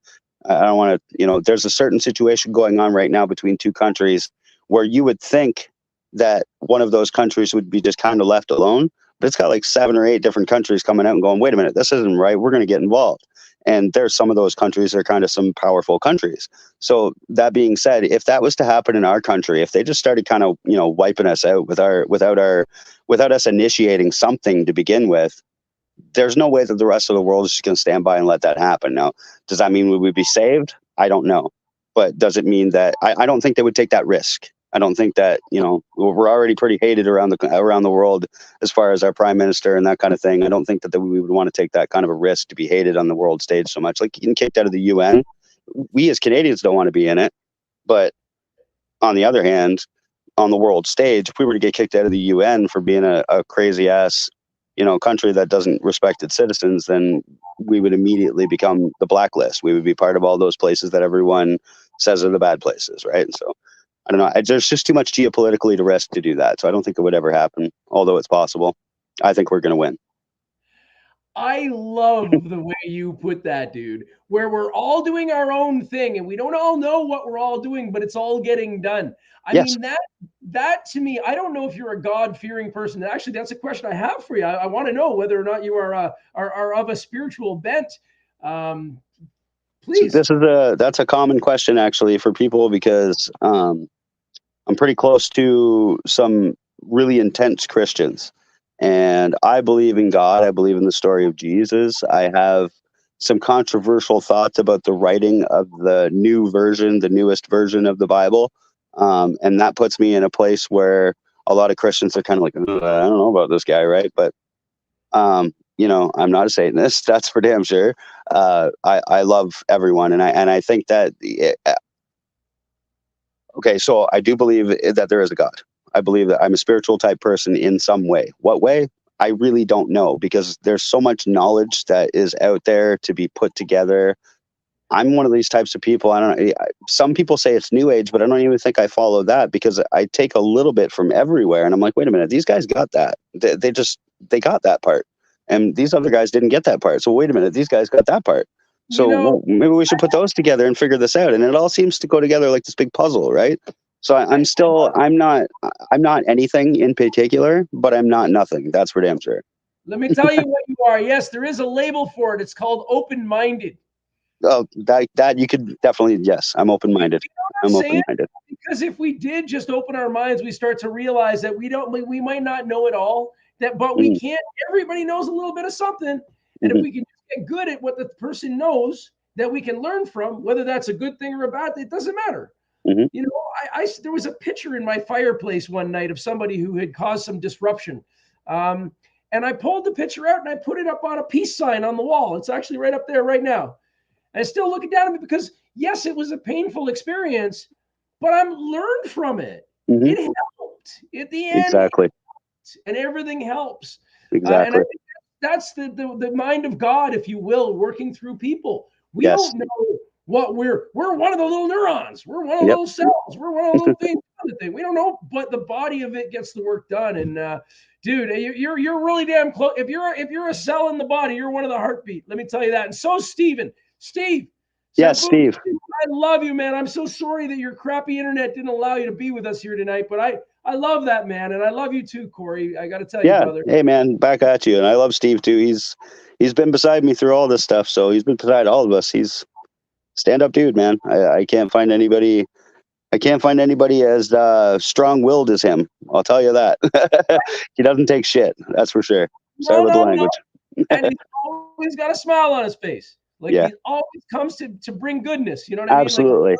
Speaker 13: I don't want to, there's a certain situation going on right now between two countries where you would think that one of those countries would be just kind of left alone. But it's got like 7 or 8 different countries coming out and going, wait a minute, this isn't right. We're going to get involved. And there's some of those countries that are kind of some powerful countries. So that being said, if that was to happen in our country, if they just started kind of, wiping us out without us initiating something to begin with, there's no way that the rest of the world is just going to stand by and let that happen. Now, does that mean we would be saved? I don't know. But does it mean that I don't think they would take that risk? I don't think that, we're already pretty hated around the world as far as our prime minister and that kind of thing. I don't think that we would want to take that kind of a risk to be hated on the world stage so much. Like getting kicked out of the UN, we as Canadians don't want to be in it. But on the other hand, on the world stage, if we were to get kicked out of the UN for being a crazy ass, country that doesn't respect its citizens, then we would immediately become the blacklist. We would be part of all those places that everyone says are the bad places, right? And so I don't know. There's just too much geopolitically to risk to do that. So I don't think it would ever happen, although it's possible. I think we're going to win.
Speaker 1: I love the way you put that, dude, where we're all doing our own thing and we don't all know what we're all doing, but it's all getting done. I mean, that to me, I don't know if you're a God-fearing person. Actually, that's a question I have for you. I want to know whether or not you are of a spiritual bent. Please.
Speaker 13: So that's a common question actually for people, because I'm pretty close to some really intense Christians, and I believe in God. I believe in the story of Jesus. I have some controversial thoughts about the writing of the newest version of the Bible. And that puts me in a place where a lot of Christians are kind of like, I don't know about this guy, right? But I'm not a Satanist. That's for damn sure. I love everyone, and I think that. Okay, so I do believe that there is a God. I believe that I'm a spiritual type person in some way. What way? I really don't know, because there's so much knowledge that is out there to be put together. I'm one of these types of people. I don't know. Some people say it's New Age, but I don't even think I follow that, because I take a little bit from everywhere, and I'm like, wait a minute, these guys got that. They got that part, and these other guys didn't get that part. So wait a minute, these guys got that part. So maybe we should put those together and figure this out. And it all seems to go together like this big puzzle, right? So I'm not anything in particular, but I'm not nothing. That's for damn sure.
Speaker 1: Let me tell you what you are. Yes, there is a label for it. It's called open-minded.
Speaker 13: Oh, that you could definitely, yes, I'm open-minded. I'm open-minded.
Speaker 1: Because if we did just open our minds, we start to realize that we might not know it all, but we can't. Everybody knows a little bit of something. And if we can get good at what the person knows that we can learn from, whether that's a good thing or a bad thing, it doesn't matter. There was a picture in my fireplace one night of somebody who had caused some disruption. And I pulled the picture out and I put it up on a peace sign on the wall. It's actually right up there right now. And still looking down at me, because yes, it was a painful experience, but I'm learned from it. It helped at the end.
Speaker 13: Exactly.
Speaker 1: And everything helps.
Speaker 13: Exactly.
Speaker 1: And I think that's the mind of God, if you will, working through people. We don't know what we're one of the little neurons. We're one of the little cells. We're one of the little things. We don't know, but the body of it gets the work done. And dude, you're really damn close. If you're a cell in the body, you're one of the heartbeat. Let me tell you that. And so Steve.
Speaker 13: Yes, Steve.
Speaker 1: I love you, man. I'm so sorry that your crappy internet didn't allow you to be with us here tonight, but I love that, man, and I love you too, Corey. I got to tell you, brother.
Speaker 13: Hey, man, back at you. And I love Steve too. He's been beside me through all this stuff, so he's been beside all of us. He's stand-up dude, man. I can't find anybody I can't find anybody as strong-willed as him. I'll tell you that. He doesn't take shit. That's for sure. Sorry
Speaker 1: No,
Speaker 13: about the
Speaker 1: no, no.
Speaker 13: language.
Speaker 1: And he's always got a smile on his face. Like
Speaker 13: Yeah,
Speaker 1: he always comes to bring goodness. You know what I mean? Like
Speaker 13: absolutely.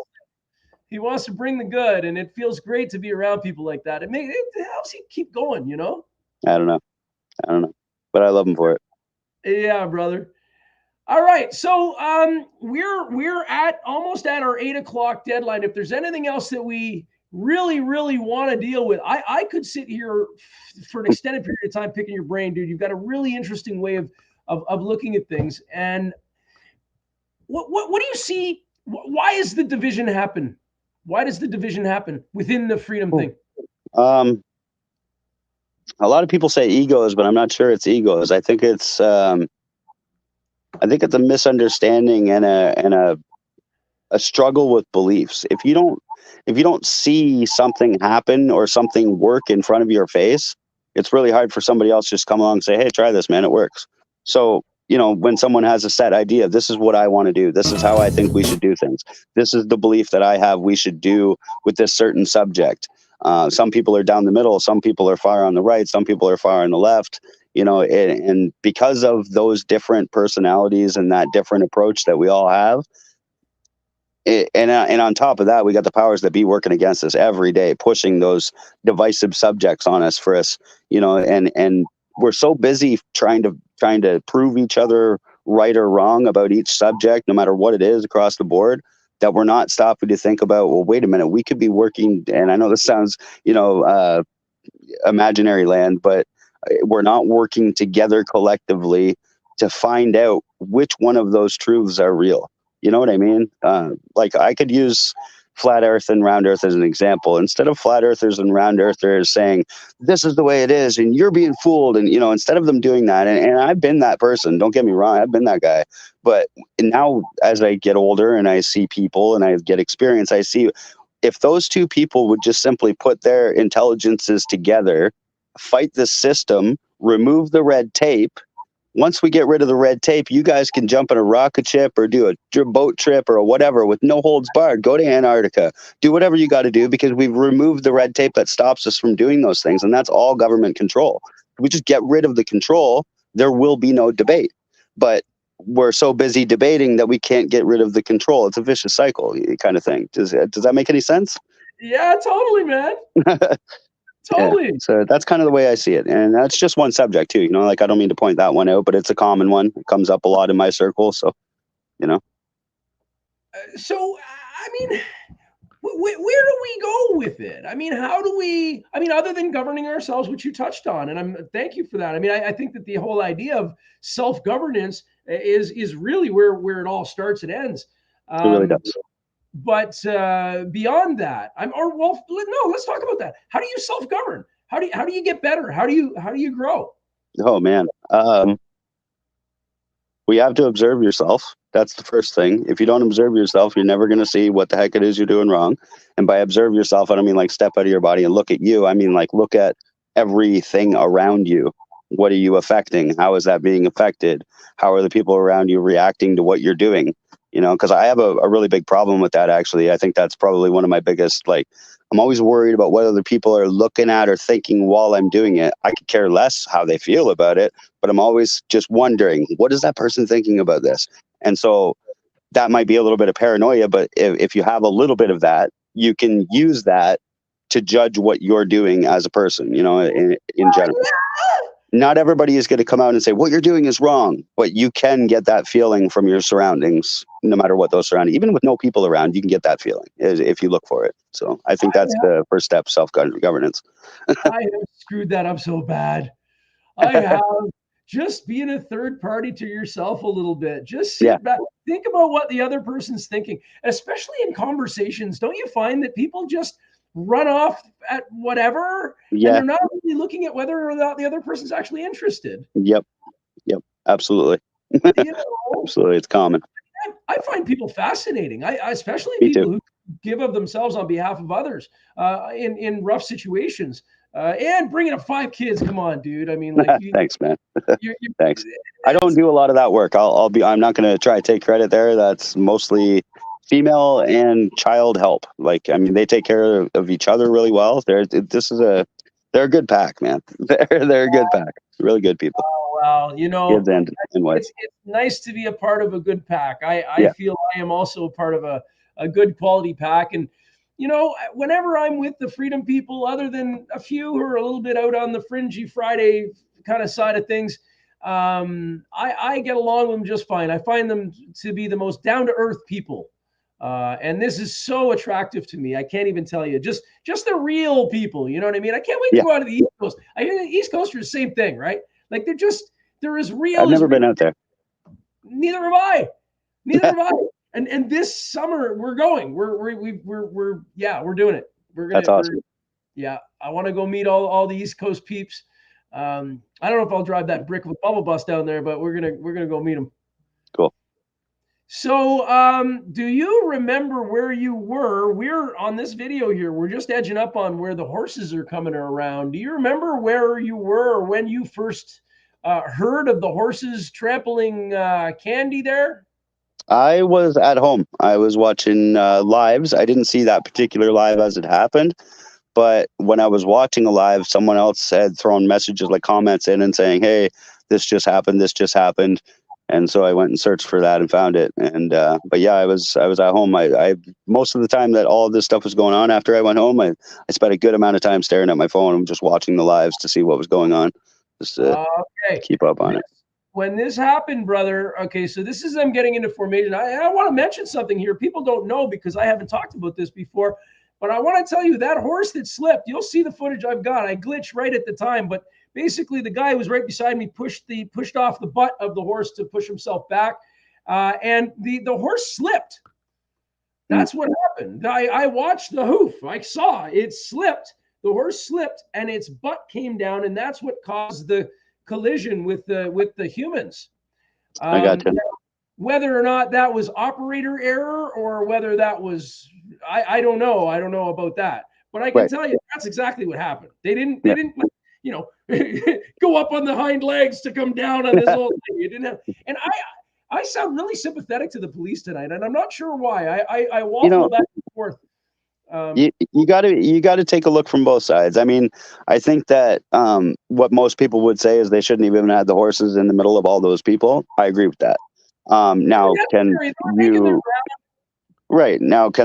Speaker 1: he wants to bring the good, and it feels great to be around people like that. It helps you keep going. You know?
Speaker 13: I don't know. But I love him for it.
Speaker 1: Yeah, brother. All right, so we're at almost at our 8 o'clock deadline. If there's anything else that we really want to deal with, I could sit here for an extended period of time picking your brain, dude. You've got a really interesting way of looking at things. And what do you see? Why is the division happen? Why does the division happen within the freedom thing?
Speaker 13: A lot of people say egos, but I'm not sure it's egos. I think it's a misunderstanding and a struggle with beliefs. If you don't see something happen or something work in front of your face, it's really hard for somebody else to just come along and say, "Hey, try this, man. It works." So, when someone has a set idea, this is what I want to do. This is how I think we should do things. This is the belief that I have we should do with this certain subject. Some people are down the middle. Some people are far on the right. Some people are far on the left. And because of those different personalities and that different approach that we all have, and on top of that, we got the powers that be working against us every day, pushing those divisive subjects on us for us, and we're so busy trying to prove each other right or wrong about each subject, no matter what it is across the board, that we're not stopping to think about, well, wait a minute, we could be working. And I know this sounds, imaginary land, but we're not working together collectively to find out which one of those truths are real. You know what I mean? Like I could use flat earth and round earth as an example. Instead of flat earthers and round earthers saying, this is the way it is and you're being fooled. And, instead of them doing that, and I've been that person, don't get me wrong, I've been that guy. But now as I get older and I see people and I get experience, I see if those two people would just simply put their intelligences together, fight the system, remove the red tape. Once we get rid of the red tape, you guys can jump in a rocket ship or do a boat trip or whatever with no holds barred. Go to Antarctica. Do whatever you got to do because we've removed the red tape that stops us from doing those things. And that's all government control. If we just get rid of the control, there will be no debate. But we're so busy debating that we can't get rid of the control. It's a vicious cycle kind of thing. Does that make any sense?
Speaker 1: Yeah, totally, man. Totally.
Speaker 13: Yeah, so that's kind of the way I see it. And that's just one subject too, like I don't mean to point that one out, but it's a common one. It comes up a lot in my circle. So,
Speaker 1: So, I mean, where do we go with it? I mean, other than governing ourselves, which you touched on, and thank you for that. I mean, I think that the whole idea of self-governance is really where it all starts and ends.
Speaker 13: It really does.
Speaker 1: But beyond that, let's talk about that. How do you self-govern? How do you get better? How do you grow?
Speaker 13: Oh man, we have to observe yourself. That's the first thing. If you don't observe yourself, you're never going to see what the heck it is you're doing wrong. And by observe yourself, I don't mean like step out of your body and look at you. I mean like look at everything around you. What are you affecting? How is that being affected? How are the people around you reacting to what you're doing? Because I have a really big problem with that, actually. I think that's probably one of my biggest, I'm always worried about what other people are looking at or thinking while I'm doing it. I could care less how they feel about it, but I'm always just wondering, what is that person thinking about this? And so that might be a little bit of paranoia, but if you have a little bit of that, you can use that to judge what you're doing as a person, in general. Not everybody is going to come out and say what you're doing is wrong, but you can get that feeling from your surroundings, no matter what those surroundings. Even with no people around, you can get that feeling if you look for it. So I think that's the first step, self-governance.
Speaker 1: I have screwed that up so bad. I have. Just being a third party to yourself a little bit. Just sit back, think about what the other person's thinking, especially in conversations. Don't you find that people just run off at whatever, and they're not really looking at whether or not the other person's actually interested?
Speaker 13: Yep, absolutely. Absolutely, it's common.
Speaker 1: I find people fascinating. I especially people who give of themselves on behalf of others in rough situations. And bringing up 5 kids, come on, dude. I mean,
Speaker 13: thanks, man. Thanks. I don't do a lot of that work. I'm not going to try to take credit there. That's mostly female and child help. Like, I mean, they take care of each other really well. They're a good pack, man. They're a good pack. Really good people.
Speaker 1: Well,
Speaker 13: Kids and wives.
Speaker 1: it's nice to be a part of a good pack. I
Speaker 13: Yeah.
Speaker 1: feel I am also a part of a good quality pack. And, whenever I'm with the Freedom people, other than a few who are a little bit out on the fringy Friday kind of side of things, I get along with them just fine. I find them to be the most down to earth people. And this is so attractive to me. I can't even tell you. Just the real people. You know what I mean? I can't wait to go out to the East Coast. I hear the East Coast are the same thing, right? Like they're as real.
Speaker 13: I've never been out there.
Speaker 1: Neither have I. Neither have I. And this summer we're going. We're doing it.
Speaker 13: That's awesome.
Speaker 1: Yeah, I want to go meet all the East Coast peeps. I don't know if I'll drive that brick with bubble bus down there, but we're gonna go meet them.
Speaker 13: Cool.
Speaker 1: So, do you remember where you were? We're on this video here. We're just edging up on where the horses are coming around. Do you remember where you were or when you first heard of the horses trampling Candy there?
Speaker 13: I was at home. I was watching lives. I didn't see that particular live as it happened, but when I was watching a live, someone else had thrown messages like comments in and saying, "Hey, this just happened. This just happened." And so I went and searched for that and found it. And but yeah, I was at home. I most of the time that all of this stuff was going on after I went home, I spent a good amount of time staring at my phone and just watching the lives to see what was going on, just to keep up on it.
Speaker 1: When this happened, brother, okay, so this is them getting into formation. I want to mention something here. People don't know because I haven't talked about this before, but I want to tell you that horse that slipped, you'll see the footage I've got. I glitched right at the time, but basically the guy who was right beside me pushed off the butt of the horse to push himself back, and the horse slipped. That's what happened. I watched the hoof. I saw it slipped. The horse slipped, and its butt came down, and that's what caused the collision with the humans.
Speaker 13: I got you.
Speaker 1: Whether or not that was operator error or whether that was, I don't know. I don't know about that, but I can tell you that's exactly what happened. They didn't go up on the hind legs to come down on this whole thing. It didn't have, and I sound really sympathetic to the police tonight, and I'm not sure why. I waffle back and forth.
Speaker 13: You got to take a look from both sides. I mean, I think that what most people would say is they shouldn't even have had the horses in the middle of all those people. I agree with that. Now, can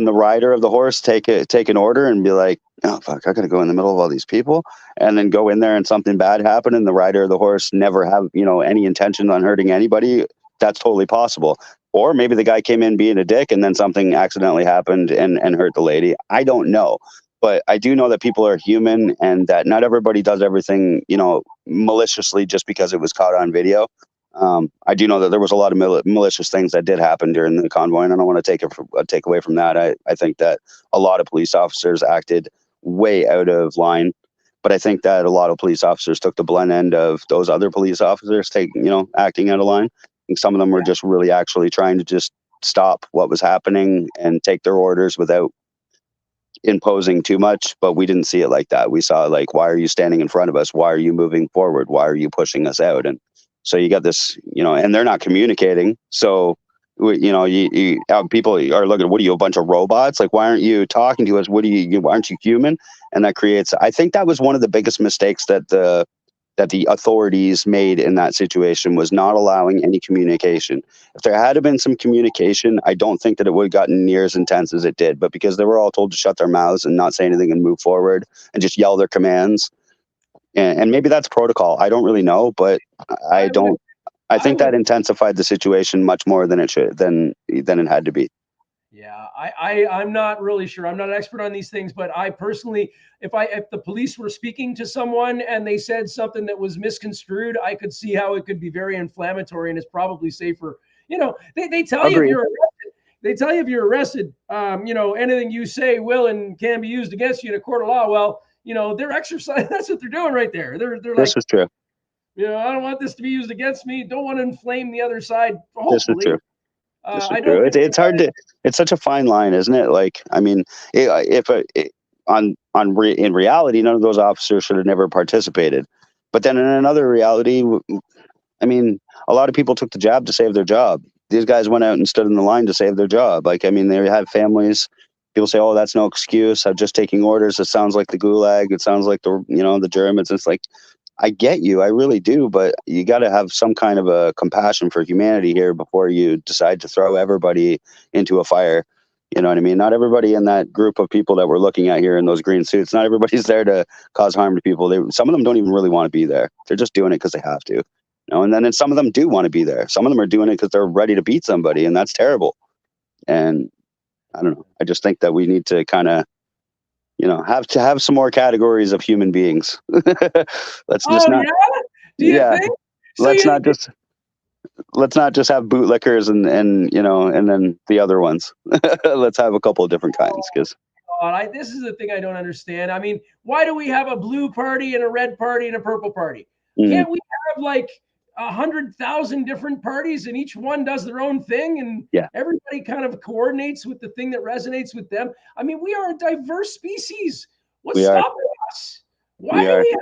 Speaker 13: the rider of the horse take an order and be like, "Oh fuck, I gotta go in the middle of all these people," and then go in there and something bad happen and the rider of the horse never have any intention on hurting anybody? That's totally possible. Or maybe the guy came in being a dick and then something accidentally happened and hurt the lady. I don't know. But I do know that people are human and that not everybody does everything, maliciously just because it was caught on video. I do know that there was a lot of malicious things that did happen during the convoy, and I don't want to take away from that. I think that a lot of police officers acted way out of line. But I think that a lot of police officers took the blunt end of those other police officers acting out of line. I think some of them were just really actually trying to just stop what was happening and take their orders without imposing too much. But we didn't see it like that. We saw like, why are you standing in front of us? Why are you moving forward? Why are you pushing us out? And so you got this, and they're not communicating. So, people are looking, what are you, a bunch of robots? Like, why aren't you talking to us? Aren't you human? And that creates, I think that was one of the biggest mistakes that the authorities made in that situation, was not allowing any communication. If there had been some communication, I don't think that it would have gotten near as intense as it did. But because they were all told to shut their mouths and not say anything and move forward and just yell their commands, and maybe that's protocol. I don't really know, but I think that intensified the situation much more than it had to be.
Speaker 1: Yeah, I'm not really sure. I'm not an expert on these things, but I personally, if the police were speaking to someone and they said something that was misconstrued, I could see how it could be very inflammatory, and it's probably safer. They tell you if you're arrested. They tell you if you're arrested, anything you say will and can be used against you in a court of law. Well, they're exercising. That's what they're doing right there. They're like,
Speaker 13: this is true.
Speaker 1: I don't want this to be used against me. Don't want to inflame the other side. Hopefully.
Speaker 13: This is true. It's hard to. It's such a fine line, isn't it? Like, I mean, in reality, none of those officers should have never participated. But then in another reality, I mean, a lot of people took the jab to save their job, these guys went out and stood in the line to save their job. Like, I mean, they have families. People say, "Oh, that's no excuse. I'm just taking orders. It sounds like the gulag. It sounds like the Germans." It's like, I get you, I really do, but you got to have some kind of a compassion for humanity here before you decide to throw everybody into a fire. You know what I mean? Not everybody in that group of people that we're looking at here in those green suits, not everybody's there to cause harm to people. Some of them don't even really want to be there. They're just doing it because they have to. And then some of them do want to be there. Some of them are doing it because they're ready to beat somebody, and that's terrible. And I don't know. I just think that we need to kind of, have some more categories of human beings. Let's just not.
Speaker 1: Do you think?
Speaker 13: Let's not just have bootlickers and then the other ones. Let's have a couple of different kinds, because
Speaker 1: this is the thing I don't understand. I mean, why do we have a blue party and a red party and a purple party? Can't we have like 100,000 different parties and each one does their own thing and everybody kind of coordinates with the thing that resonates with them? I mean, we are a diverse species. What's stopping us? Why do we have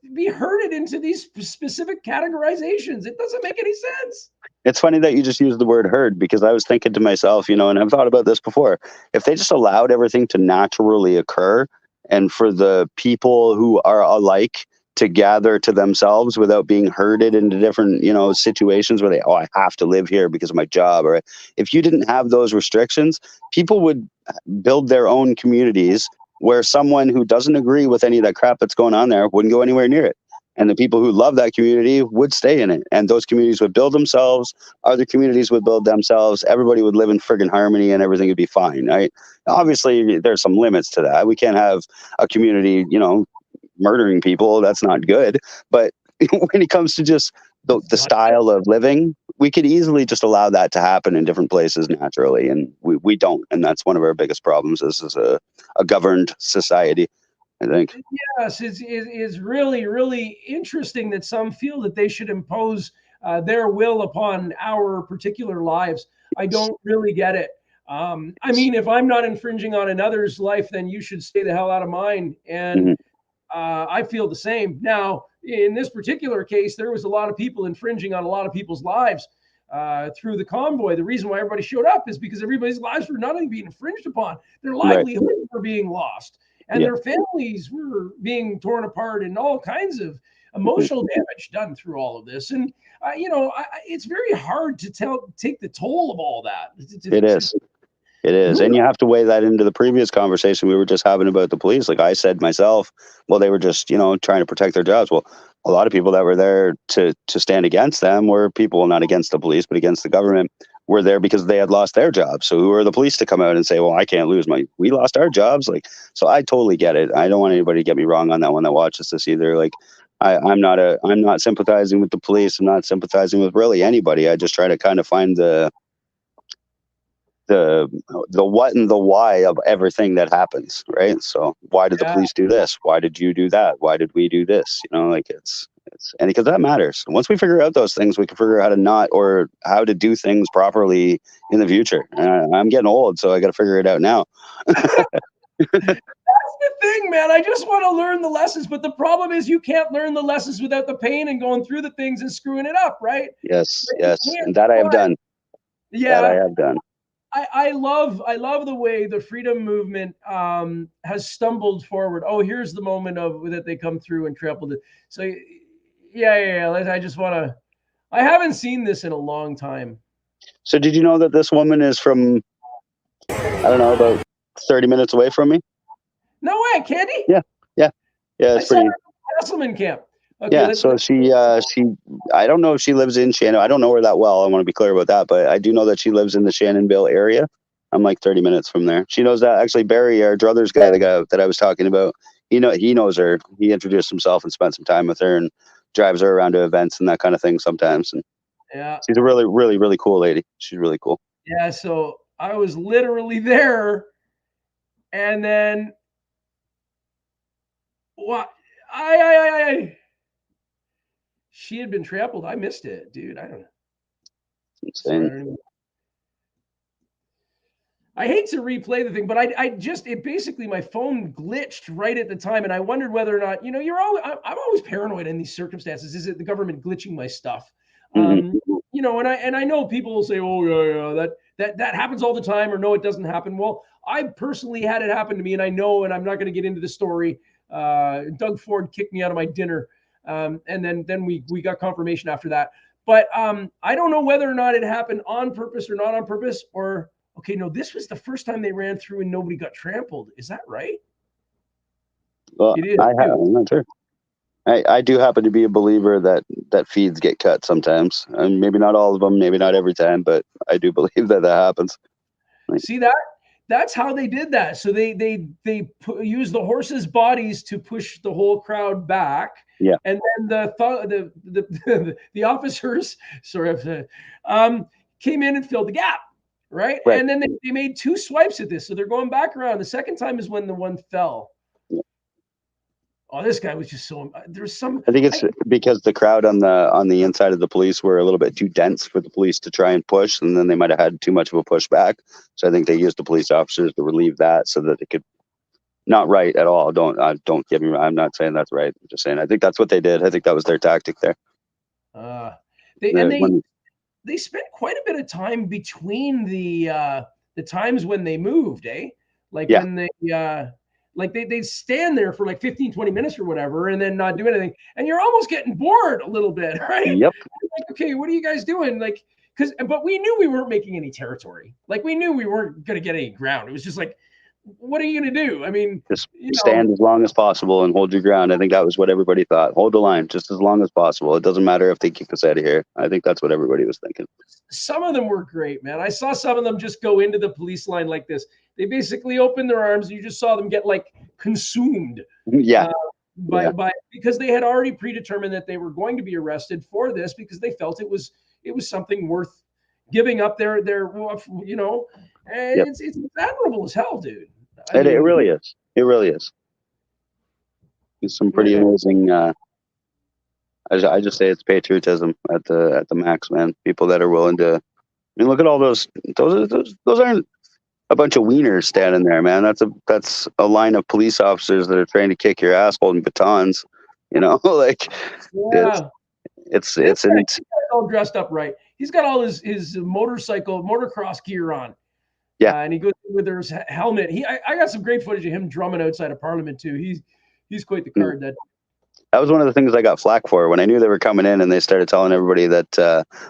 Speaker 1: to be herded into these specific categorizations? It doesn't make any sense.
Speaker 13: It's funny that you just used the word herd, because I was thinking to myself, and I've thought about this before. If they just allowed everything to naturally occur, and for the people who are alike to gather to themselves without being herded into different, situations where I have to live here because of my job. Or if you didn't have those restrictions, people would build their own communities where someone who doesn't agree with any of that crap that's going on there wouldn't go anywhere near it. And the people who love that community would stay in it. And those communities would build themselves. Other communities would build themselves. Everybody would live in friggin' harmony and everything would be fine, right? Obviously, there's some limits to that. We can't have a community, murdering people. That's not good. But when it comes to just the style of living, we could easily just allow that to happen in different places naturally. And we don't. And that's one of our biggest problems is a governed society, I think.
Speaker 1: Yes, it's really, really interesting that some feel that they should impose their will upon our particular lives. I don't really get it. I mean, if I'm not infringing on another's life, then you should stay the hell out of mine. And I feel the same. Now, in this particular case, there was a lot of people infringing on a lot of people's lives through the convoy. The reason why everybody showed up is because everybody's lives were not only being infringed upon, their livelihoods were being lost. And their families were being torn apart and all kinds of emotional damage done through all of this. And, it's very hard to take the toll of all that.
Speaker 13: It is. It is. And you have to weigh that into the previous conversation we were just having about the police. Like I said myself, well, they were just, trying to protect their jobs. Well, a lot of people that were there to stand against them were people not against the police, but against the government, were there because they had lost their jobs. So who are the police to come out and say, well, I can't lose we lost our jobs. So I totally get it. I don't want anybody to get me wrong on that one that watches this either. I'm not sympathizing with the police. I'm not sympathizing with really anybody. I just try to kind of find the what and the why of everything that happens, right? So why did the police do this? Why did you do that? Why did we do this? It's and because that matters. Once we figure out those things, we can figure out how to do things properly in the future. I'm getting old, so I got to figure it out now.
Speaker 1: That's the thing, man. I just want to learn the lessons, but the problem is you can't learn the lessons without the pain and going through the things and screwing it up, right?
Speaker 13: Yes, and that I have done.
Speaker 1: Yeah,
Speaker 13: that I have done.
Speaker 1: I love the way the freedom movement has stumbled forward. Oh, here's the moment that they come through and trampled it. So yeah. I just want to. I haven't seen this in a long time.
Speaker 13: So did you know that this woman is from, I don't know, about 30 minutes away from me?
Speaker 1: No way, Candy.
Speaker 13: Yeah. It's pretty.
Speaker 1: Castleman camp. Okay,
Speaker 13: yeah, so she I don't know if she lives in Shannon. I don't know her that well. I want to be clear about that, but I do know that she lives in the Shannonville area. I'm like 30 minutes from there. She knows that. Actually, Barry, our druthers guy, the guy that I was talking about, he knows her. He introduced himself and spent some time with her and drives her around to events and that kind of thing sometimes. And she's a really, really, really cool lady. She's really cool.
Speaker 1: Yeah, so I was literally there, and then what? She had been trampled. I missed it, dude. I don't know.
Speaker 13: Insane.
Speaker 1: I hate to replay the thing, but it basically my phone glitched right at the time, and I wondered whether or not, I'm always paranoid in these circumstances. Is it the government glitching my stuff? You know, and I know people will say, oh yeah, that happens all the time, or no, it doesn't happen. Well, I personally had it happen to me, and I know, and I'm not going to get into the story. Doug Ford kicked me out of my dinner, and then we got confirmation after that. But I don't know whether or not it happened on purpose or not on purpose, or okay, no, this was the first time they ran through and nobody got trampled. Is that right?
Speaker 13: Well,
Speaker 1: It is.
Speaker 13: I'm not sure. I do happen to be a believer that feeds get cut sometimes, and maybe not all of them, maybe not every time, but I do believe that happens.
Speaker 1: See that? That's how they did that. So they used the horses' bodies to push the whole crowd back.
Speaker 13: Yeah.
Speaker 1: And then the officers came in and filled the gap, right? And then they made 2 swipes at this. So they're going back around. The second time is when the one fell. Oh, this guy was just so. There's some.
Speaker 13: I think it's because the crowd on the inside of the police were a little bit too dense for the police to try and push, and then they might have had too much of a pushback. So I think they used the police officers to relieve that, so that they could. Not right at all. Don't get me wrong. I'm not saying that's right. I'm just saying I think that's what they did. I think that was their tactic there.
Speaker 1: They spent quite a bit of time between the times when they moved, eh? Like when they. Like they stand there for like 15, 20 minutes or whatever, and then not do anything. And you're almost getting bored a little bit, right?
Speaker 13: Yep.
Speaker 1: Like, okay, what are you guys doing? Like, but we knew we weren't making any territory. Like we knew we weren't going to get any ground. It was just like, what are you going to do? I mean,
Speaker 13: just stand as long as possible and hold your ground. I think that was what everybody thought. Hold the line just as long as possible. It doesn't matter if they kick us out of here. I think that's what everybody was thinking.
Speaker 1: Some of them were great, man. I saw some of them just go into the police line like this. They basically opened their arms. And you just saw them get like consumed.
Speaker 13: Yeah.
Speaker 1: By because they had already predetermined that they were going to be arrested for this because they felt it was something worth giving up their you know. And it's admirable as hell, dude.
Speaker 13: It really is. It really is. It's some pretty amazing. I just say it's patriotism at the max, man. People that are willing to. I mean, look at all those. Those aren't a bunch of wieners standing there, man. That's a line of police officers that are trying to kick your ass holding batons. You know, like it's
Speaker 1: all dressed up right. He's got all his motocross gear on.
Speaker 13: Yeah,
Speaker 1: and he goes with his helmet. I got some great footage of him drumming outside of Parliament too. He's quite the card.
Speaker 13: That was one of the things I got flack for when I knew they were coming in, and they started telling everybody that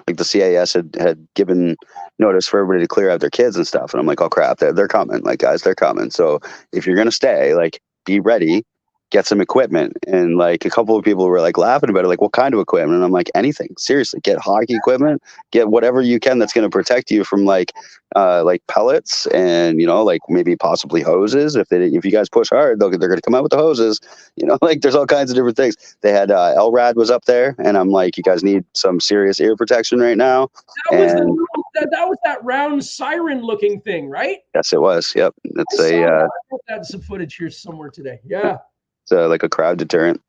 Speaker 13: like the CAS had given notice for everybody to clear out their kids and stuff. And I'm like, oh crap, they're coming. Like, guys, they're coming. So if you're gonna stay, like, be ready. Get some equipment. And like a couple of people were like laughing about it, like, what kind of equipment? And I'm like, anything. Seriously, get hockey equipment, get whatever you can that's going to protect you from like pellets and, you know, like maybe possibly hoses. If you guys push hard, they're going to come out with the hoses, you know, like there's all kinds of different things. They had LRAD was up there, and I'm like, you guys need some serious ear protection right now.
Speaker 1: That was that round siren looking thing, right?
Speaker 13: Yes, it was. Yep. It's
Speaker 1: I got some footage here somewhere today. Yeah.
Speaker 13: It's like a crowd deterrent.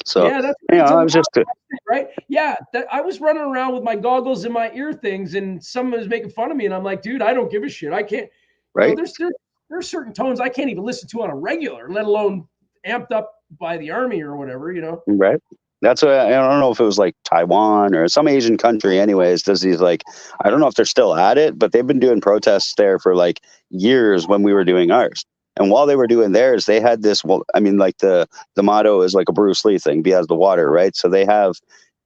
Speaker 13: So
Speaker 1: yeah,
Speaker 13: I was just
Speaker 1: right. Yeah, I was running around with my goggles and my ear things, and someone was making fun of me, and I'm like, dude, I don't give a shit. I can't.
Speaker 13: Right.
Speaker 1: You know, there's certain tones I can't even listen to on a regular, let alone amped up by the army or whatever. You know.
Speaker 13: Right. That's what I don't know if it was like Taiwan or some Asian country. Anyways, does these like I don't know if they're still at it, but they've been doing protests there for like years when we were doing ours. And while they were doing theirs, they had this, well, I mean, like the motto is like a Bruce Lee thing, be as the water, right? So they have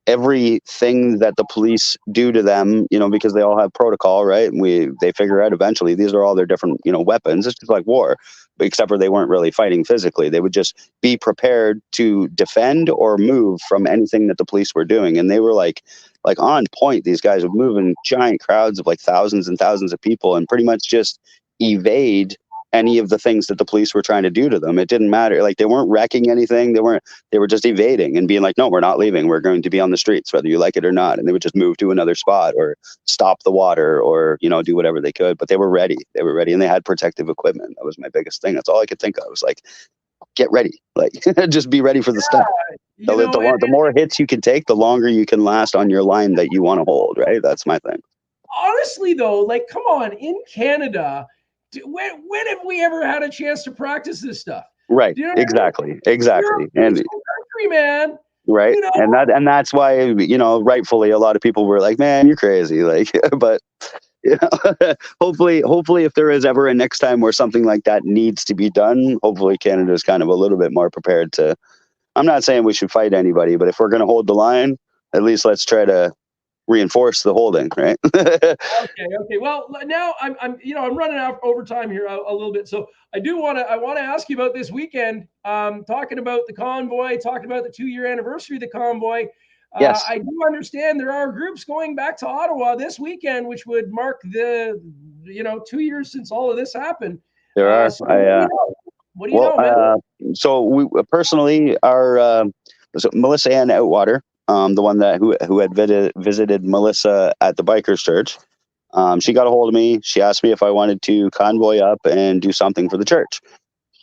Speaker 13: everything that the police do to them, you know, because they all have protocol, right? And they figure out eventually these are all their different, you know, weapons. It's just like war, except for they weren't really fighting physically. They would just be prepared to defend or move from anything that the police were doing. And they were like on point. These guys would move in giant crowds of like thousands and thousands of people and pretty much just evade any of the things that the police were trying to do to them. It didn't matter. Like they weren't wrecking anything. They were just evading and being like, no, we're not leaving. We're going to be on the streets, whether you like it or not. And they would just move to another spot or stop the water or, you know, do whatever they could, but they were ready. They were ready and they had protective equipment. That was my biggest thing. That's all I could think of. It was like, get ready. Like just be ready for the stuff. The more hits you can take, the longer you can last on your line that you want to hold. Right. That's my thing.
Speaker 1: Honestly though, like, come on, in Canada, when have we ever had a chance to practice this stuff?
Speaker 13: Right.
Speaker 1: You know
Speaker 13: exactly. And
Speaker 1: country, man.
Speaker 13: Right.
Speaker 1: You know,
Speaker 13: And that's why, rightfully a lot of people were like, man, you're crazy. Like, but hopefully if there is ever a next time where something like that needs to be done, hopefully Canada is kind of a little bit more prepared to. I'm not saying we should fight anybody, but if we're going to hold the line, at least let's try to reinforce the holding, right?
Speaker 1: Okay. Well, now I'm running out over time here a little bit, so I want to ask you about this weekend. Talking about the convoy, talking about the 2-year anniversary of the convoy.
Speaker 13: Yes.
Speaker 1: I do understand there are groups going back to Ottawa this weekend, which would mark the 2 years since all of this happened.
Speaker 13: There are.
Speaker 1: So what do you know, man?
Speaker 13: So we personally are so Melissa Ann Outwater, the one who had visited Melissa at the Bikers Church. She got a hold of me. She asked me if I wanted to convoy up and do something for the church.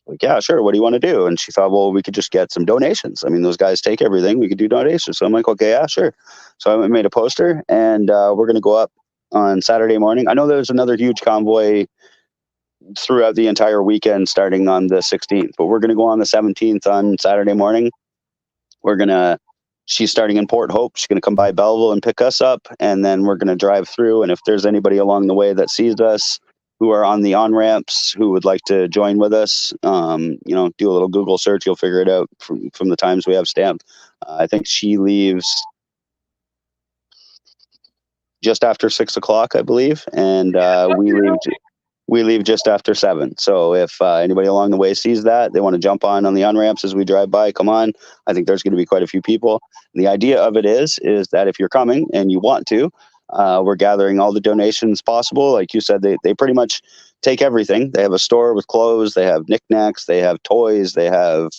Speaker 13: Like, yeah, sure. What do you want to do? And she thought, well, we could just get some donations. I mean, those guys take everything. We could do donations. So I'm like, okay, yeah, sure. So I made a poster, and we're going to go up on Saturday morning. I know there's another huge convoy throughout the entire weekend starting on the 16th, but we're going to go on the 17th on Saturday morning. She's starting in Port Hope. She's going to come by Belleville and pick us up, and then we're going to drive through. And if there's anybody along the way that sees us who are on the on-ramps who would like to join with us, do a little Google search. You'll figure it out from the times we have stamped. I think she leaves just after 6:00, I believe. And we leave just after 7. So if anybody along the way sees that, they want to jump on the on-ramps as we drive by, come on. I think there's going to be quite a few people. And the idea of it is that if you're coming and you want to, we're gathering all the donations possible. Like you said, they pretty much take everything. They have a store with clothes, they have knickknacks, they have toys, they have,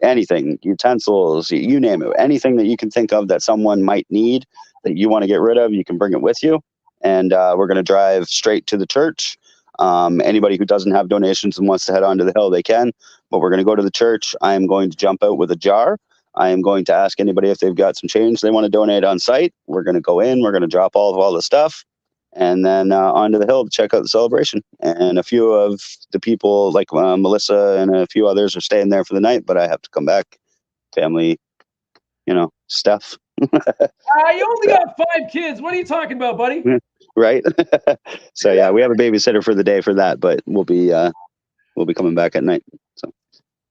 Speaker 13: anything, utensils, you name it, anything that you can think of that someone might need that you want to get rid of, you can bring it with you. And we're going to drive straight to the church. Anybody who doesn't have donations and wants to head onto the hill, they can. But we're going to go to the church. I am going to jump out with a jar. I am going to ask anybody if they've got some change they want to donate on site. We're going to go in. We're going to drop all the stuff. And then onto the hill to check out the celebration. And a few of the people, like Melissa and a few others, are staying there for the night. But I have to come back. Family, stuff.
Speaker 1: You only got 5 kids. What are you talking about, buddy?
Speaker 13: Right. So yeah, we have a babysitter for the day for that, but we'll be coming back at night.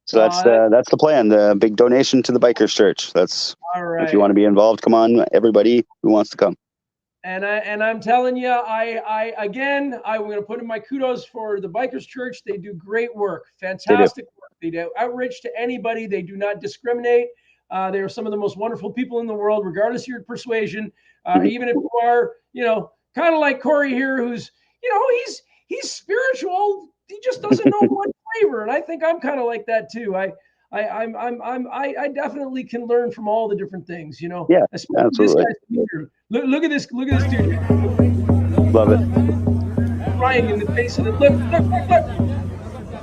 Speaker 13: So that's the plan. The big donation to the Bikers Church. That's all right. If you want to be involved, come on, everybody who wants to come.
Speaker 1: And I'm telling you, I'm going to put in my kudos for the Bikers Church. They do great work, fantastic work. They do outreach to anybody. They do not discriminate. They are some of the most wonderful people in the world, regardless of your persuasion. Even if you are, kind of like Corey here, who's, he's spiritual. He just doesn't know what flavor. And I think I'm kind of like that too. I definitely can learn from all the different things,
Speaker 13: Yeah, absolutely.
Speaker 1: Look at this dude.
Speaker 13: Love it.
Speaker 1: Crying in the face of the look.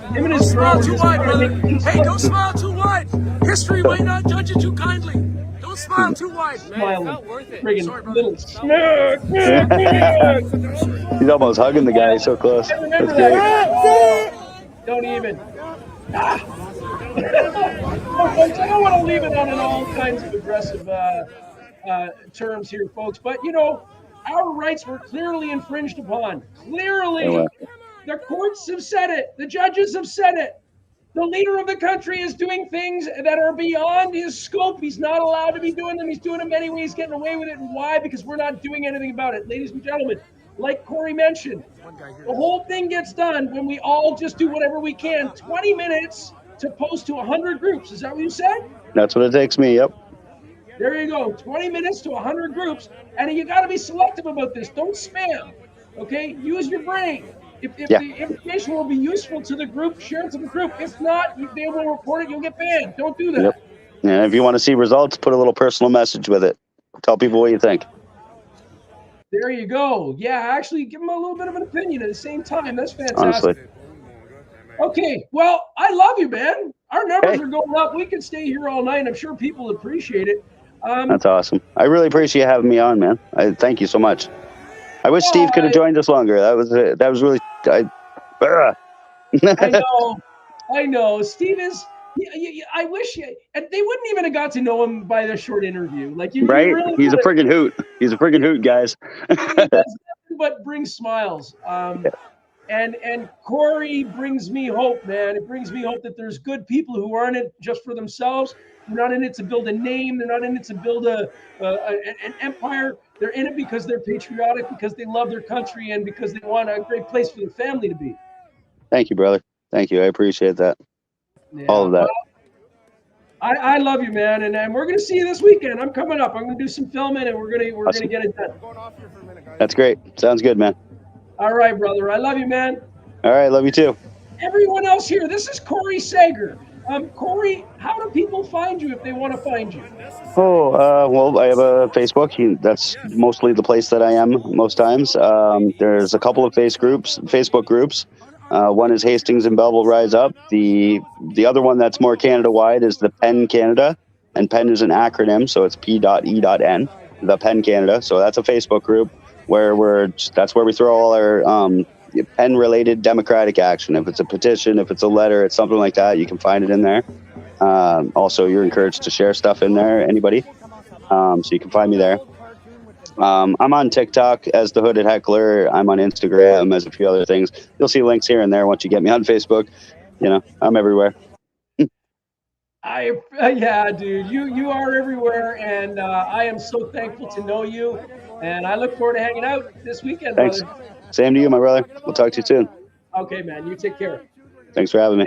Speaker 1: Him and his
Speaker 4: smile too wide, brother. Hey, don't smile too wide. History might not judge you too kindly. Don't smile too wide.
Speaker 1: Man, it's not worth it. Sorry, little
Speaker 13: He's almost hugging the guy. He's so close. That's great.
Speaker 1: Don't even. I don't want to leave it on all kinds of aggressive terms here, folks. But, our rights were clearly infringed upon. Clearly. The courts have said it. The judges have said it. The leader of the country is doing things that are beyond his scope. He's not allowed to be doing them. He's doing them anyway. He's getting away with it. And why? Because we're not doing anything about it. Ladies and gentlemen, like Corey mentioned, the whole thing gets done when we all just do whatever we can. 20 minutes to post to 100 groups. Is that what you said?
Speaker 13: That's what it takes me, yep.
Speaker 1: There you go. 20 minutes to 100 groups. And you got to be selective about this. Don't spam. Okay? Use your brain. If the information will be useful to the group, share it to the group. If not, they will report it. You'll get banned. Don't do that.
Speaker 13: Yep. And if you want to see results, put a little personal message with it. Tell people what you think.
Speaker 1: There you go. Yeah, actually give them a little bit of an opinion at the same time. That's fantastic.
Speaker 13: Honestly.
Speaker 1: Okay, well, I love you, man. Our numbers are going up. We could stay here all night. I'm sure people appreciate it.
Speaker 13: That's awesome. I really appreciate having me on, man. Thank you so much. I wish Steve could have joined us longer. That was really. I
Speaker 1: know. Steve is Yeah, I wish and they wouldn't even have got to know him by the short interview. Like you
Speaker 13: Right?
Speaker 1: really
Speaker 13: He's a
Speaker 1: would have.
Speaker 13: friggin' hoot. He's a friggin' hoot, guys.
Speaker 1: He does nothing but bring smiles. And Corey brings me hope, man. It brings me hope that there's good people who aren't in it just for themselves. They're not in it to build a name. They're not in it to build an empire. They're in it because they're patriotic, because they love their country, and because they want a great place for their family to be.
Speaker 13: Thank you, brother. Thank you. I appreciate that.
Speaker 1: Yeah,
Speaker 13: All of that.
Speaker 1: well, I love you, man, and we're gonna see you this weekend. I'm coming up. I'm gonna do some filming, and we're
Speaker 13: Awesome.
Speaker 1: gonna get it done.
Speaker 13: That's great. Sounds good, man.
Speaker 1: All right, brother. I love you, man.
Speaker 13: All right. Love you too.
Speaker 1: Everyone else here, this is Corey Sager. Corey, how do people find you if they want to find you?
Speaker 13: Oh, well, I have a Facebook. That's mostly the place that I am most times. There's a couple of Facebook groups. One is Hastings and Bell will Rise Up. The other one that's more Canada-wide is the PEN Canada, and PEN is an acronym, so it's P.E.N, the PEN Canada. So that's a Facebook group where that's where we throw all our PEN-related democratic action. If it's a petition, if it's a letter, it's something like that, you can find it in there. Also, you're encouraged to share stuff in there, anybody. So you can find me there. I'm on TikTok as the Hooded Heckler. I'm on Instagram as a few other things. You'll see links here and there once you get me on Facebook. You know, I'm everywhere.
Speaker 1: Yeah, dude, you are everywhere, and I am so thankful to know you, and I look forward to hanging out this weekend,
Speaker 13: Thanks.
Speaker 1: brother.
Speaker 13: Same to you, my brother. We'll talk to you soon.
Speaker 1: Okay, man, you take care.
Speaker 13: Thanks for having me.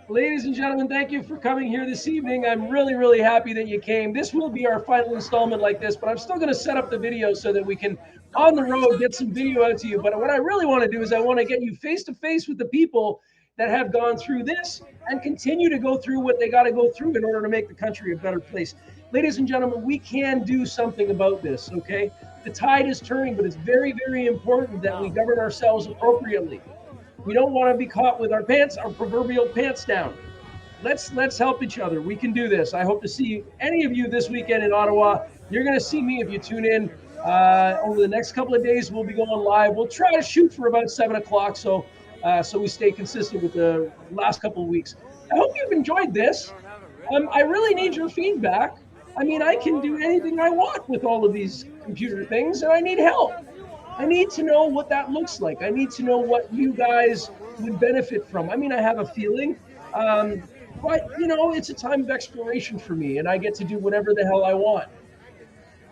Speaker 1: Ladies and gentlemen, thank you for coming here this evening. I'm really, really happy that you came. This will be our final installment like this, but I'm still going to set up the video so that we can, on the road, get some video out to you. But what I really want to do is I want to get you face to face with the people that have gone through this and continue to go through what they got to go through in order to make the country a better place. Ladies and gentlemen, we can do something about this, okay? The tide is turning, but it's very, very important that we govern ourselves appropriately. We don't want to be caught with our proverbial pants down. Let's help each other. We can do this. I hope to see any of you this weekend in Ottawa. You're going to see me if you tune in. Over the next couple of days, we'll be going live. We'll try to shoot for about 7 o'clock, so we stay consistent with the last couple of weeks. I hope you've enjoyed this. I really need your feedback. I mean, I can do anything I want with all of these computer things, and I need help. I need to know what that looks like. I need to know what you guys would benefit from. I mean, I have a feeling, but, you know, it's a time of exploration for me, and I get to do whatever the hell I want.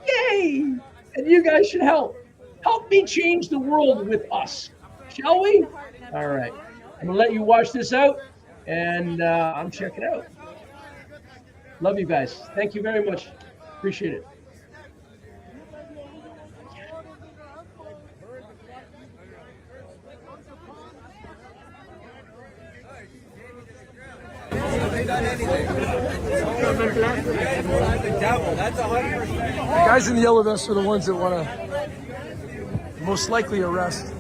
Speaker 1: Yay! And you guys should help. Help me change the world with us. Shall we? All right. I'm going to let you watch this out, and I'm checking out. Love you guys. Thank you very much. Appreciate it.
Speaker 4: The guys in the yellow vests are the ones that want to most likely arrest.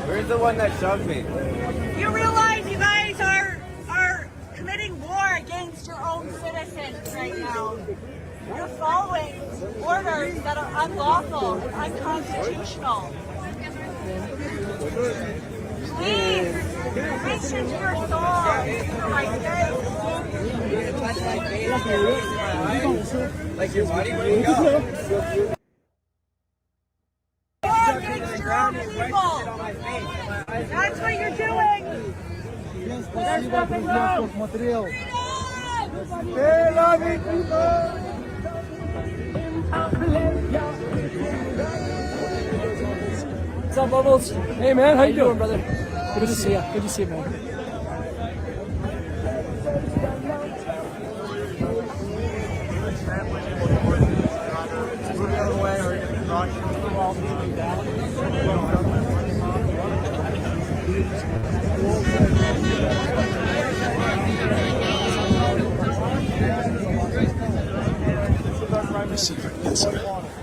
Speaker 7: Where's the one that shoved me?
Speaker 5: You realize you guys are committing war against your own citizens right now. You're following orders that are unlawful and unconstitutional. Please, reach into your soul for my sake.
Speaker 7: Like your body? Where do you go?
Speaker 5: You're getting strong people. That's what you're doing. There's nothing wrong.
Speaker 4: What's up, Bubbles? Hey, man, how you doing, brother? Good to see you. Good to see you, man.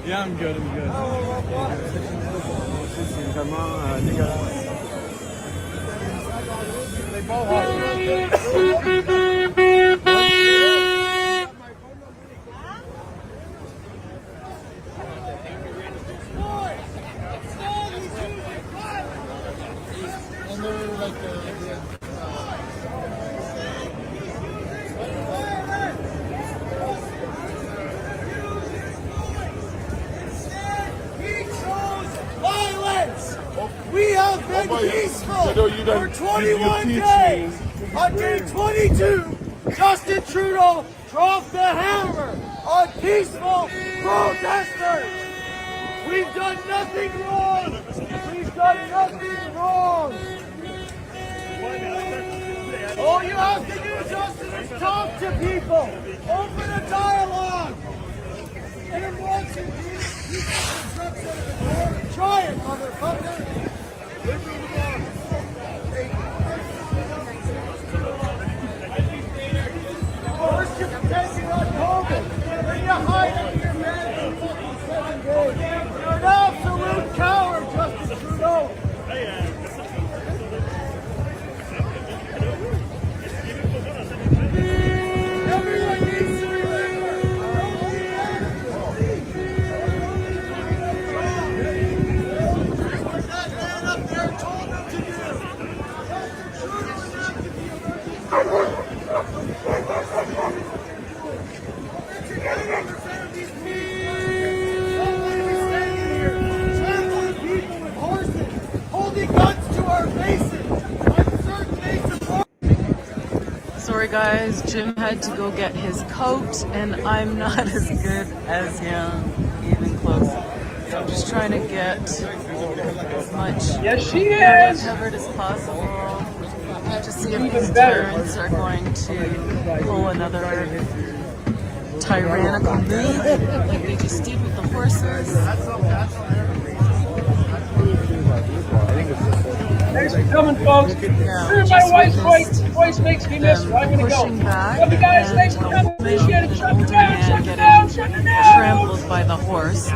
Speaker 7: Yeah, I'm good. Come on,
Speaker 6: Trudeau for 21 days. On day 22, Justin Trudeau dropped the hammer on peaceful protesters. We've done nothing wrong. We've done nothing wrong. All you have to do, Justin, is talk to people. Open a dialogue. And once you try it, motherfucker. First you pretend you're on COVID, then you hide under your mask for 7 days. You're an absolute coward, Justin Trudeau. Everyone needs to remember. What that man up there told them to do. Justin Trudeau is active.
Speaker 14: Sorry guys, Jim had to go get his coat and I'm not as good as him, even close. So I'm just trying to get as much covered as possible to see if these turns are going to pull another tyrannical move like they just did with the horses.
Speaker 1: Thanks for coming, folks. My wife's voice makes me miss her. I'm going to go. Love you guys. Thanks for coming. Appreciate it. Shut it down. Shut it down. Shut it down.
Speaker 14: Trampled by the horse.